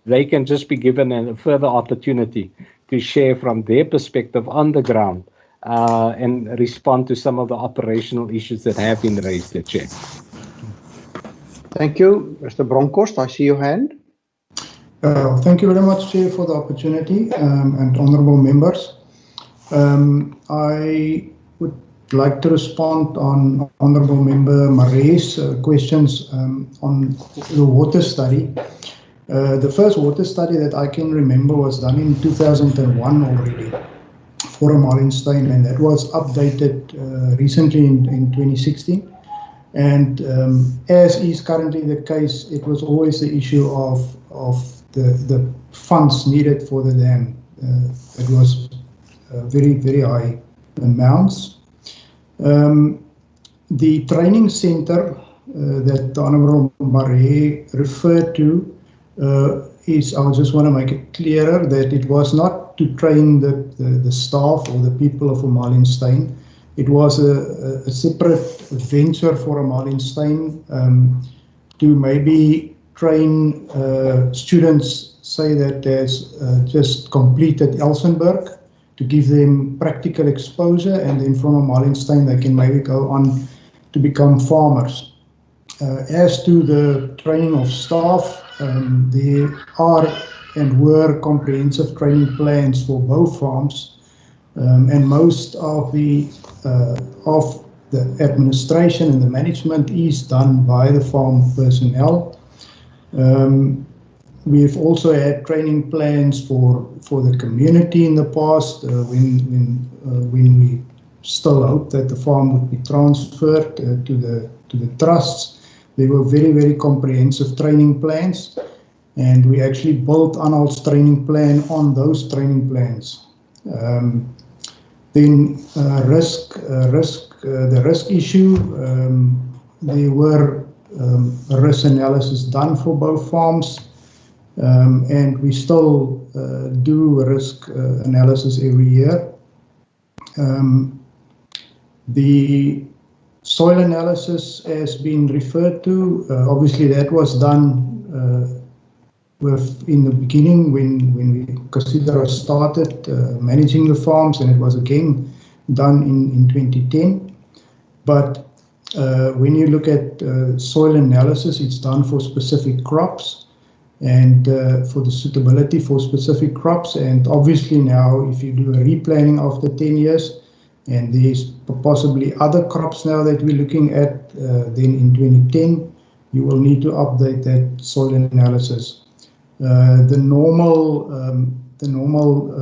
Speaker 11: they can just be given a further opportunity to share from their perspective on the ground and respond to some of the operational issues that have been raised there, Chair.
Speaker 1: Thank you, Mr. Bronkhorst. I see your hand.
Speaker 15: Thank you very much, Chair, for the opportunity and honourable members. I would like to respond on Honourable Member Marais' questions on the water study. The first water study that I can remember was done in 2001 already for Malianstein, and that was updated recently in 2016. And as is currently the case, it was always the issue of the funds needed for the dam. It was very, very high amounts. The training center that the Honourable Marais referred to is, I just want to make it clearer that it was not to train the staff or the people of Malianstein. It was a separate venture for Malianstein to maybe train students, say that has just completed Elsenburg, to give them practical exposure, and then from Malianstein they can maybe go on to become farmers. As to the training of staff, there are and were comprehensive training plans for both farms, and most of the administration and the management is done by the farm personnel. We've also had training plans for the community in the past, when we still hoped that the farm would be transferred to the trusts. There were very, very comprehensive training plans, and we actually built Arnold's training plan on those training plans. Then the risk issue, there were risk analysis done for both farms, and we still do risk analysis every year. The soil analysis has been referred to. Obviously, that was done in the beginning when Cathedral started managing the farms, and it was again done in 2010. But when you look at soil analysis, it's done for specific crops and for the suitability for specific crops. And obviously now, if you do a replanting after 10 years, and there's possibly other crops now that we're looking at, then in 2010, you will need to update that soil analysis. The normal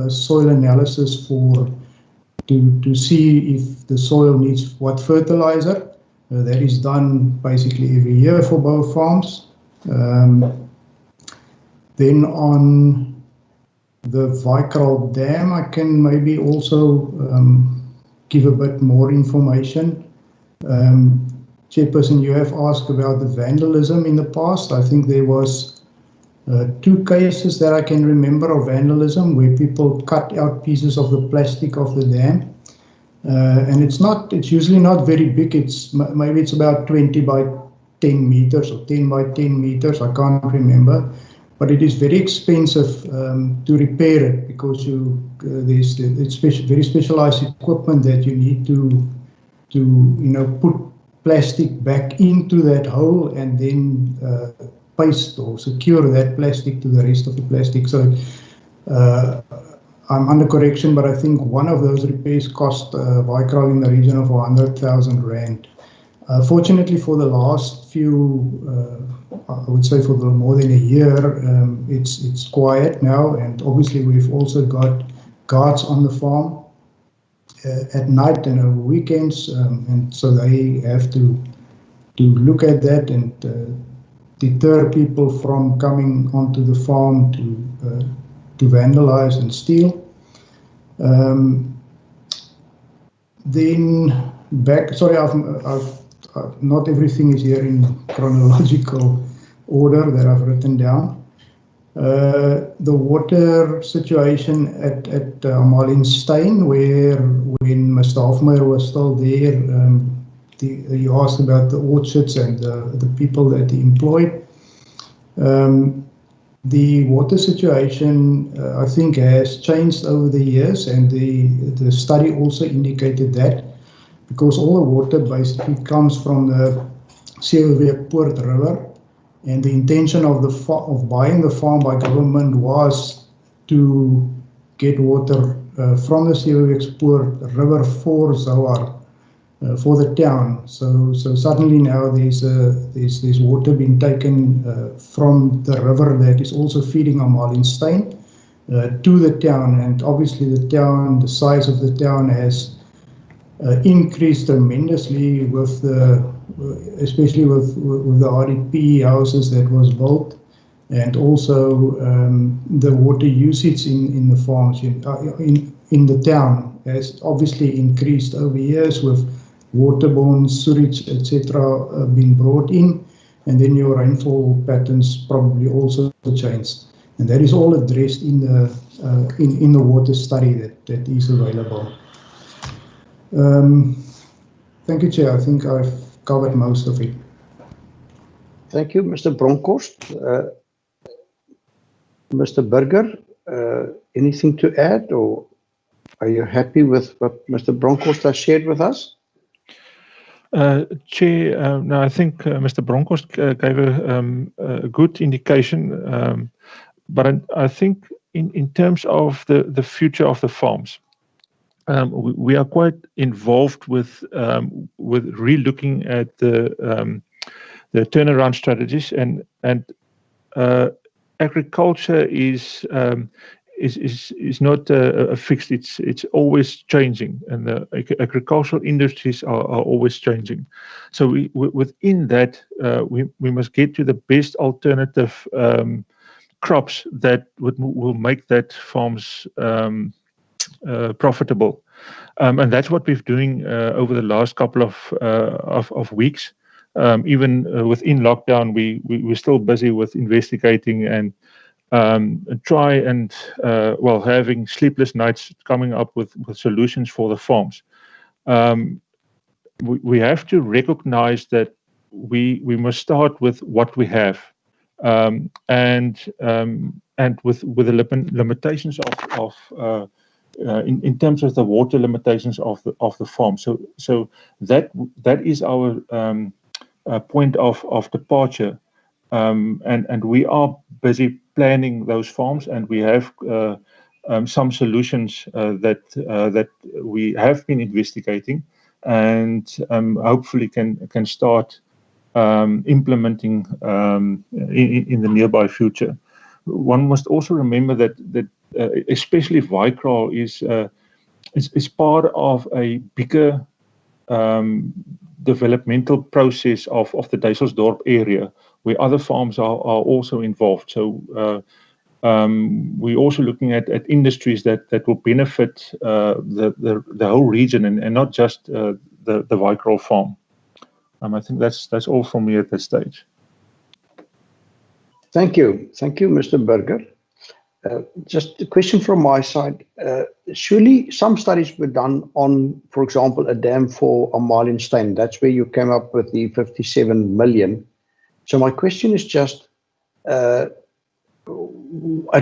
Speaker 15: soil analysis to see if the soil needs what fertilizer, that is done basically every year for both farms. Then on the Vicral Dam, I can maybe also give a bit more information. Chairperson, you have asked about the vandalism in the past. I think there was 2 cases that I can remember of vandalism where people cut out pieces of the plastic of the dam. And it's usually not very big. Maybe it's about 20 by 10 meters or 10 by 10 meters, I can't remember. But it is very expensive to repair it because there's very specialized equipment that you need to put plastic back into that hole and then paste or secure that plastic to the rest of the plastic. So I'm under correction, but I think one of those repairs cost Vicral in the region of 100,000 rand. Fortunately, for the last few, I would say for more than a year, it's quiet now, and obviously we've also got guards on the farm at night and over weekends, and so they have to look at that and deter people from coming onto the farm to vandalize and steal. Then back, sorry, I've not everything is here in chronological order that I've written down. The water situation at Malianstein, where when Mr. Hofmeyer was still there, he asked about the orchards and the people that he employed. The water situation, I think, has changed over the years, and the study also indicated that, because all the water basically comes from the Seweweekpoort River, and the intention of buying the farm by government was to get water from the Seweweekpoort River for Zoar, for the town. So suddenly now there's water being taken from the river that is also feeding on Malianstein to the town, and obviously the size of the town has increased tremendously with especially with the RDP houses that was built, and also the water usage in the farms in the town has obviously increased over years, with waterborne sewage, etc., being brought in, and then your rainfall patterns probably also changed, and that is all addressed in the water study that is available. Thank you, Chair. I think I've covered most of it.
Speaker 1: Thank you, Mr. Bronkhorst. Mr. Burger, anything to add, or are you happy with what Mr. Bronkhorst has shared with us?
Speaker 14: Chair, no, I think Mr. Bronkhorst gave a good indication, but I think in terms of the future of the farms, we are quite involved with re-looking at the turnaround strategies, and agriculture is not fixed. It's always changing, and the agricultural industries are always changing. So within that, we must get to the best alternative crops that will make that farms profitable, and that's what we're doing over the last couple of weeks. Even within lockdown, we're still busy with investigating and try and having sleepless nights coming up with solutions for the farms. We have to recognize that we must start with what we have, and with the limitations of in terms of the water limitations of the farm. So that is our point of departure, and we are busy planning those farms, and we have some solutions that we have been investigating, and hopefully can start implementing in the nearby future. One must also remember that especially Vicral is part of a bigger developmental process of the Duiselsdorp area, where other farms are also involved. So we're also looking at industries that will benefit the whole region, and not just the Vicral farm. I think that's all from me at this stage.
Speaker 1: Thank you, Mr. Burger. Just a question from my side. Surely some studies were done on, for example, a dam for Malianstein. That's where you came up with the 57 million. So my question is just, at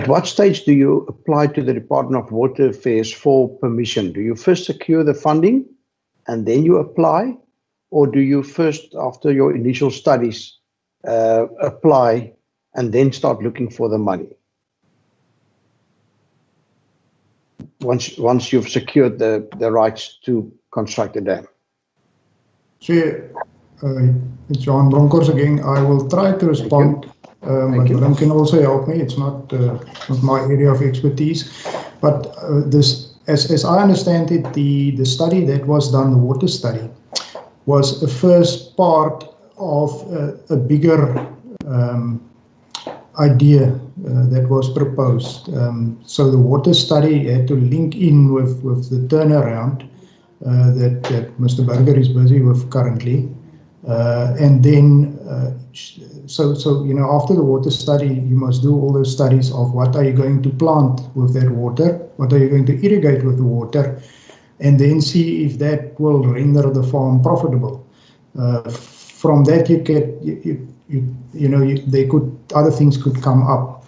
Speaker 1: what stage do you apply to the Department of Water Affairs for permission? Do you first secure the funding and then you apply? Or do you first, after your initial studies, apply and then start looking for the money? Once you've secured the rights to construct a dam.
Speaker 15: Chair, it's John Bronkhorst again. I will try to respond. But Willem can also help me. It's not my area of expertise. But this, as I understand it, the study that was done, the water study, was a first part of a bigger idea that was proposed. So the water study had to link in with the turnaround that Mr. Burger is busy with currently. And then, so you know, after the water study, you must do all the studies of what are you going to plant with that water, what are you going to irrigate with the water, and then see if that will render the farm profitable. From that, you get, there could, other things could come up.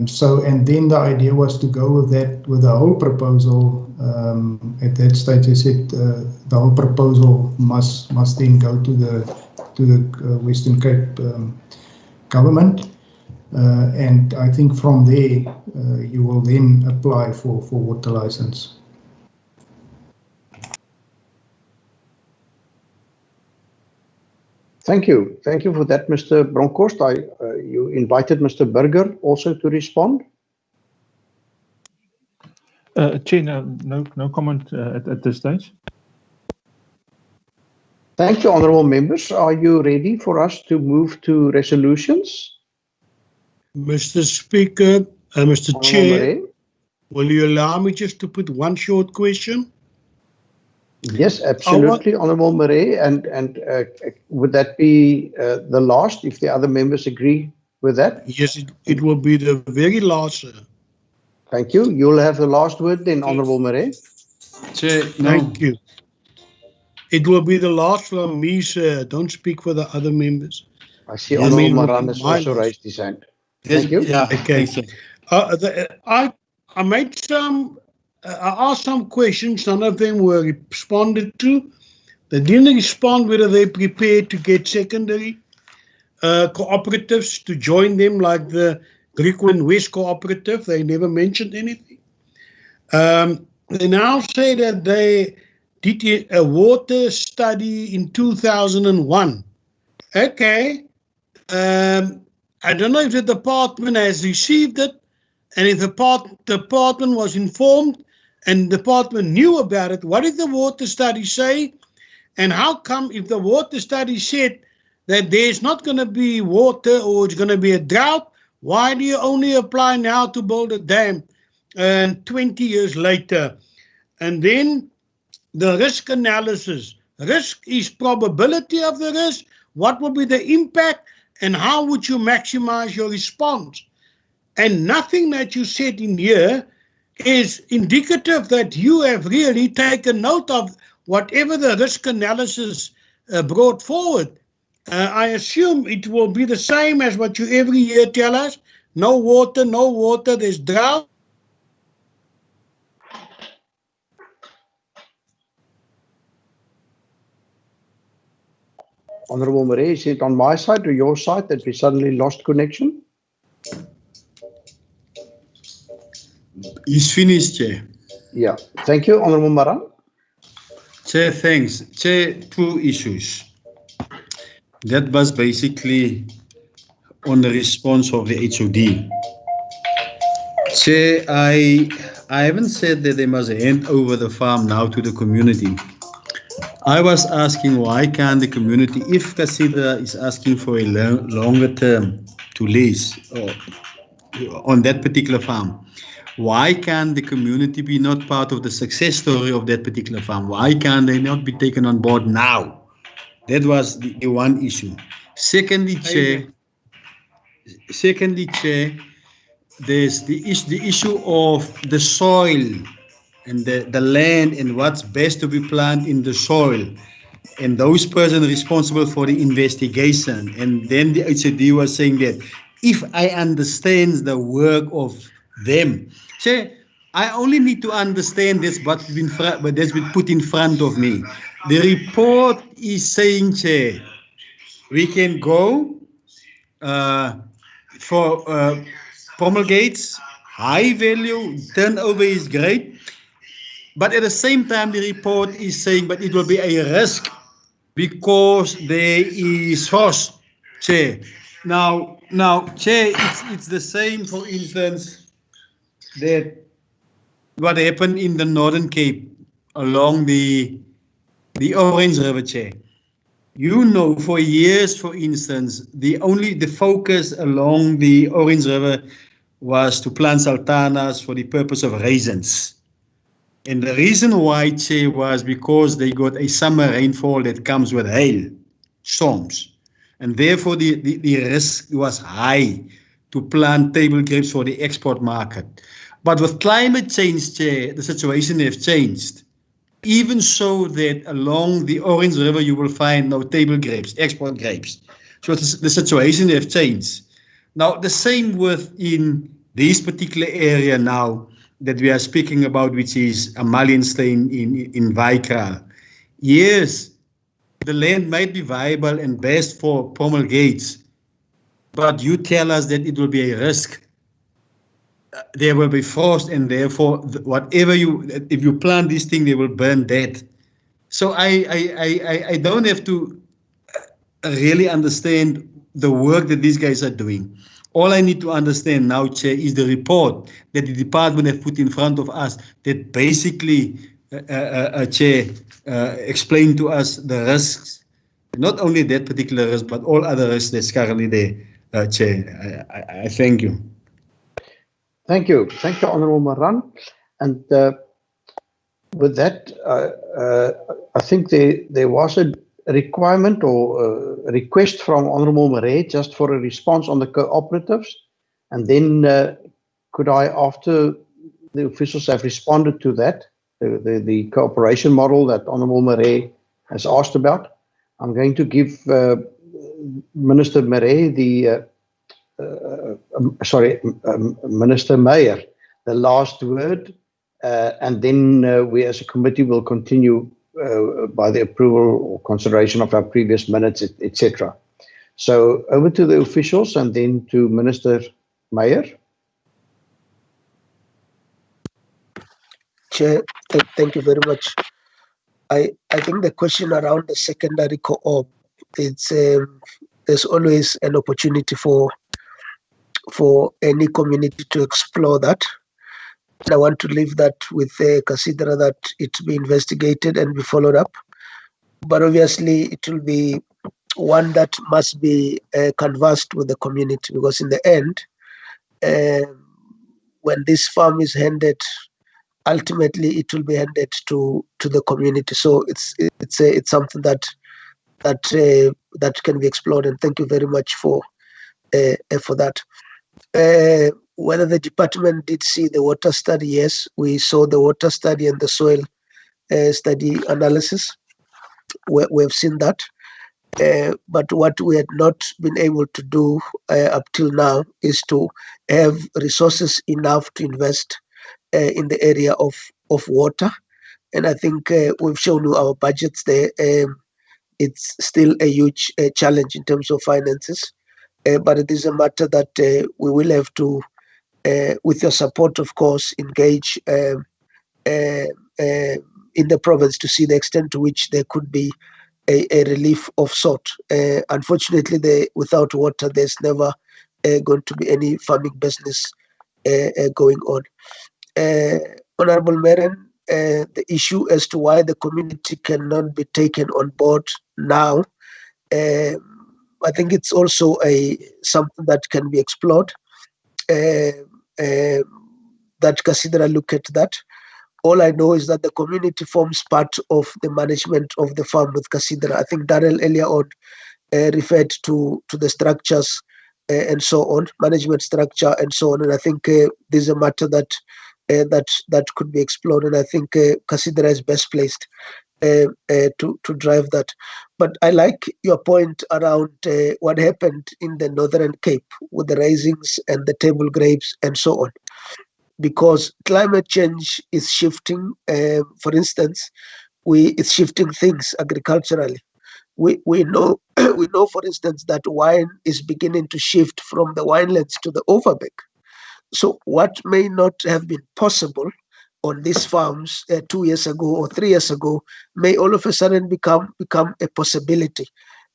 Speaker 15: So, and then the idea was to go with that, with the whole proposal. At that stage, I said the whole proposal must then go to the Western Cape government, and I think from there you will then apply for water license.
Speaker 1: Thank you for that, Mr. Bronkhorst. You invited Mr. Burger also to respond.
Speaker 14: Chair, no comment at this stage.
Speaker 1: Thank you, honourable members. Are you ready for us to move to resolutions?
Speaker 13: Mr. Speaker, Mr. Chair, will you allow me just to put one short question?
Speaker 1: Yes, absolutely, Honourable Murray. And would that be the last, if the other members agree with that?
Speaker 13: Yes, it will be the very last, sir.
Speaker 1: Thank you. You'll have the last word then, Honourable Murray.
Speaker 4: Chair, no.
Speaker 13: Thank you. It will be the last from me, sir. Don't speak for the other members.
Speaker 1: I see Honourable Maran has also raised his hand. Thank you.
Speaker 13: Yeah, okay. I made some, I asked some questions. None of them were responded to. They didn't respond whether they're prepared to get secondary cooperatives to join them, like the Griquas West Cooperative. They never mentioned anything. They now say that they did a water study in 2001. Okay. I don't know if the department has received it, and if the department was informed and the department knew about it. What did the water study say? And how come, if the water study said that there's not going to be water or it's going to be a drought, why do you only apply now to build a dam 20 years later? And then the risk analysis. Risk is probability of the risk. What will be the impact and how would you maximize your response? And nothing that you said in here is indicative that you have really taken note of whatever the risk analysis brought forward. I assume it will be the same as what you every year tell us. No water, there's drought.
Speaker 1: Honourable Murray, is it on my side or your side that we suddenly lost connection?
Speaker 4: He's finished, Chair.
Speaker 1: Yeah. Thank you, Honourable Maran.
Speaker 4: Chair, thanks. Chair, two issues. That was basically on the response of the HOD. Chair, I haven't said that they must hand over the farm now to the community. I was asking why can't the community, if Cathedral is asking for a longer term to lease on that particular farm, why can't the community be not part of the success story of that particular farm? Why can't they not be taken on board now? That was the one issue. Secondly, Chair, there's the issue of the soil and the land and what's best to be planted in the soil. and those persons responsible for the investigation. And then the HOD was saying that if I understand the work of them, Chair, I only need to understand that's that's been put in front of me. The report is saying, Chair, we can go for promulgates, high value, turnover is great. But at the same time, the report is saying, but it will be a risk because there is frost, Chair. Now, Chair, it's the same, for instance, that what happened in the Northern Cape along the Orange River, Chair. You know, for years, for instance, the focus along the Orange River was to plant sultanas for the purpose of raisins. And the reason why, Chair, was because they got a summer rainfall that comes with hail, storms. And therefore, the risk was high to plant table grapes for the export market. But with climate change, Chair, the situation has changed. Even so that along the Orange River, you will find no table grapes, export grapes. So the situation has changed. Now, the same within this particular area now that we are speaking about, which is a Malianstein in Vaikra. Yes, the land might be viable and best for promulgates, but you tell us that it will be a risk. There will be frost, and therefore, whatever if you plant this thing, they will burn dead. So I don't have to really understand the work that these guys are doing. All I need to understand now, Chair, is the report that the department have put in front of us that basically, Chair, explain to us the risks, not only that particular risk, but all other risks that's currently there, Chair. I thank you.
Speaker 1: Thank you. Thank you, Honourable Maran. And with that, I think there was a requirement or a request from Honourable Marais just for a response on the cooperatives. And then could I, after the officials have responded to that, the cooperation model that Honourable Marais has asked about, I'm going to give Minister Marais Minister Meyer the last word, and then we as a committee will continue by the approval or consideration of our previous minutes, etc. So over to the officials and then to Minister Meyer.
Speaker 6: Chair, thank you very much. I think the question around the secondary co-op, there's always an opportunity for any community to explore that. I want to leave that with Cathedral, that it be investigated and be followed up. But obviously, it will be one that must be canvassed with the community, because in the end, when this farm is handed, ultimately it will be handed to the community. So it's something that can be explored. And thank you very much for that. Whether the department did see the water study, yes, we saw the water study and the soil study analysis. We've seen that. But what we had not been able to do up till now is to have resources enough to invest in the area of water. And I think we've shown you our budgets there. It's still a huge challenge in terms of finances. But it is a matter that we will have to, with your support, of course, engage in the province to see the extent to which there could be a relief of sort. Unfortunately, without water, there's never going to be any farming business going on. Honourable Maran, the issue as to why the community cannot be taken on board now, I think it's also something that can be explored. That Cathedral look at that. All I know is that the community forms part of the management of the farm with Cathedral. I think Darrell earlier on referred to the structures and so on, management structure and so on. And I think this is a matter that could be explored. And I think Cathedral is best placed to drive that. But I like your point around what happened in the Northern Cape with the raisings and the table grapes and so on, because climate change is shifting. For instance, it's shifting things agriculturally. We know we know, for instance, that wine is beginning to shift from the winelands to the overbeck. So what may not have been possible on these farms 2 years ago or 3 years ago may all of a sudden become a possibility.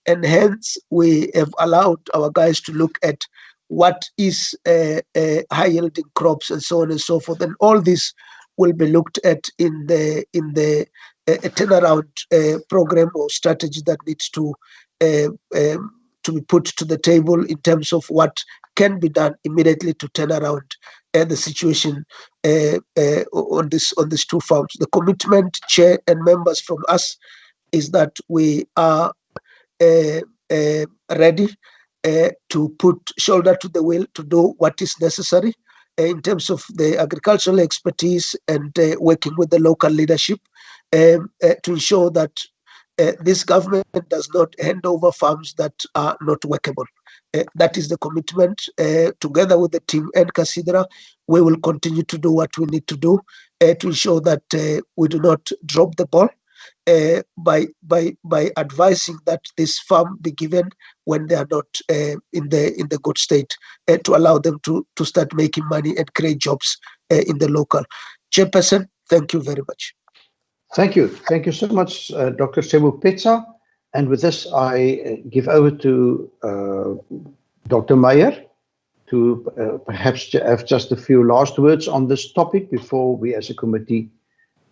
Speaker 6: And hence we have allowed our guys to look at what is high yielding crops and so on and so forth. And all this will be looked at in the turnaround program or strategy that needs to be put to the table in terms of what can be done immediately to turn around the situation on these two farms. The commitment, Chair and members, from us is that we are ready to put shoulder to the wheel to do what is necessary in terms of the agricultural expertise and working with the local leadership to ensure that this government does not hand over farms that are not workable. That is the commitment. Together with the team and Cathedral, we will continue to do what we need to do to ensure that we do not drop the ball by advising that this farm be given when they are not in the good state, to allow them to start making money and create jobs in the local. Chairperson, thank you very much.
Speaker 1: Thank you. Thank you so much, Dr. Sebupetsa. And with this, I give over to Dr. Meyer to perhaps have just a few last words on this topic before we as a committee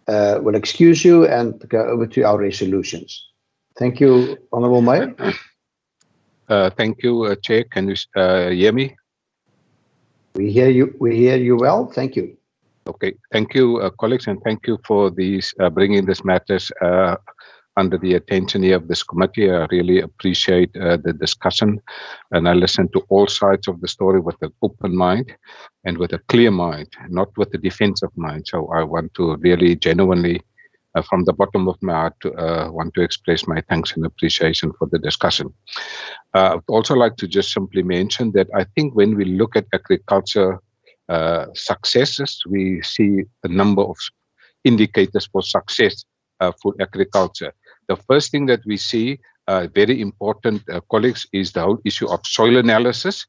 Speaker 1: will excuse you and go over to our resolutions. Thank you, Honourable Meyer.
Speaker 5: Thank you, Chair. Can you hear me?
Speaker 1: We hear you. We hear you well. Thank you.
Speaker 5: Okay. Thank you, colleagues, and thank you for these bringing this matters under the attention here of this committee. I really appreciate the discussion, and I listen to all sides of the story with an open mind and with a clear mind, not with a defensive mind. So I want to really genuinely, from the bottom of my heart, want to express my thanks and appreciation for the discussion. I would also like to just simply mention that I think when we look at agriculture successes, we see a number of indicators for success for agriculture. The first thing that we see, very important, colleagues, is the whole issue of soil analysis.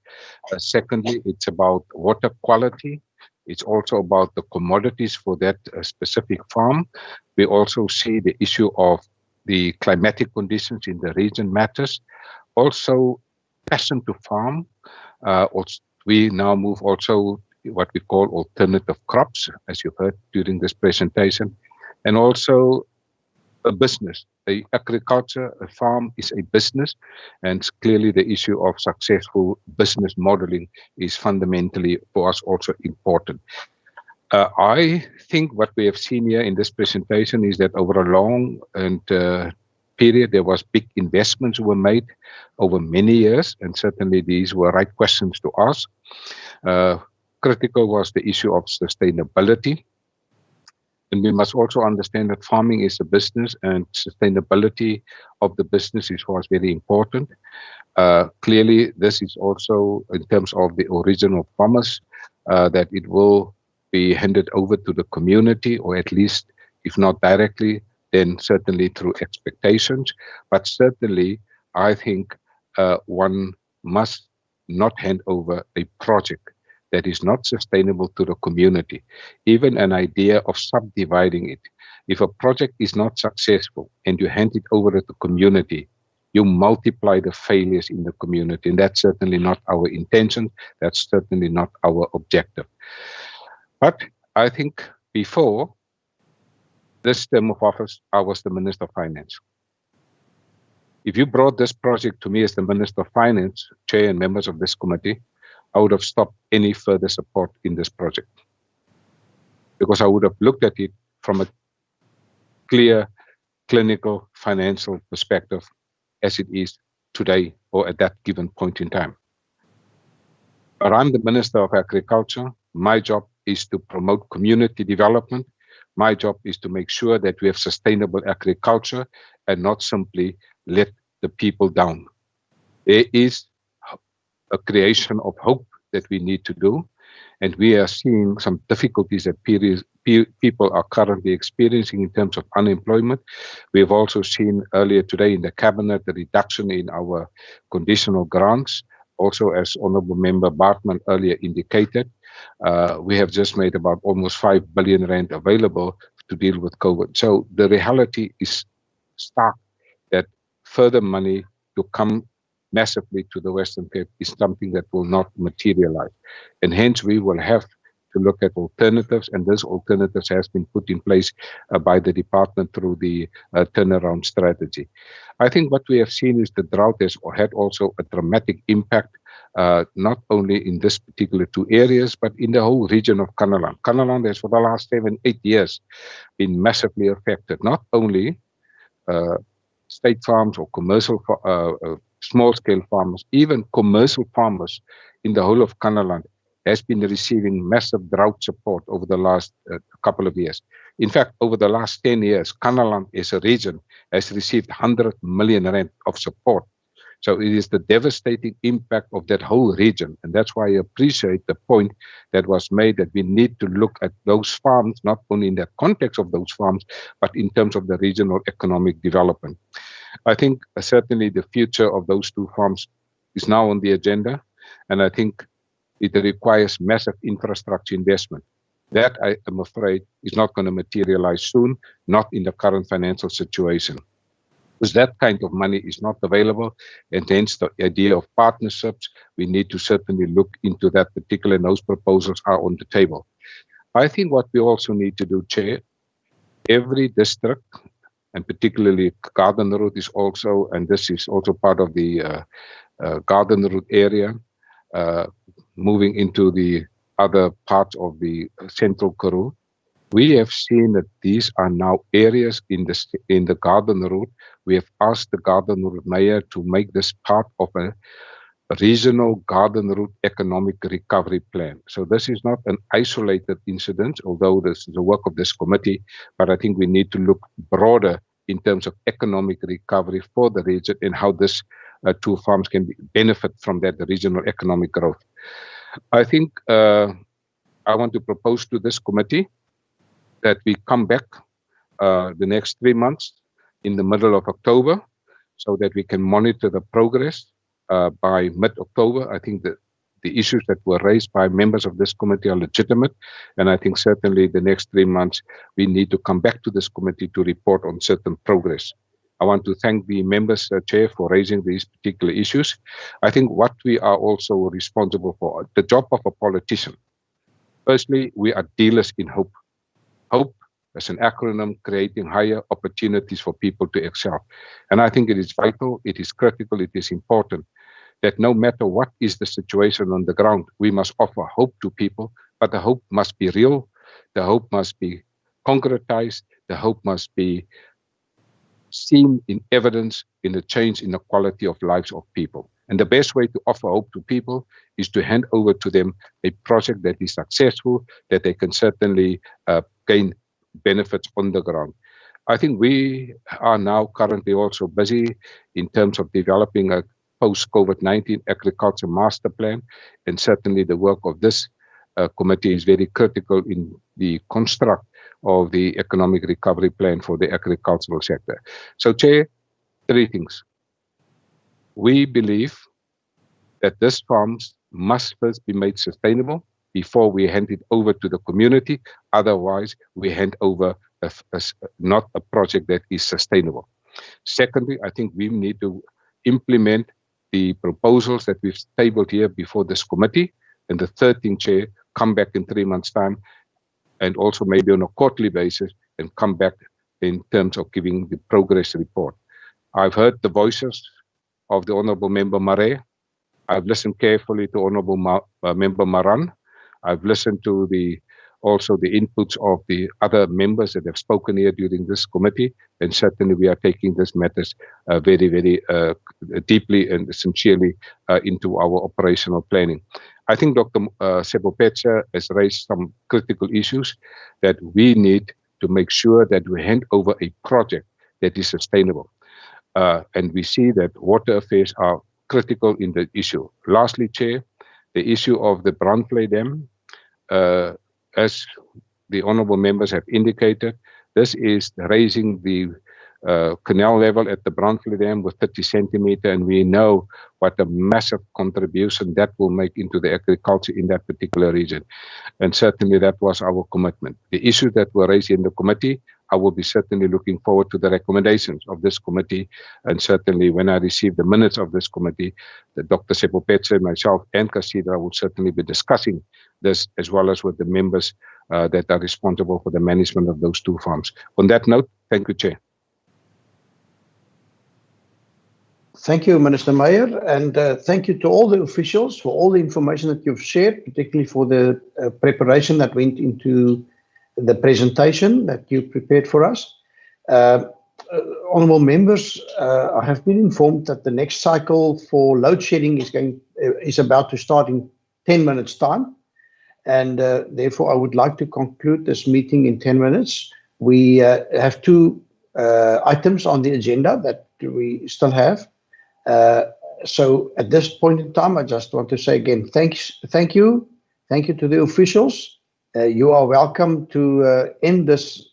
Speaker 5: Secondly, it's about water quality. It's also about the commodities for that specific farm. We also see the issue of the climatic conditions in the region matters. Also, passion to farm. We now move also what we call alternative crops, as you've heard during this presentation, and also a business. Agriculture, a farm is a business, and clearly the issue of successful business modeling is fundamentally for us also important. I think what we have seen here in this presentation is that over a long and period, there was big investments were made over many years, and certainly these were right questions to ask. Critical was the issue of sustainability. And we must also understand that farming is a business, and sustainability of the business is for us very important. Clearly, this is also in terms of the original promise that it will be handed over to the community, or at least, if not directly, then certainly through expectations. But certainly, I think one must not hand over a project that is not sustainable to the community. Even an idea of subdividing it. If a project is not successful and you hand it over to the community, you multiply the failures in the community. And that's certainly not our intention. That's certainly not our objective. But I think before this term of office, I was the Minister of Finance. If you brought this project to me as the Minister of Finance, Chair and members of this committee, I would have stopped any further support in this project, because I would have looked at it from a clear clinical financial perspective as it is today or at that given point in time. But I'm the Minister of Agriculture. My job is to promote community development, My job is to make sure that we have sustainable agriculture and not simply let the people down. There is a creation of hope that we need to do, and we are seeing some difficulties that people are currently experiencing in terms of unemployment. We have also seen earlier today in the cabinet the reduction in our conditional grants. Also, as Honourable Member Bartman earlier indicated, we have just made about almost 5 billion rand available to deal with COVID. So the reality is stark that further money to come massively to the Western Cape is something that will not materialize. And hence we will have to look at alternatives, and those alternatives has been put in place by the department through the turnaround strategy. I think what we have seen is the drought has had also a dramatic impact, not only in this particular 2 areas, but in the whole region of Kanaland. Kanaland has for the last 7-8 years been massively affected, not only state farms or commercial small-scale farmers, even commercial farmers in the whole of Kanaland has been receiving massive drought support over the last couple of years. In fact, over the last 10 years, Kanaland as a region has received 100 million rand of support. So it is the devastating impact of that whole region. And that's why I appreciate the point that was made that we need to look at those farms, not only in the context of those farms, but in terms of the regional economic development. I think certainly the future of those 2 farms is now on the agenda, and I think it requires massive infrastructure investment. That, I am afraid, is not going to materialize soon, not in the current financial situation. Because that kind of money is not available, and hence the idea of partnerships, we need to certainly look into that particular, and those proposals are on the table. I think what we also need to do, Chair, every district, and particularly Garden Route is also, and this is also part of the Garden Route area, moving into the other parts of the Central Karoo. We have seen that these are now areas in the Garden Route. We have asked the Garden Route Mayor to make this part of a regional Garden Route economic recovery plan. So this is not an isolated incident, although this is the work of this committee, but I think we need to look broader in terms of economic recovery for the region and how this 2 farms can benefit from that regional economic growth. I think I want to propose to this committee that we come back the next 3 months in the middle of October so that we can monitor the progress by mid-October. I think that the issues that were raised by members of this committee are legitimate, and I think certainly the next 3 months we need to come back to this committee to report on certain progress. I want to thank the members, Chair, for raising these particular issues. I think what we are also responsible for, the job of a politician. Firstly, we are dealers in hope. Hope as an acronym, creating higher opportunities for people to excel. And I think it is vital, it is critical, it is important that no matter what is the situation on the ground, we must offer hope to people, but the hope must be real, the hope must be concretized, the hope must be seen in evidence in the change in the quality of lives of people. And the best way to offer hope to people is to hand over to them a project that is successful, that they can certainly gain benefits on the ground. I think we are now currently also busy in terms of developing a post-COVID-19 agriculture master plan, and certainly the work of this committee is very critical in the construct of the economic recovery plan for the agricultural sector. So, Chair, 3 things. We believe that these farms must first be made sustainable before we hand it over to the community. Otherwise, we hand over not a project that is sustainable. Secondly, I think we need to implement the proposals that we've tabled here before this committee. And the third thing, Chair, come back in 3 months' time, and also maybe on a quarterly basis, and come back in terms of giving the progress report. I've heard the voices of the Honourable Member Mare. I've listened carefully to Honourable Member Maran. I've listened to also the inputs of the other members that have spoken here during this committee, and certainly we are taking these matters very, very deeply and sincerely into our operational planning. I think Dr. Sebopetsa has raised some critical issues that we need to make sure that we hand over a project that is sustainable. And we see that water affairs are critical in the issue. Lastly, Chair, the issue of the Brandvlei Dam, as the honourable members have indicated, this is raising the canal level at the Brandvlei Dam with 30 centimeter, and we know what a massive contribution that will make into the agriculture in that particular region. And certainly that was our commitment. The issues that were raised in the committee, I will be certainly looking forward to the recommendations of this committee, and certainly when I receive the minutes of this committee, Dr. Sepopetse, myself and Cathedral will certainly be discussing this as well as with the members that are responsible for the management of those two farms. On that note, thank you, Chair.
Speaker 1: Thank you, Minister Meyer, and thank you to all the officials for all the information that you've shared, particularly for the preparation that went into the presentation that you prepared for us. Honourable members, I have been informed that the next cycle for load shedding is about to start in 10 minutes' time, and therefore I would like to conclude this meeting in 10 minutes. We have two items on the agenda that we still have. So at this point in time, I just want to say again, thank you to the officials. You are welcome to end this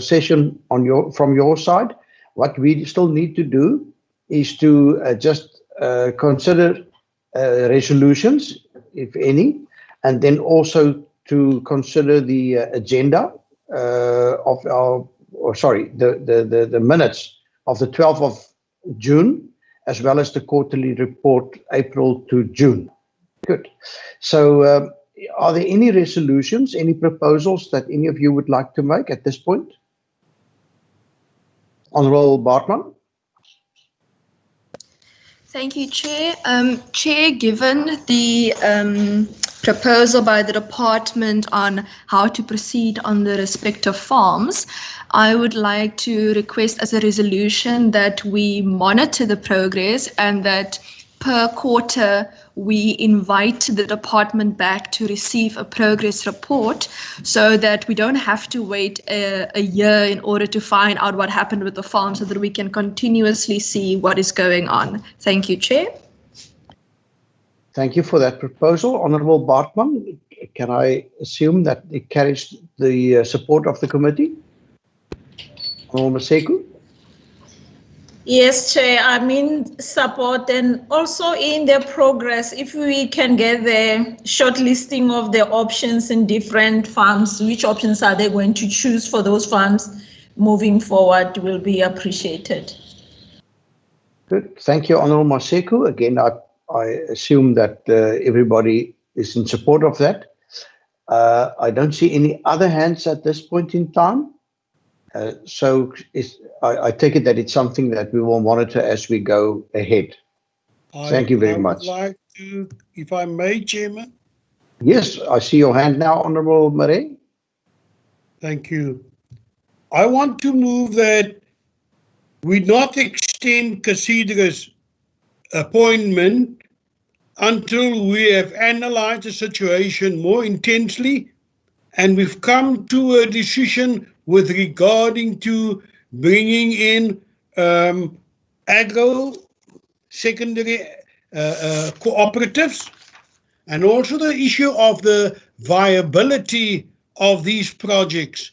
Speaker 1: session from your side. What we still need to do is to just consider resolutions, if any, and then also to consider the agenda of the minutes of the 12th of June, as well as the quarterly report, April to June. Good. So are there any resolutions, any proposals that any of you would like to make at this point? Honourable Bartman.
Speaker 12: Thank you, Chair. Chair, given the proposal by the department on how to proceed on the respective farms, I would like to request as a resolution that we monitor the progress and that per quarter we invite the department back to receive a progress report so that we don't have to wait a year in order to find out what happened with the farm, so that we can continuously see what is going on. Thank you, Chair.
Speaker 1: Thank you for that proposal. Honourable Bartman, can I assume that it carries the support of the committee? Honourable Maseku?
Speaker 3: Yes, Chair, I'm in support, and also in the progress, if we can get the shortlisting of the options in different farms, which options are they going to choose for those farms moving forward, will be appreciated.
Speaker 1: Good. Thank you, Honourable Maseku. Again, I assume that everybody is in support of that. I don't see any other hands at this point in time. So I take it that it's something that we will monitor as we go ahead. Thank you very much.
Speaker 13: I would like to, if I may, Chairman.
Speaker 1: Yes, I see your hand now, Honourable Marais.
Speaker 13: Thank you. I want to move that we not extend Cathedra's appointment until we have analysed the situation more intensely and we've come to a decision with regarding to bringing in secondary cooperatives, and also the issue of the viability of these projects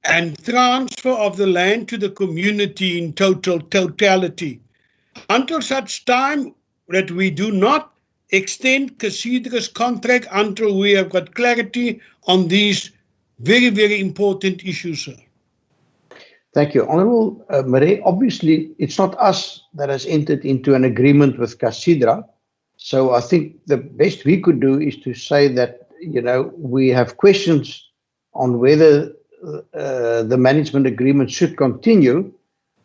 Speaker 13: and transfer of the land to the community in totality. Until such time that we do not extend Cathedra's contract until we have got clarity on these very, very important issues, sir.
Speaker 1: Thank you. Honourable Marais, obviously it's not us that has entered into an agreement with Cathedral. So I think the best we could do is to say that, you know, we have questions on whether the management agreement should continue.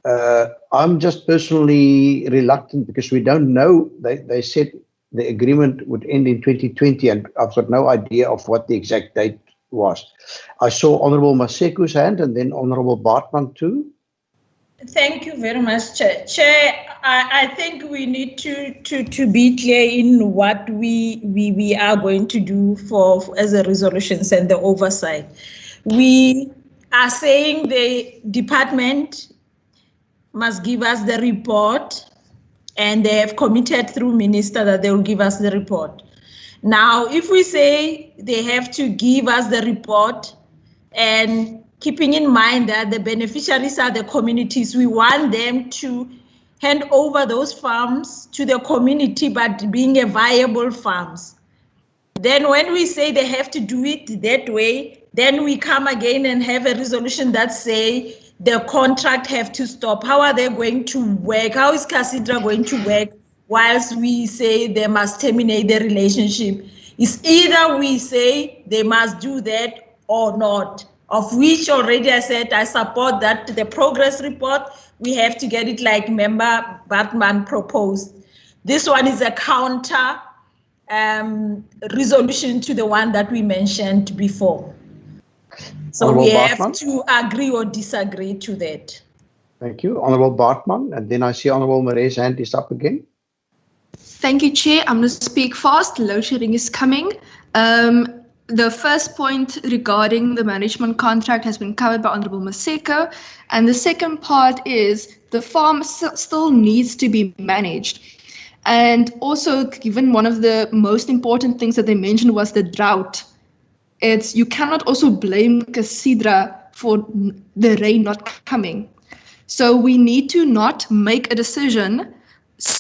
Speaker 1: I'm just personally reluctant because we don't know. They said the agreement would end in 2020 and I've got no idea of what the exact date was. I saw Honourable Maseku's hand and then Honourable Bartman too.
Speaker 3: Thank you very much, Chair. Chair, I think we need to be clear in what we are going to do for as a resolutions and the oversight. We are saying the department must give us the report, and they have committed through minister that they will give us the report. Now, if we say they have to give us the report, and keeping in mind that the beneficiaries are the communities, we want them to hand over those farms to the community, but being a viable farms. Then when we say they have to do it that way, then we come again and have a resolution that say the contract have to stop. How are they going to work? How is Cathedral going to work whilst we say they must terminate the relationship? It's either we say they must do that or not, of which already I said I support that the progress report, we have to get it like Member Batman proposed. This one is a counter resolution to the one that we mentioned before. So
Speaker 1: Honourable
Speaker 3: we have
Speaker 1: Bartman.
Speaker 3: to agree or disagree to that.
Speaker 1: Thank you. Honourable Bartman, and then I see Honourable Marais' hand is up again.
Speaker 12: Thank you, Chair. I'm going to speak fast. Load shedding is coming. The first point regarding the management contract has been covered by Honourable Maseko. And the second part is the farm still needs to be managed. And also, given one of the most important things that they mentioned was the drought. You cannot also blame Cathedral for the rain not coming. So we need to not make a decision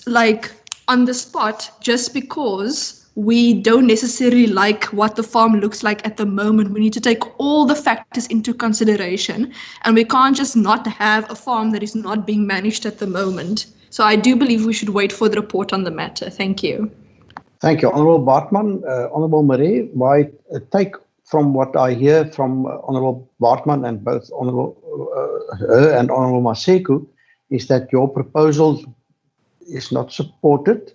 Speaker 12: like on the spot just because we don't necessarily like what the farm looks like at the moment. We need to take all the factors into consideration, and we can't just not have a farm that is not being managed at the moment. So I do believe we should wait for the report on the matter. Thank you.
Speaker 1: Thank you, Honourable Bartman. Honourable Marais, my take from what I hear from Honourable Bartman and both Honourable her and Honourable Maseko is that your proposal is not supported.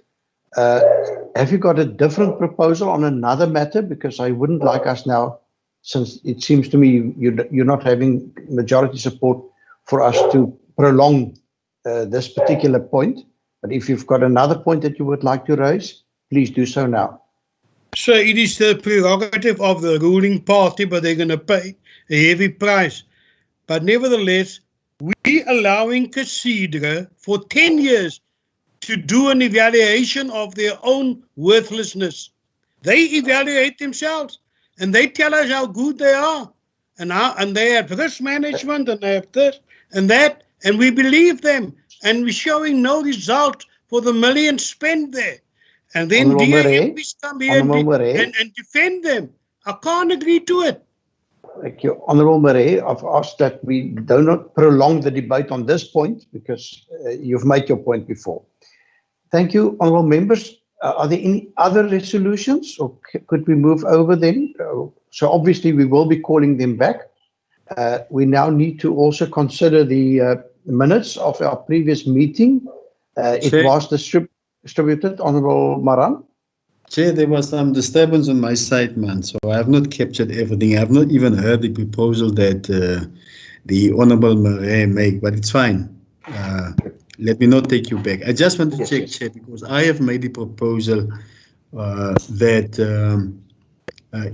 Speaker 1: Have you got a different proposal on another matter? Because I wouldn't like us now, since it seems to me you're not having majority support for us to prolong this particular point. But if you've got another point that you would like to raise, please do so now.
Speaker 13: So it is the prerogative of the ruling party, but they're going to pay a heavy price. But nevertheless, we allowing Cathedral for 10 years to do an evaluation of their own worthlessness. They evaluate themselves and they tell us how good they are and they have risk management and they have this and that, and we believe them, and we're showing no result for the millions spent there. And then DAMPs come here and defend them. I can't agree to it.
Speaker 1: Thank you. Honourable Marais, I've asked that we do not prolong the debate on this point because you've made your point before. Thank you, honourable members. Are there any other resolutions, or could we move over them? So obviously we will be calling them back. We now need to also consider the minutes of our previous meeting. It was distributed, Honourable Maran.
Speaker 4: Chair, there was some disturbance on my side, man, so I have not captured everything. I have not even heard the proposal that the Honourable Marais made, but it's fine. Let me not take you back. I just want to check, Chair, because I have made the proposal that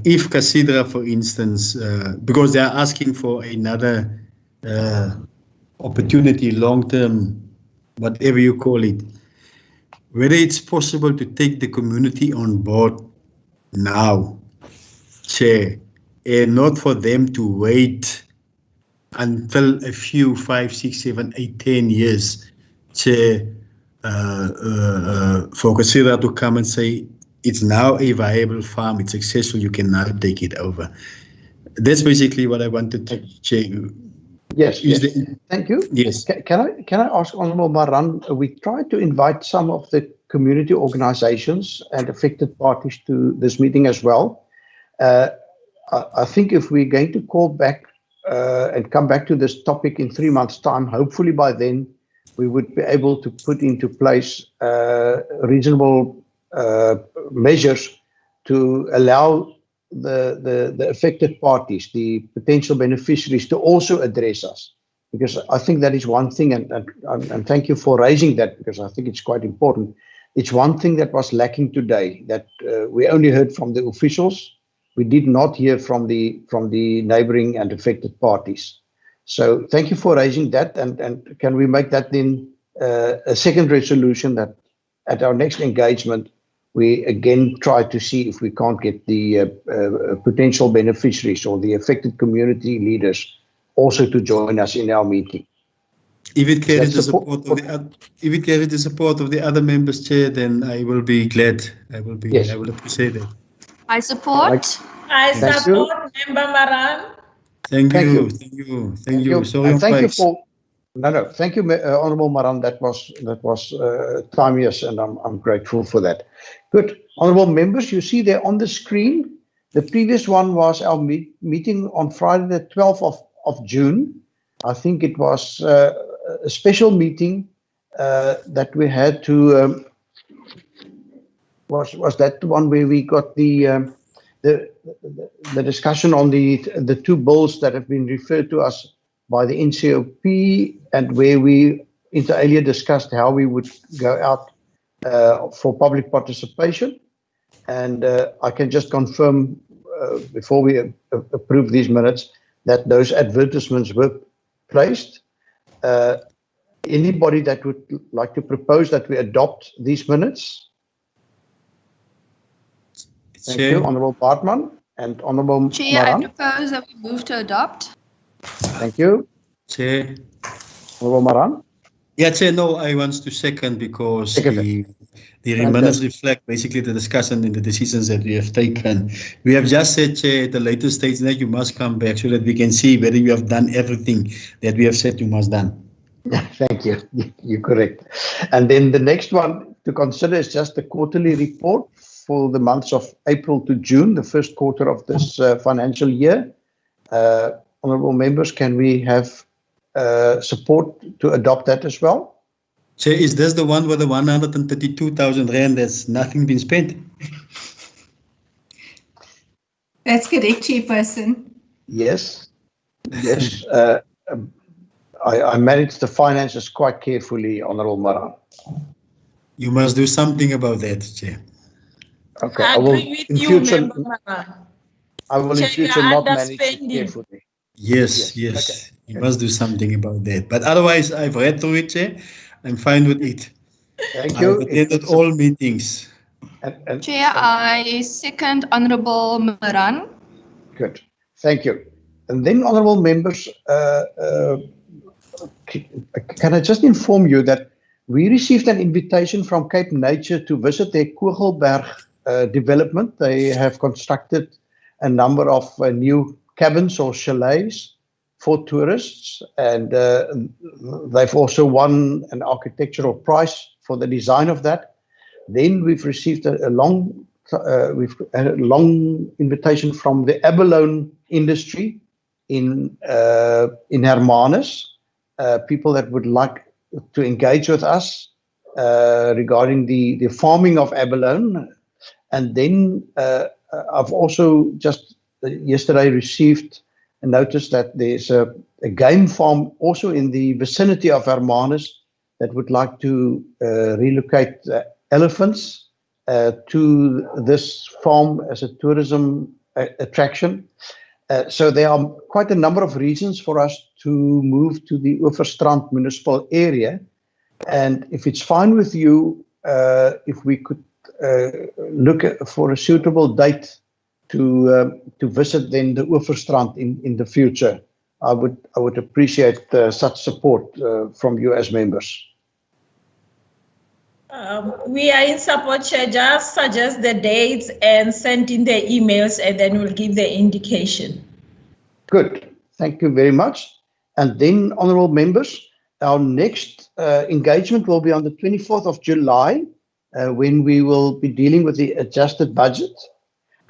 Speaker 4: if Cathedral, for instance, because they are asking for another opportunity, long-term, whatever you call it, whether it's possible to take the community on board now, Chair, and not for them to wait until a few 5, 6, 7, 8, 10 years, Chair, for Cathedral to come and say, it's now a viable farm, it's successful, you can now take it over. That's basically what I wanted to check.
Speaker 1: Yes, thank you.
Speaker 4: Yes.
Speaker 1: Can I ask Honourable Maran, we tried to invite some of the community organizations and affected parties to this meeting as well. I think if we're going to call back and come back to this topic in 3 months' time, hopefully by then we would be able to put into place reasonable measures to allow the affected parties, the potential beneficiaries, to also address us, because I think that is one thing, and thank you for raising that, because I think it's quite important. It's one thing that was lacking today, that we only heard from the officials, we did not hear from the neighboring and affected parties. So thank you for raising that, and can we make that then a second resolution, that at our next engagement we again try to see if we can't get the potential beneficiaries or the affected community leaders also to join us in our meeting.
Speaker 4: If it carries the support of the other members, Chair, then I will be glad. I will appreciate it.
Speaker 12: I support.
Speaker 3: I support Member Maran.
Speaker 4: Thank you. Sorry,
Speaker 1: and thank you for thank you, Honourable Maran. That was timeous, and I'm grateful for that. Good, honourable members, you see there on the screen. The previous one was our meeting on Friday, the 12th of June. I think it was a special meeting that we had to. Was that the one where we got the discussion on the two bills that have been referred to us by the NCOP, and where we inter alia discussed how we would go out for public participation. And I can just confirm before we approve these minutes that those advertisements were placed. Anybody that would like to propose that we adopt these minutes? Thank you, Honourable Bartman and Honourable
Speaker 12: Chair,
Speaker 1: Maran.
Speaker 12: I propose that we move to adopt.
Speaker 1: Thank you.
Speaker 4: Chair.
Speaker 1: Honourable Maran.
Speaker 4: Yeah, Chair, no, I want to second because the minutes reflect basically the discussion and the decisions that we have taken. We have just said, Chair, at the later stage that you must come back so that we can see whether you have done everything that we have said you must done.
Speaker 1: Thank you. You're correct. And then the next one to consider is just the quarterly report for the months of April to June, the first quarter of this financial year. Honourable members, can we have support to adopt that as well?
Speaker 4: Chair, is this the one with the 132,000 rand that's nothing been spent?
Speaker 2: That's correct, Chairperson.
Speaker 1: Yes. Yes. I manage the finances quite carefully, Honourable Maran.
Speaker 4: You must do something about that, Chair.
Speaker 1: Okay,
Speaker 3: I agree with you, Member Maran.
Speaker 1: I will in future not manage it carefully.
Speaker 4: Yes. Okay. You must do something about that. But otherwise, I've read through it, Chair. I'm fine with it.
Speaker 1: Thank you.
Speaker 4: I've attended all meetings.
Speaker 12: Chair, I second Honourable Maran.
Speaker 1: Good. Thank you. And then, honourable members, can I just inform you that we received an invitation from Cape Nature to visit their Kogelberg development. They have constructed a number of new cabins or chalets for tourists, and they've also won an architectural prize for the design of that. Then we've received a long invitation from the abalone industry in Hermanus, people that would like to engage with us regarding the farming of abalone. And then I've also just yesterday received a notice that there's a game farm also in the vicinity of Hermanus that would like to relocate elephants to this farm as a tourism attraction. So there are quite a number of reasons for us to move to the Oeverstrand municipal area. And if it's fine with you, if we could look for a suitable date to visit then the Oeverstrand in the future, I would appreciate such support from you as members.
Speaker 3: We are in support, Chair. Just suggest the dates and send in the emails, and then we'll give the indication.
Speaker 1: Good. Thank you very much. And then, honourable members, our next engagement will be on the 24th of July, when we will be dealing with the adjusted budget.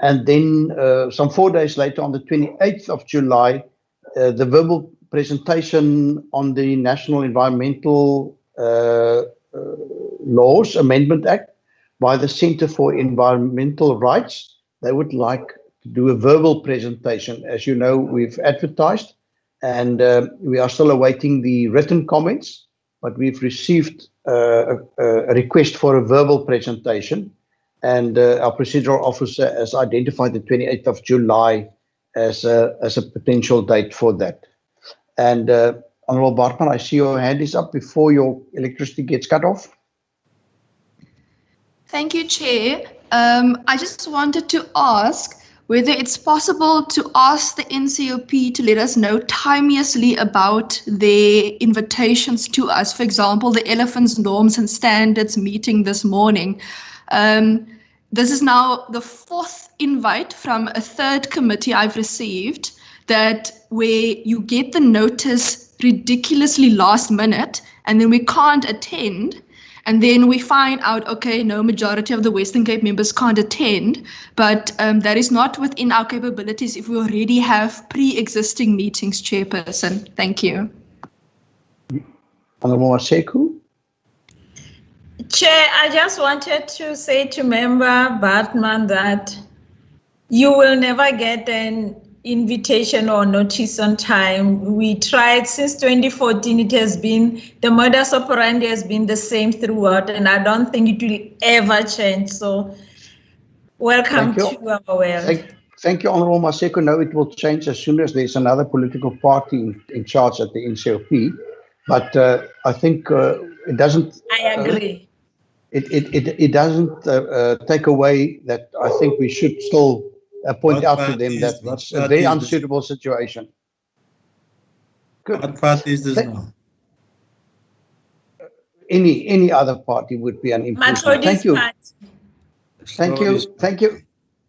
Speaker 1: And then some 4 days later, on the 28th of July, the verbal presentation on the National Environmental Laws Amendment Act by the Centre for Environmental Rights. They would like to do a verbal presentation. As you know, we've advertised, and we are still awaiting the written comments, but we've received a request for a verbal presentation. and our procedural officer has identified the 28th of July as a potential date for that. And Honourable Bartman, I see your hand is up before your electricity gets cut off.
Speaker 12: Thank you, Chair. I just wanted to ask whether it's possible to ask the NCOP to let us know timeously about their invitations to us. For example, the Elephants Norms and Standards meeting this morning. This is now the 4th invite from a 3rd committee I've received, that where you get the notice ridiculously last minute and then we can't attend. And then we find out, okay, no, majority of the Western Cape members can't attend, but that is not within our capabilities if we already have pre-existing meetings, Chairperson. Thank you.
Speaker 1: Honourable Maseko.
Speaker 3: Chair, I just wanted to say to Member Bartman that you will never get an invitation or notice on time. We tried since 2014, it has been, the modus operandi has been the same throughout, and I don't think it will ever change. So welcome to our world.
Speaker 1: Thank you, Honourable Maseko. No, it will change as soon as there's another political party in charge at the NCOP. But I think it doesn't.
Speaker 3: I agree.
Speaker 1: It doesn't take away that I think we should still point out to them that it's a very unsuitable situation. Good.
Speaker 4: What party is this now?
Speaker 1: Any other party would be an improvement. Thank you.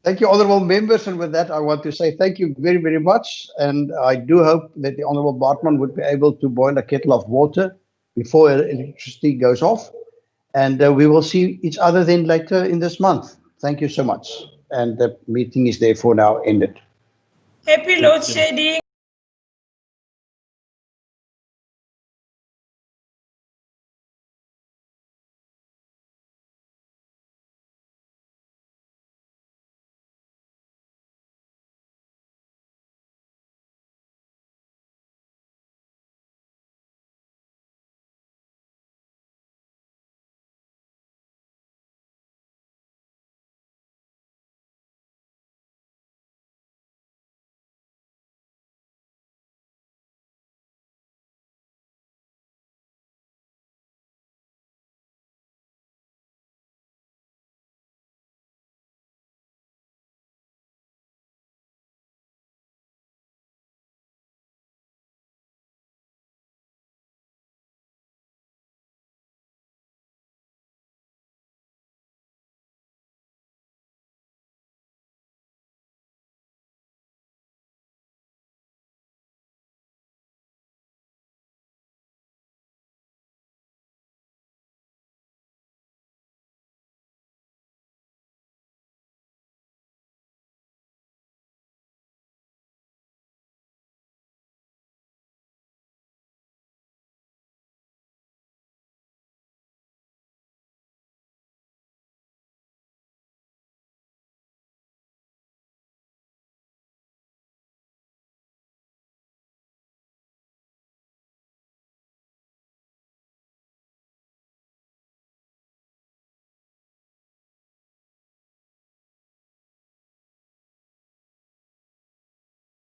Speaker 1: Thank you, honourable members. And with that, I want to say thank you very, very much. And I do hope that the Honourable Bartman would be able to boil a kettle of water before electricity goes off. And we will see each other then later in this month. Thank you so much. And the meeting is therefore now ended.
Speaker 3: Happy load shedding.